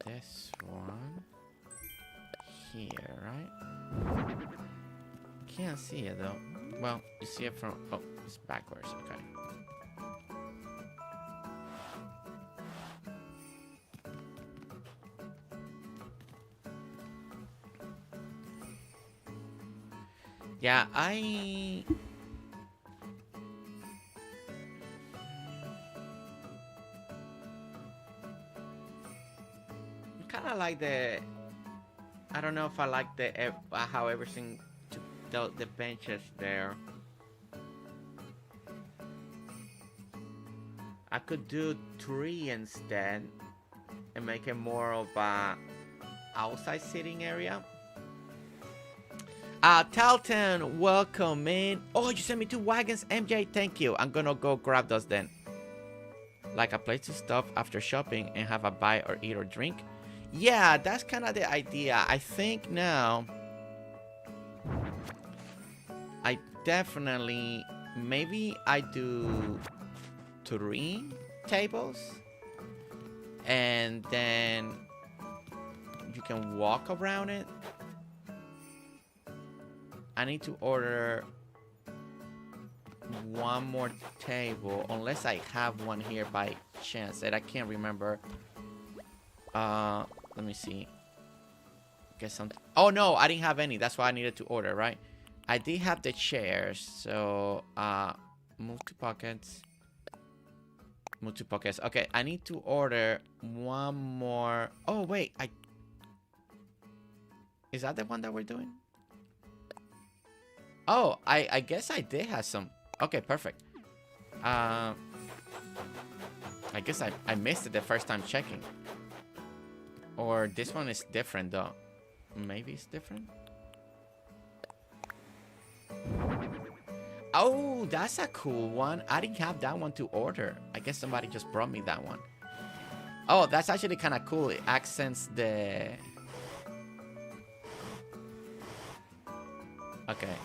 Speaker 2: This one here, right? Can't see it though. Well, you see it from... Oh, it's backwards. Okay. Yeah, I kind of like the... I don't know if I like the how everything the benches there. I could do 3 instead and make it more of a outside sitting area. Talton, welcome in. Oh, you sent me 2 wagons, MJ. Thank you. I'm gonna go grab those then. Like a place to stop after shopping and have a bite or eat or drink. Yeah, that's kind of the idea. I think now I definitely, maybe I do 3 tables and then you can walk around it. I need to order 1 more table unless I have one here by chance that I can't remember. Let me see. get some. Oh no, I didn't have any. That's why I needed to order, right? I did have the chairs, so move to pockets. Move to pockets. Okay, I need to order one more. Oh wait, is that the one that we're doing? Oh, I guess I did have some. Okay, perfect. I guess I missed it the first time checking. Or this one is different though. Maybe it's different. Oh, that's a cool one. I didn't have that one to order. I guess somebody just brought me that one. Oh, that's actually kind of cool. It accents the... Okay.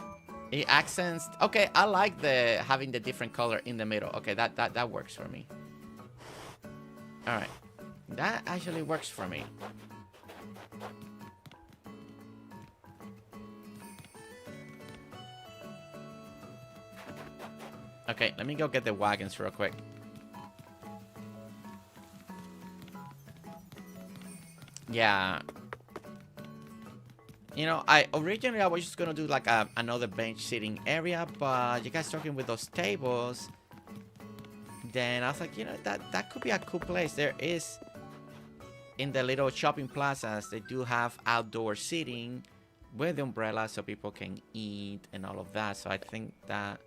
Speaker 2: It accents... Okay, I like the having the different color in the middle. Okay, that works for me. Alright. That actually works for me. Okay, let me go get the wagons real quick. Yeah. You know, originally I was just gonna do like another bench sitting area, but you guys talking with those tables, then I was like, you know, that could be a cool place. There is, in the little shopping plazas, they do have outdoor seating with umbrellas so people can eat and all of that. So I think that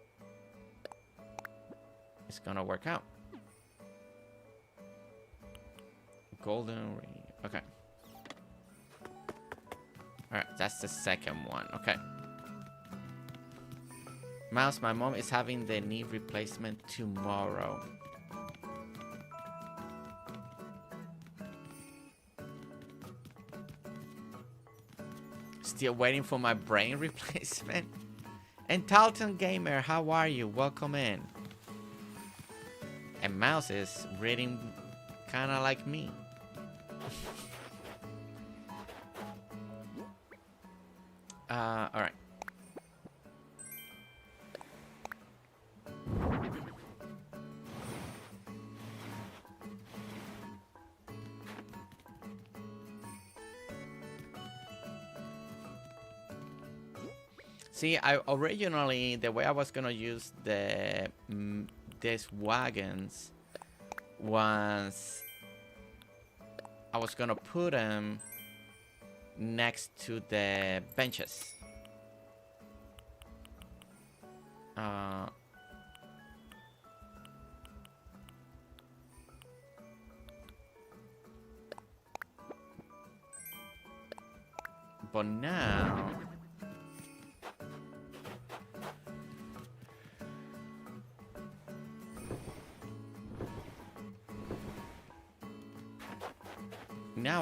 Speaker 2: it's gonna work out. Golden ring. Okay. Alright, that's the second one. Okay. Mouse, my mom is having the knee replacement tomorrow. Still waiting for my brain replacement. And Talton Gamer, how are you? Welcome in. And Mouse is reading kind of like me. Alright. See, originally the way I was gonna use these wagons was I was gonna put them next to the benches. But now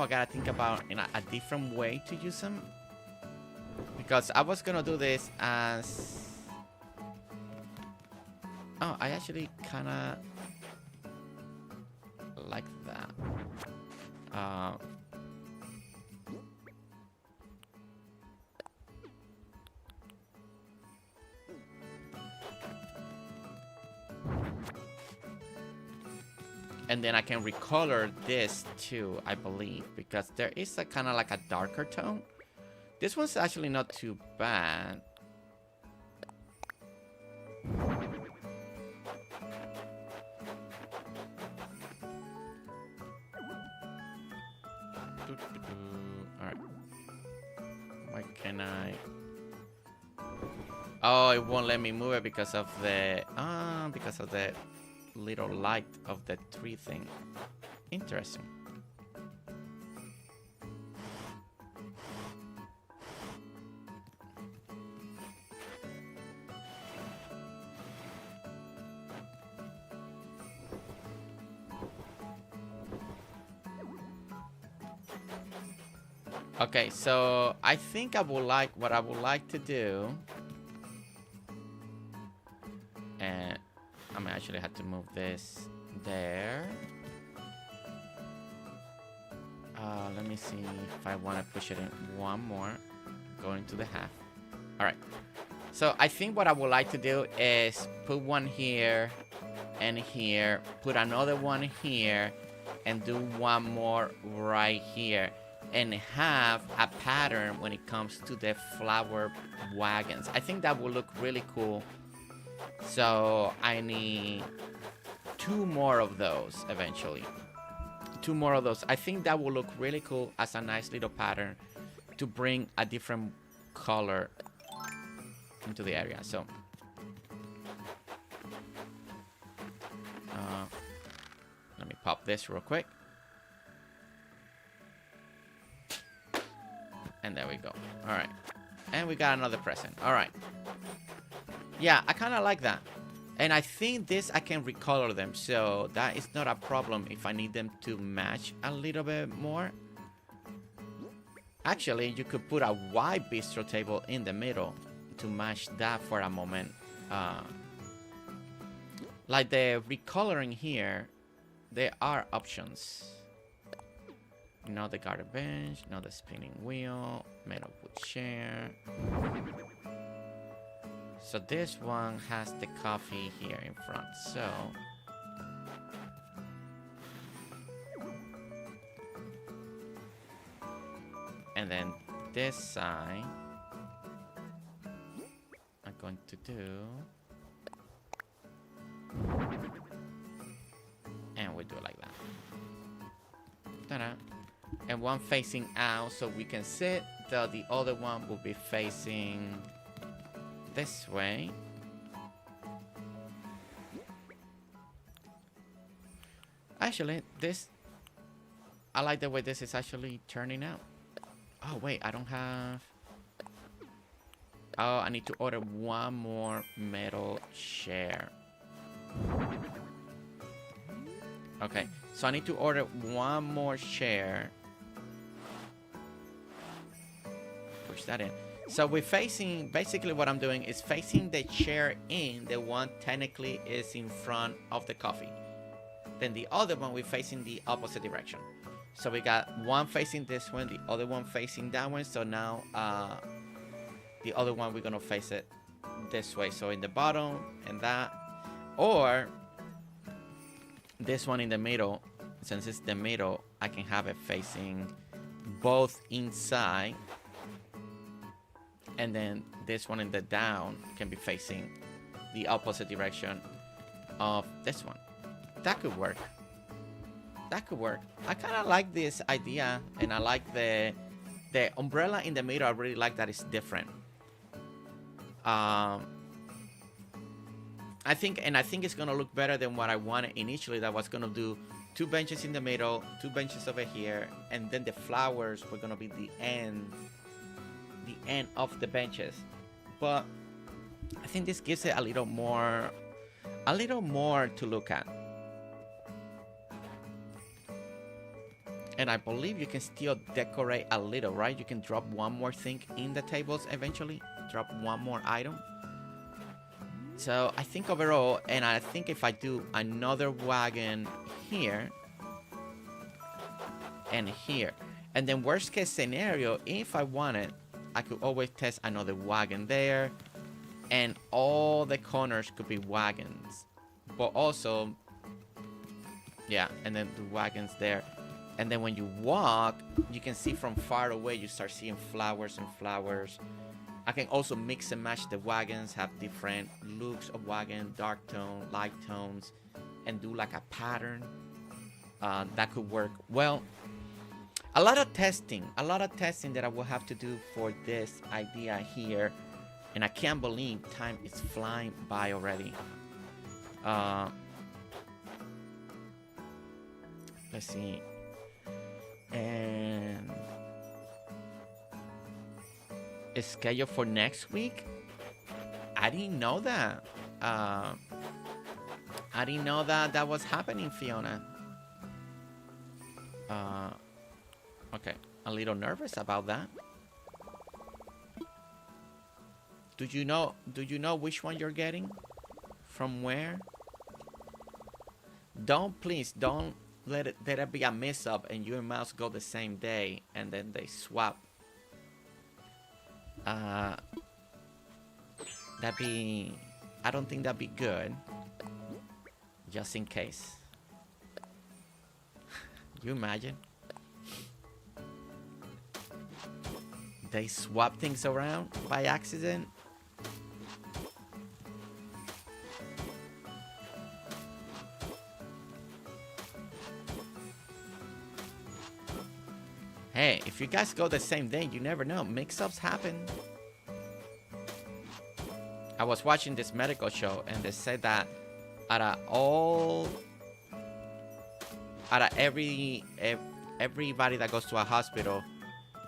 Speaker 2: I gotta think about a different way to use them, because I was gonna do this as I actually kind of like that. And then I can recolor this too, I believe, because there is a kind of like a darker tone. This one's actually not too bad. Alright. Why can I... Oh, it won't let me move it because of the little light of the tree thing. Interesting. Okay, so I think what I would like to do, and I actually had to move this there. Let me see if I want to push it in one more, going to the half. All right. So I think what I would like to do is put one here and here, put another one here, and do one more right here. and have a pattern when it comes to the flower wagons. I think that will look really cool. So I need 2 more of those eventually. 2 more of those. I think that will look really cool as a nice little pattern to bring a different color into the area. So let me pop this real quick. And there we go. All right. And we got another present. All right. Yeah, I kind of like that. And I think this, I can recolor them. So that is not a problem if I need them to match a little bit more. Actually, you could put a white bistro table in the middle to match that for a moment. Like the recoloring here, there are options. Not the garden bench, not the spinning wheel, metal wood chair. So this one has the coffee here in front, so and then this side I'm going to do, and we do it like that. Ta-da. And one facing out so we can sit, the other one will be facing this way. Actually, this, I like the way this is actually turning out. Oh wait, I don't have, oh, I need to order 1 more metal chair. Okay, so I need to order 1 more chair. Push that in. So we're facing, basically what I'm doing is facing the chair in, the one technically is in front of the coffee. Then the other one, we're facing the opposite direction. So we got one facing this one, the other one facing that one. So now the other one, we're gonna face it this way. So in the bottom and that, or this one in the middle, since it's the middle, I can have it facing both inside. And then this one in the down can be facing the opposite direction of this one. That could work. That could work. I kind of like this idea, and I like the umbrella in the middle. I really like that it's different. I think it's gonna look better than what I wanted initially. That was gonna do 2 benches in the middle, 2 benches over here, and then the flowers were gonna be the end of the benches. But I think this gives it a little more to look at. And I believe you can still decorate a little, right? You can drop 1 more thing in the tables eventually, drop 1 more item. So I think overall, and I think if I do another wagon here and here, and then worst case scenario, if I wanted, I could always test another wagon there, and all the corners could be wagons. But also, yeah, and then the wagons there. And then when you walk, you can see from far away, you start seeing flowers and flowers. I can also mix and match the wagons, have different looks of wagon, dark tone, light tones, and do like a pattern. That could work well. A lot of testing that I will have to do for this idea here. And I can't believe time is flying by already. Let's see. And it's scheduled for next week. I didn't know that. I didn't know that was happening, Fiona. Okay, a little nervous about that. Do you know which one you're getting? From where? Please don't let it be a mess up and you and Mouse go the same day and then they swap. I don't think that'd be good. Just in case. You imagine? they swap things around by accident. Hey, if you guys go the same day, you never know. Mix-ups happen. I was watching this medical show, and they said that out of everybody that goes to a hospital,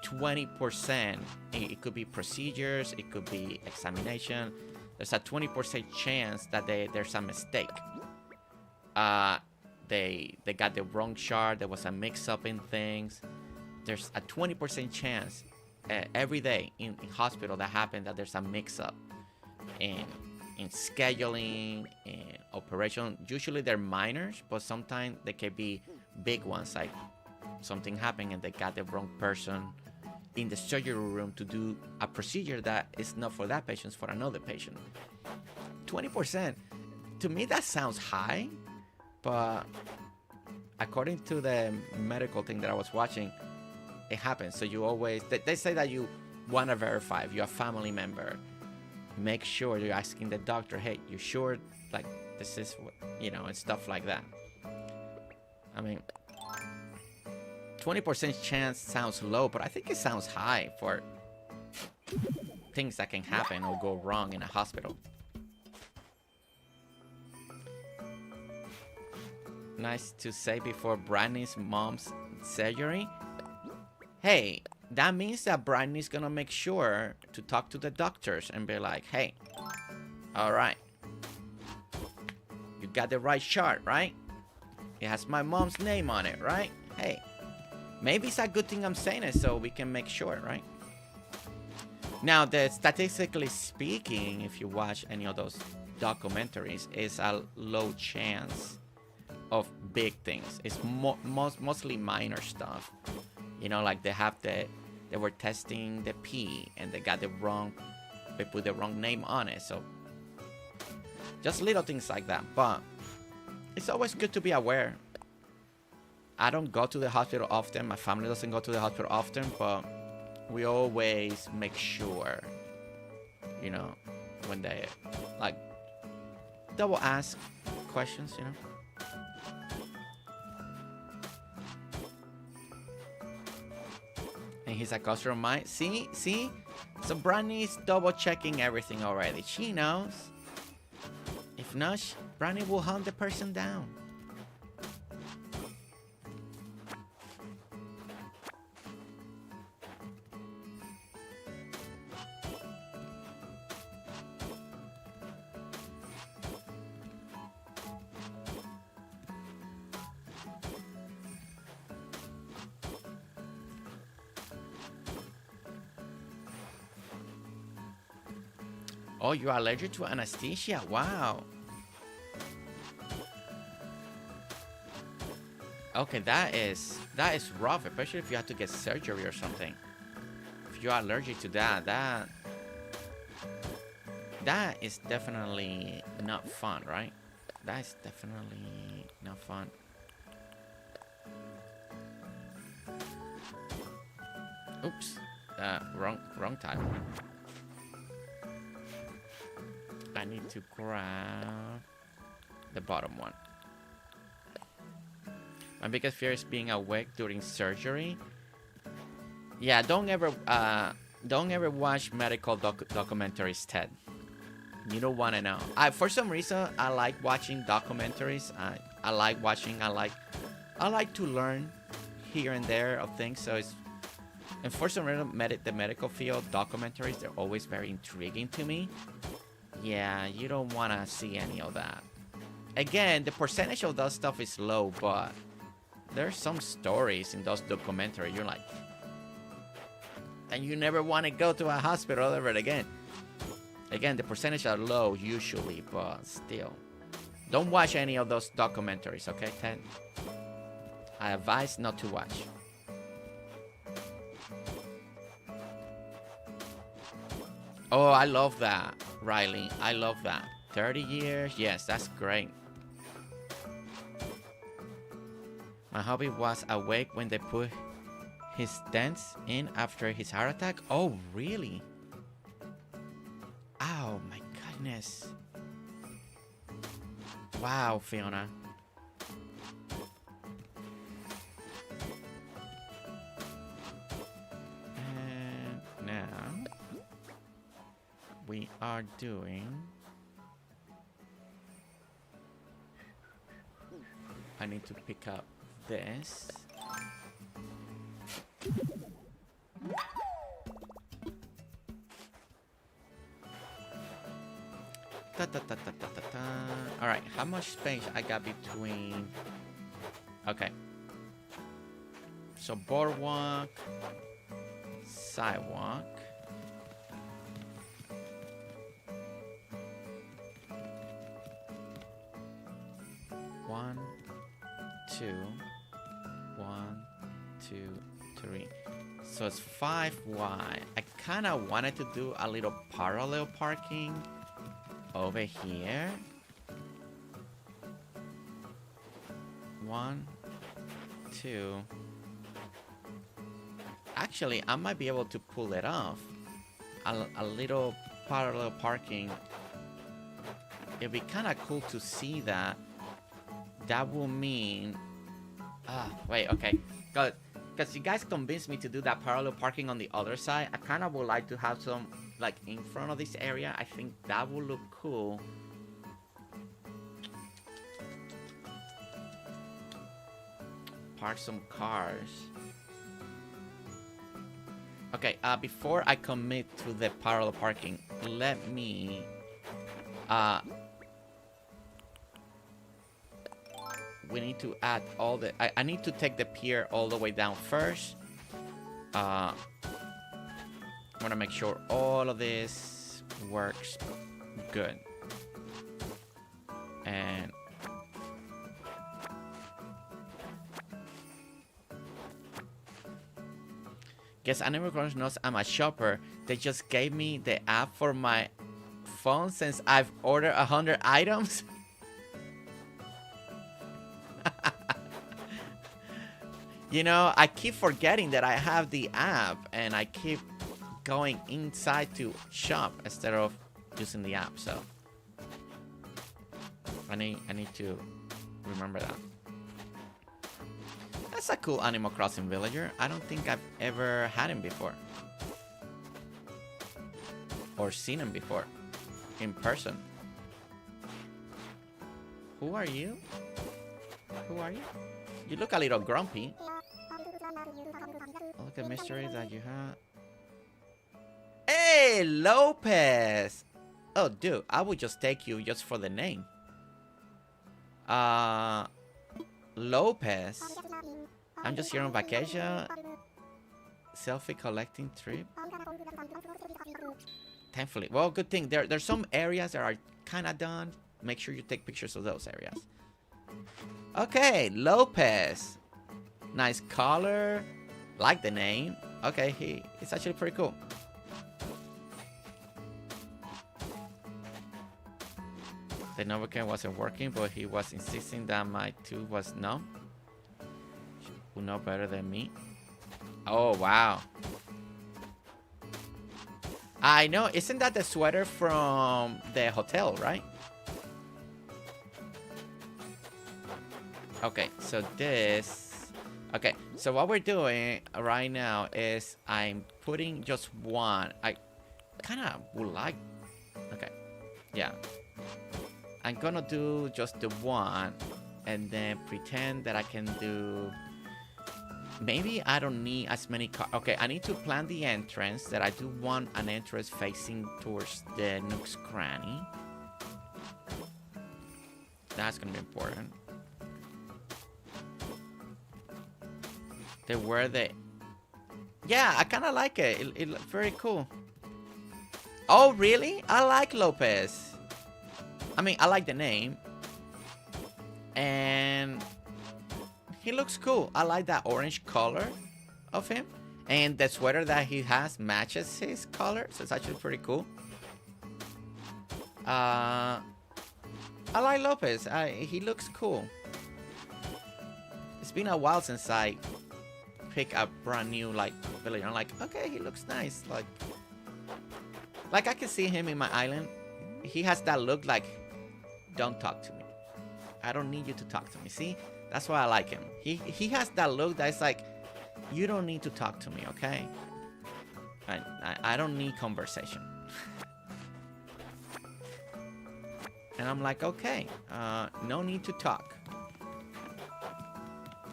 Speaker 2: 20%, it could be procedures, it could be examination. There's a 20% chance that there's a mistake. They got the wrong chart. There was a mix-up in things. There's a 20% chance every day in hospital that happens that there's a mix-up in scheduling and operation. Usually they're minors, but sometimes they can be big ones, like something happened and they got the wrong person in the surgery room to do a procedure that is not for that patient, it's for another patient. 20%, to me that sounds high, but according to the medical thing that I was watching, it happens. So you always, they say that you want to verify if you're a family member. Make sure you're asking the doctor, hey, you sure, like, this is what, you know, and stuff like that. I mean, 20% chance sounds low, but I think it sounds high for things that can happen or go wrong in a hospital. Nice to say before Brandy's mom's surgery. Hey, that means that Brandy's gonna make sure to talk to the doctors and be like, hey, all right, you got the right chart, right? It has my mom's name on it, right? Hey, maybe it's a good thing I'm saying it so we can make sure, right? Now, statistically speaking, if you watch any of those documentaries, it's a low chance of big things. It's mostly minor stuff. You know, like they were testing the pee and they put the wrong name on it. So just little things like that. But it's always good to be aware. I don't go to the hospital often. My family doesn't go to the hospital often, but we always make sure, you know, when they like double ask questions, you know. And he's a customer of mine. See? So Brandy's double checking everything already. She knows. If not, Brandy will hunt the person down. Oh, you're allergic to anesthesia? Wow. Okay, that is rough, especially if you have to get surgery or something. If you're allergic to that is definitely not fun, right? That is definitely not fun. Oops. Wrong type. I need to grab the bottom one. My biggest fear is being awake during surgery. Yeah, don't ever watch medical documentaries, Ted. You don't want to know. For some reason, I like watching documentaries. I like to learn here and there of things. So and for some reason, the medical field documentaries, they're always very intriguing to me. Yeah, you don't want to see any of that. Again, the percentage of that stuff is low, but there's some stories in those documentaries. You're like, and you never want to go to a hospital ever again. Again, the percentage are low usually, but still. Don't watch any of those documentaries, okay, Ted? I advise not to watch. Oh, I love that, Riley. I love that. 30 years? Yes, that's great. My hubby was awake when they put His stance in after his heart attack? Oh, really? Oh, my goodness. Wow, Fiona. And now we are doing... I need to pick up this. All right, how much space I got between? Okay. So boardwalk, sidewalk. One, two, one, two, three. So it's 5 wide. I kind of wanted to do a little parallel parking over here. 1, 2. Actually, I might be able to pull it off. A little parallel parking. It'd be kind of cool to see that. That will mean... wait, okay. Because you guys convinced me to do that parallel parking on the other side. I kind of would like to have some, like, in front of this area. I think that would look cool. Park some cars. Okay, before I commit to the parallel parking, let me... we need to add all the... I need to take the pier all the way down first. I want to make sure all of this works good. And... guess Animal Crossing knows I'm a shopper. They just gave me the app for my phone since I've ordered 100 items. You know, I keep forgetting that I have the app and I keep going inside to shop instead of using the app, so I need to remember that. That's a cool Animal Crossing villager. I don't think I've ever had him before. Or seen him before. In person. Who are you? Who are you? You look a little grumpy. Look at mystery that you have. Hey, Lopez! Oh, dude, I would just take you just for the name. Lopez. I'm just here on vacation. Selfie collecting trip. Thankfully. Well, good thing. There's some areas that are kind of done. Make sure you take pictures of those areas. Okay, Lopez. Nice color. Like the name. Okay, it's actually pretty cool. The Novocaine wasn't working, but he was insisting that my tooth was numb. Who know better than me? Oh, wow. I know. Isn't that the sweater from the hotel, right? Okay, so this... Okay, so what we're doing right now is I'm putting just one. I kind of would like... Okay, yeah. I'm gonna do just the one and then pretend that I can do... Maybe I don't need as many cars. Okay, I need to plan the entrance, that I do want an entrance facing towards the Nook's Cranny. That's gonna be important. They were the... Yeah, I kind of like it. It looks very cool. Oh, really? I like Lopez. I mean, I like the name. And... he looks cool. I like that orange color of him. And the sweater that he has matches his color. So it's actually pretty cool. I like Lopez. He looks cool. It's been a while since I pick a brand new like villager. I'm like, okay, he looks nice. Like I can see him in my island. He has that look like, don't talk to me. I don't need you to talk to me. See, that's why I like him. He has that look that's like, you don't need to talk to me, okay? I don't need conversation. And I'm like, okay, no need to talk.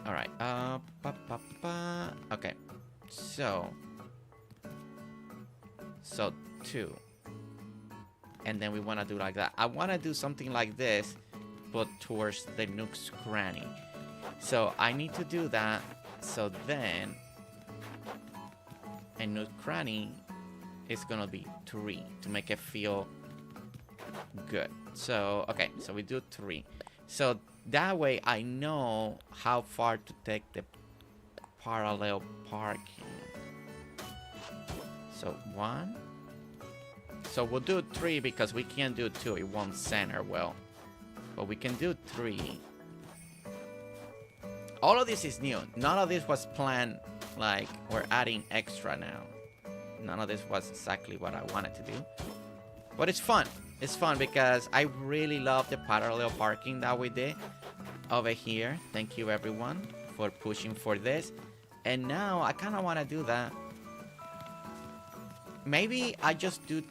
Speaker 2: All right, okay, so 2. And then we want to do like that. I want to do something like this, but towards the nook's cranny. So I need to do that. So then, a nook cranny is gonna be 3 to make it feel good. So okay, so we do 3. So that way I know how far to take the parallel parking. So 1. So we'll do 3 because we can't do 2. It won't center well. But we can do 3. All of this is new. None of this was planned. Like, we're adding extra now. None of this was exactly what I wanted to do. But it's fun. It's fun because I really love the parallel parking that we did over here. Thank you, everyone, for pushing for this. And now I kind of want to do that. Maybe I just do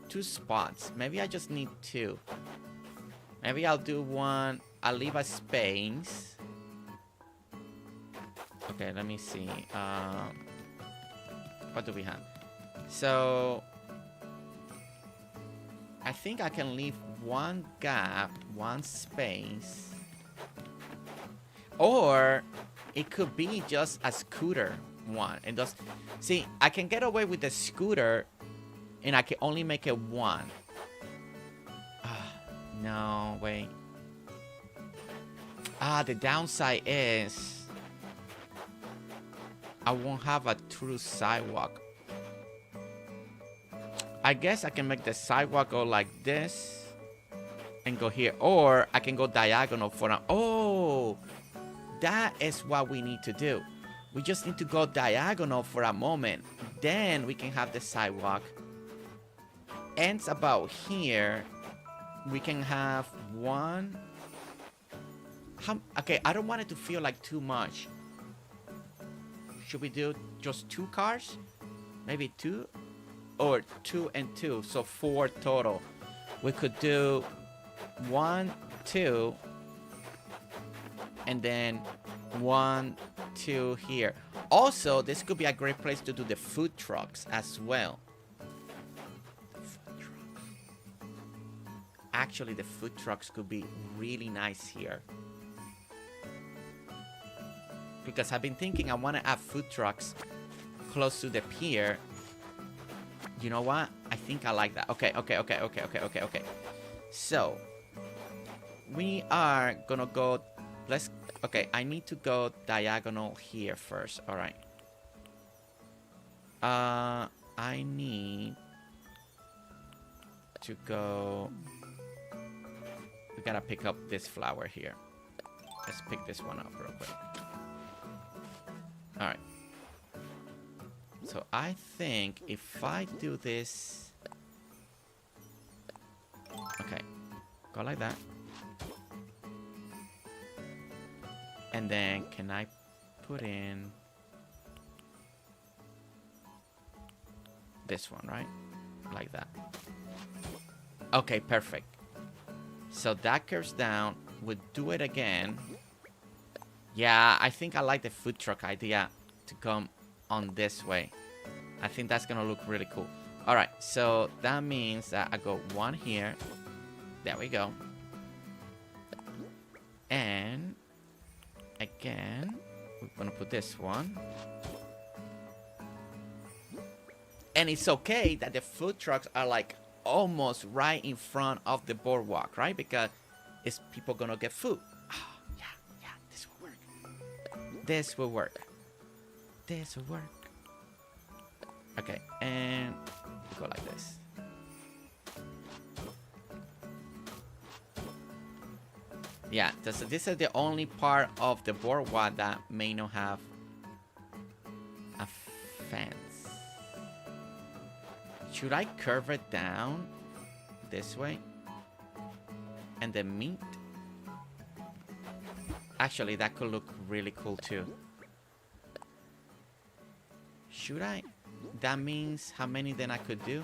Speaker 2: two spots. Maybe I just need 2. Maybe I'll do 1. I'll leave a space. Okay, let me see. What do we have? So I think I can leave 1 gap, 1 space. Or it could be just a scooter one. And just see, I can get away with the scooter and I can only make it 1. No, wait. The downside is I won't have a true sidewalk. I guess I can make the sidewalk go like this and go here. Or I can go diagonal for now. Oh, that is what we need to do. We just need to go diagonal for a moment. Then we can have the sidewalk. Ends about here. We can have 1. Okay, I don't want it to feel like too much. Should we do just 2 cars? Maybe 2? Or 2 and 2, so 4 total. We could do 1, 2, and then 1, 2 here. Also, this could be a great place to do the food trucks as well. The food trucks. Actually, the food trucks could be really nice here. Because I've been thinking I want to add food trucks close to the pier. You know what? I think I like that. Okay. So, we are gonna go... Okay, I need to go diagonal here first. Alright. I need to go... We gotta pick up this flower here. Let's pick this one up real quick. Alright. So I think if I do this... Okay. Go like that. And then can I put in... this one, right? Like that. Okay, perfect. So that curves down. We'll do it again. Yeah, I think I like the food truck idea to come on this way. I think that's gonna look really cool. Alright, so that means that I go 1 here. There we go. And again, we're gonna put this one. And it's okay that the food trucks are like almost right in front of the boardwalk, right? Because it's people gonna get food. Oh, yeah, this will work. This will work. This will work. Okay, and we go like this. Yeah, this is the only part of the boardwalk that may not have Should I curve it down this way? And then meat? Actually, that could look really cool too. Should I? That means how many then I could do?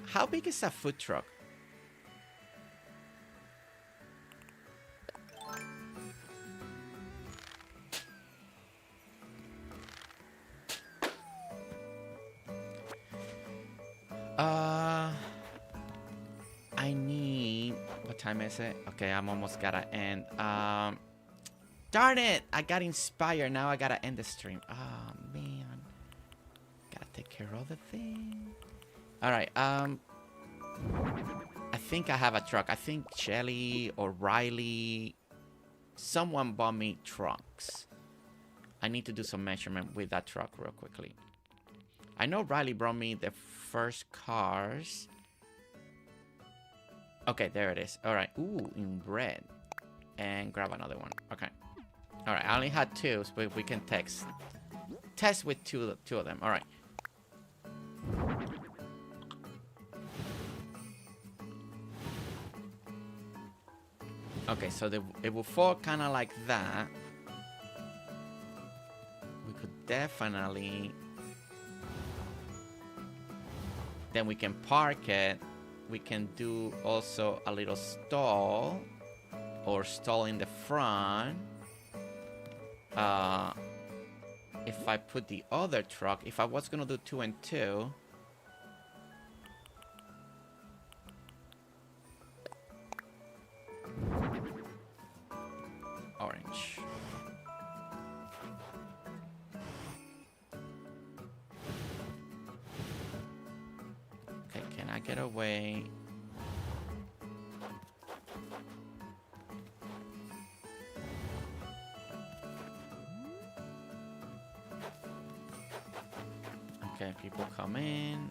Speaker 2: How big is a food truck? I need... What time is it? Okay, I'm almost gotta end. Darn it! I got inspired. Now I gotta end the stream. Oh, man. Gotta take care of the thing. Alright, I think I have a truck. I think Shelly or Riley... Someone bought me trucks. I need to do some measurement with that truck real quickly. I know Riley brought me the first cars. Okay, there it is. Alright. Ooh, in red. And grab another one. Okay. Alright, I only had two, but we can test with two of them. Alright. Okay, so it will fall kind of like that. We could definitely... Then we can park it. We can do also a little stall. Or stall in the front. If I put the other truck... If I was going to do 2 and 2... Orange. Okay, can I get away? Okay, people come in.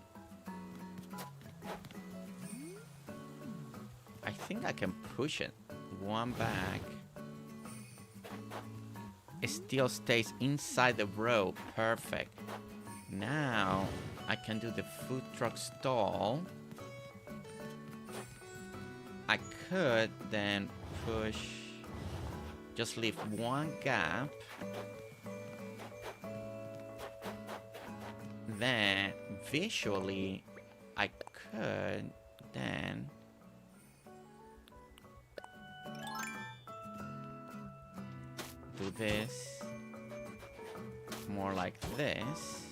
Speaker 2: I think I can push it one back. It still stays inside the row. Perfect. Now I can do the food truck stall. I could then push, just leave one gap. Then visually I could then do this more like this.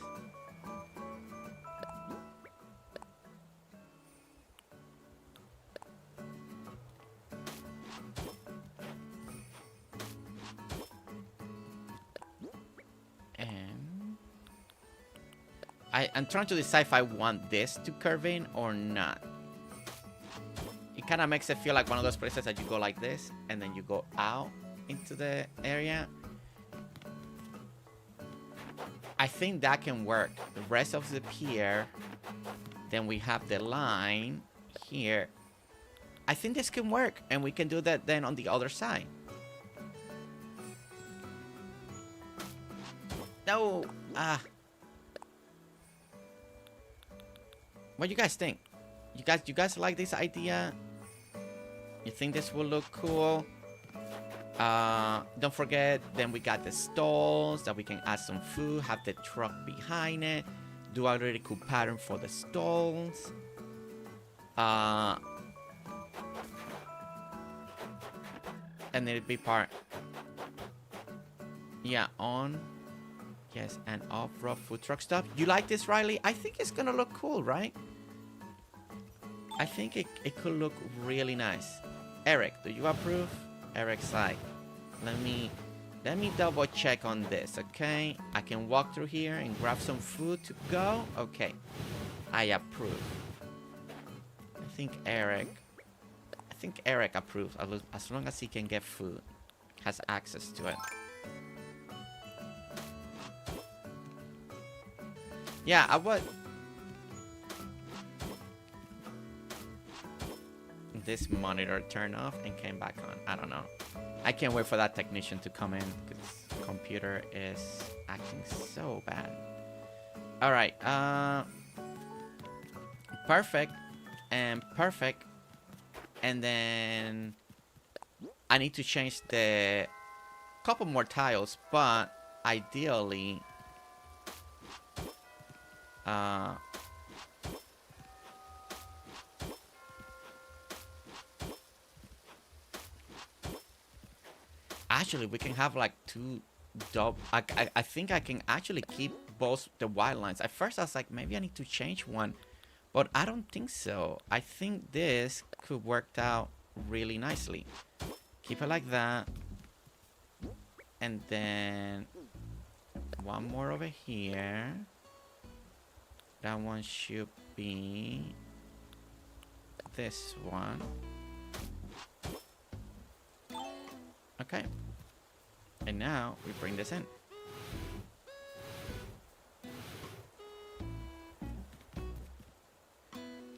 Speaker 2: And I'm trying to decide if I want this to curve in or not. It kind of makes it feel like one of those places that you go like this and then you go out into the area. I think that can work. The rest of the pier, then we have the line here. I think this can work, and we can do that then on the other side. No, what do you guys think? You guys like this idea? You think this will look cool? Don't forget, then we got the stalls that we can add some food, have the truck behind it, do a really cool pattern for the stalls. And then it'd be part, yeah, on, yes, and off-road food truck stuff. You like this, Riley? I think it's gonna look cool, right? I think it could look really nice. Eric, do you approve? Eric's side. Let me double check on this, okay? I can walk through here and grab some food to go. Okay, I approve. I think Eric approves as long as he can get food, has access to it. Yeah, I would. This monitor turned off and came back on. I don't know. I can't wait for that technician to come in because the computer is acting so bad. All right. perfect, and perfect. And then I need to change the couple more tiles, but ideally, actually, we can have like two double. I think I can actually keep both the white lines. At first, I was like, maybe I need to change one, but I don't think so. I think this could work out really nicely. Keep it like that. And then one more over here. That one should be this one. Okay. And now we bring this in.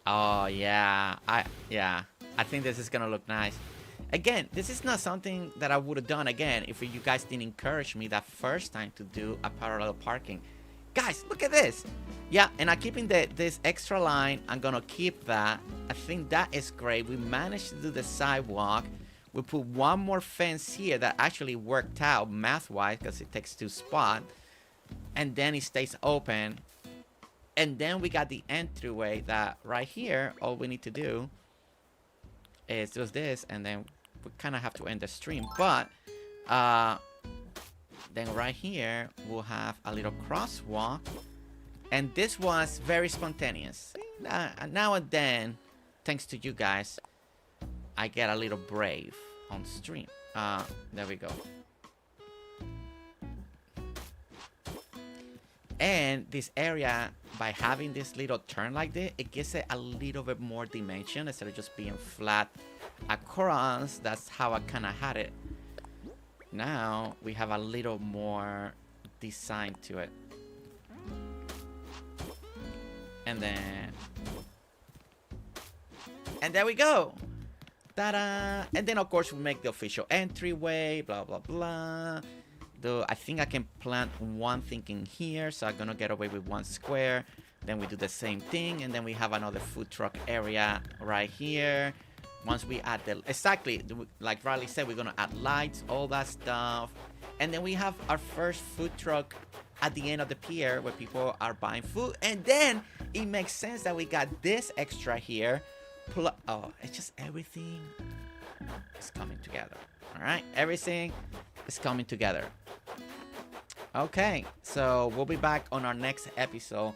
Speaker 2: Oh yeah. I think this is gonna look nice. Again, this is not something that I would have done again if you guys didn't encourage me that first time to do a parallel parking. Guys, look at this. Yeah, and I'm keeping this extra line. I'm gonna keep that. I think that is great. We managed to do the sidewalk. We put one more fence here that actually worked out math-wise because it takes 2 spots. And then it stays open. And then we got the entryway that right here, all we need to do is just this, and then we kind of have to end the stream. But then right here, we'll have a little crosswalk. And this was very spontaneous. Now and then, thanks to you guys, I get a little brave on stream. There we go. And this area, by having this little turn like this, it gives it a little bit more dimension instead of just being flat across. That's how I kind of had it. Now we have a little more design to it. And then... and there we go! Ta-da! And then of course we make the official entryway, blah blah blah. Though I think I can plant one thing in here, so I'm gonna get away with 1 square. Then we do the same thing, and then we have another food truck area right here. Once we add the... exactly, like Riley said, we're gonna add lights, all that stuff. And then we have our first food truck at the end of the pier where people are buying food. And then it makes sense that we got this extra here. Oh, it's just everything is coming together. All right, everything is coming together. Okay, so we'll be back on our next episode,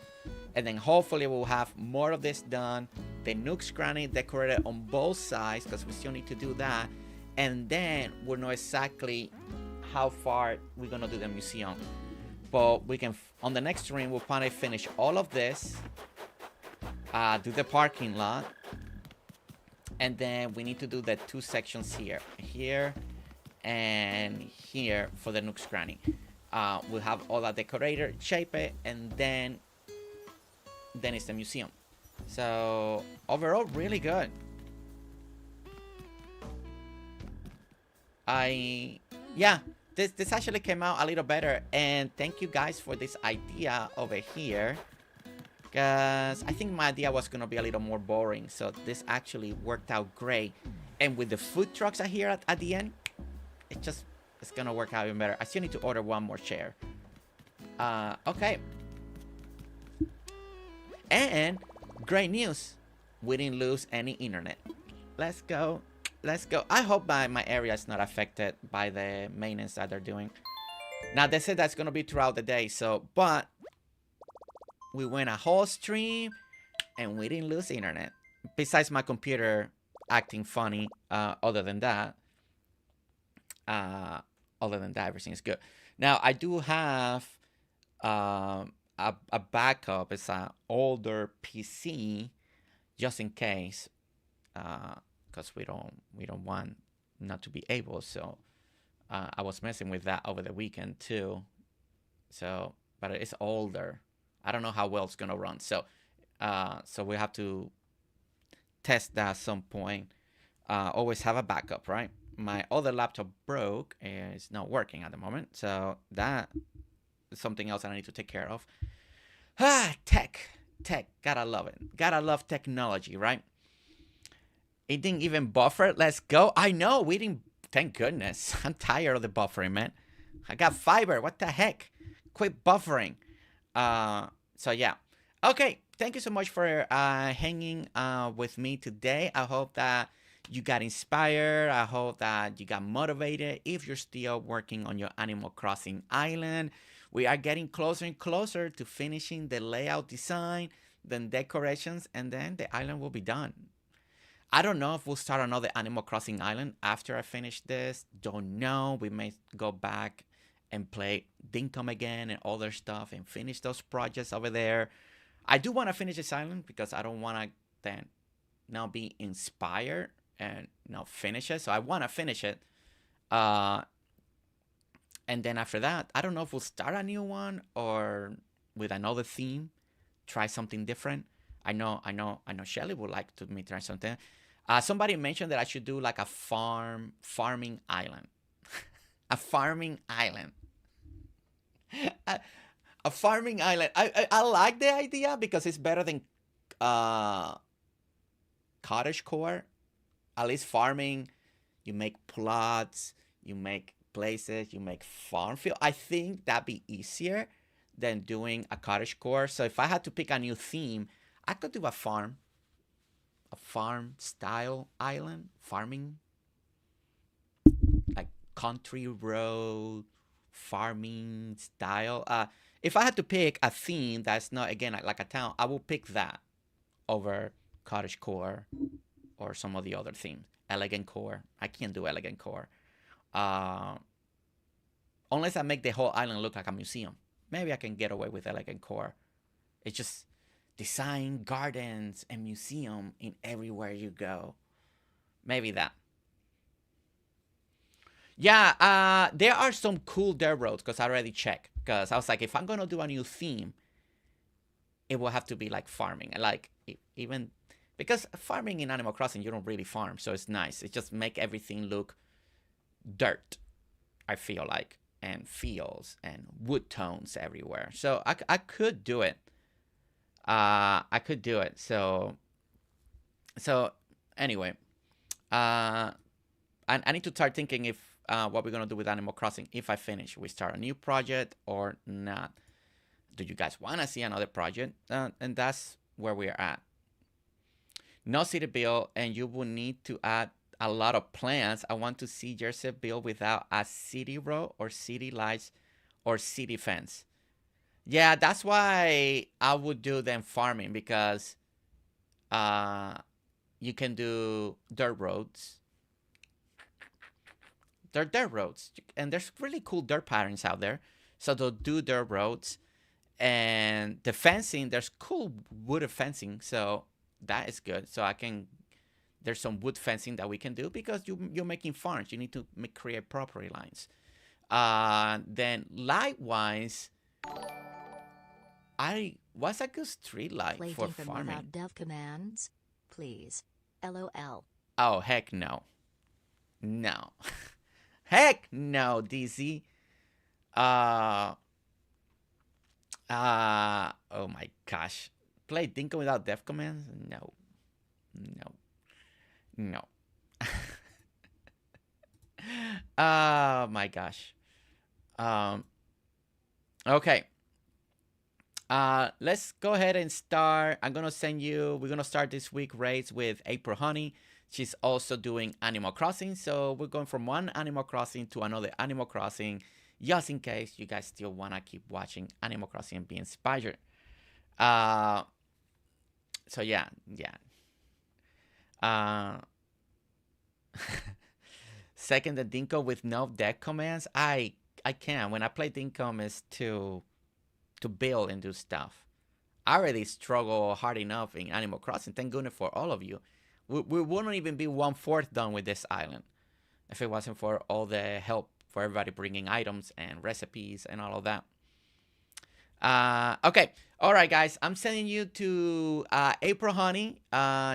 Speaker 2: and then hopefully we'll have more of this done. The Nook's Cranny decorated on both sides, because we still need to do that. And then we'll know exactly how far we're gonna do the museum. But we can, on the next stream, we'll probably finish all of this, do the parking lot, and then we need to do the 2 sections here and here for the Nook's Cranny. We'll have all that decorated, shape it, and then it's the museum. So overall, really good. Yeah, this actually came out a little better, and thank you guys for this idea over here, because I think my idea was gonna be a little more boring, so this actually worked out great. And with the food trucks are here at the end, it's gonna work out even better. I still need to order 1 more chair. Okay. And great news, we didn't lose any internet. Let's go. Let's go. I hope my area is not affected by the maintenance that they're doing. Now they said that's gonna be throughout the day, so but we went a whole stream and we didn't lose internet. Besides my computer acting funny, other than that, everything is good. Now I do have a backup. It's an older PC, just in case, because we don't want not to be able. So I was messing with that over the weekend too. So, but it's older. I don't know how well it's gonna run. So we have to test that at some point. Always have a backup, right? My other laptop broke and it's not working at the moment. So that is something else that I need to take care of. Tech. Tech, gotta love it. Gotta love technology, right? It didn't even buffer. Let's go. I know, we didn't. Thank goodness. I'm tired of the buffering, man. I got fiber. What the heck? Quit buffering. So yeah. Okay. Thank you so much for hanging with me today. I hope that you got inspired. I hope that you got motivated. If you're still working on your Animal Crossing island, we are getting closer and closer to finishing the layout design, then decorations, and then the island will be done. I don't know if we'll start another Animal Crossing island after I finish this. Don't know. We may go back and play Dinkum again and other stuff and finish those projects over there. I do want to finish this island because I don't want to then now be inspired and now finish it. So I want to finish it. And then after that, I don't know if we'll start a new one or with another theme, try something different. I know Shelly would like to me try something. Somebody mentioned that I should do like a farming island. A farming island. A farming island. I like the idea because it's better than cottagecore. At least farming, you make plots, you make places, you make farm field. I think that'd be easier than doing a cottagecore. So if I had to pick a new theme, I could do a farm style island, farming, like country road, farming style. If I had to pick a theme that's not, again, like a town, I will pick that over cottagecore or some of the other themes. Elegant core. I can't do elegant core. Unless I make the whole island look like a museum. Maybe I can get away with elegant core. It's just design gardens and museum in everywhere you go. Maybe that. Yeah, there are some cool dirt roads because I already checked. Because I was like, if I'm going to do a new theme, it will have to be like farming. Like, even because farming in Animal Crossing, you don't really farm. So it's nice. It just make everything look dirt, I feel like. And fields and wood tones everywhere. So I could do it. I could do it. So anyway, I need to start thinking if what we're gonna do with Animal Crossing if I finish. We start a new project or not. Do you guys want to see another project? And that's where we're at. No city build, and you will need to add a lot of plans. I want to see Jersey build without a city road or city lights or city fence. Yeah, that's why I would do them farming because you can do dirt roads. They're dirt roads, and there's really cool dirt patterns out there. So they'll do dirt roads, and the fencing, there's cool wood fencing, so that is good. So there's some wood fencing that we can do because you're making farms. You need to create property lines. Then light-wise, what's a good street light for farming?
Speaker 4: Without dev commands, please. LOL.
Speaker 2: Oh, heck no. No. Heck no, DZ. Oh my gosh. Play Dinko without dev commands? No. Oh my gosh. Okay. Let's go ahead and start. We're gonna start this week raids with April Honey. She's also doing Animal Crossing. So we're going from one Animal Crossing to another Animal Crossing, just in case you guys still wanna keep watching Animal Crossing and be inspired. So yeah. Second, the Dinko with no deck commands. I can. When I play Dinko, is to build and do stuff. I already struggle hard enough in Animal Crossing. Thank goodness for all of you. We wouldn't even be 1/4 done with this island if it wasn't for all the help for everybody bringing items and recipes and all of that. Okay. All right, guys. I'm sending you to April Honey.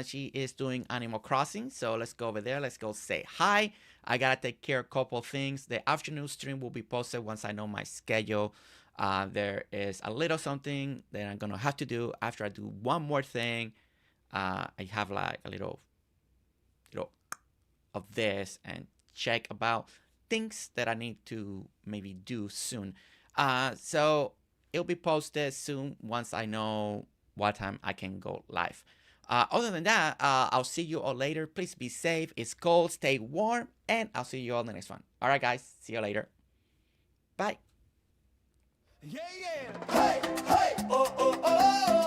Speaker 2: She is doing Animal Crossing. So let's go over there. Let's go say hi. I got to take care of a couple things. The afternoon stream will be posted once I know my schedule There is a little something that I'm gonna have to do after I do one more thing. I have like a little of this and check about things that I need to maybe do soon. So it'll be posted soon once I know what time I can go live. Other than that, I'll see you all later. Please be safe. It's cold. Stay warm. And I'll see you all in the next one. All right, guys. See you later. Bye.
Speaker 1: Yeah, yeah. Hey, hey, oh, oh, oh.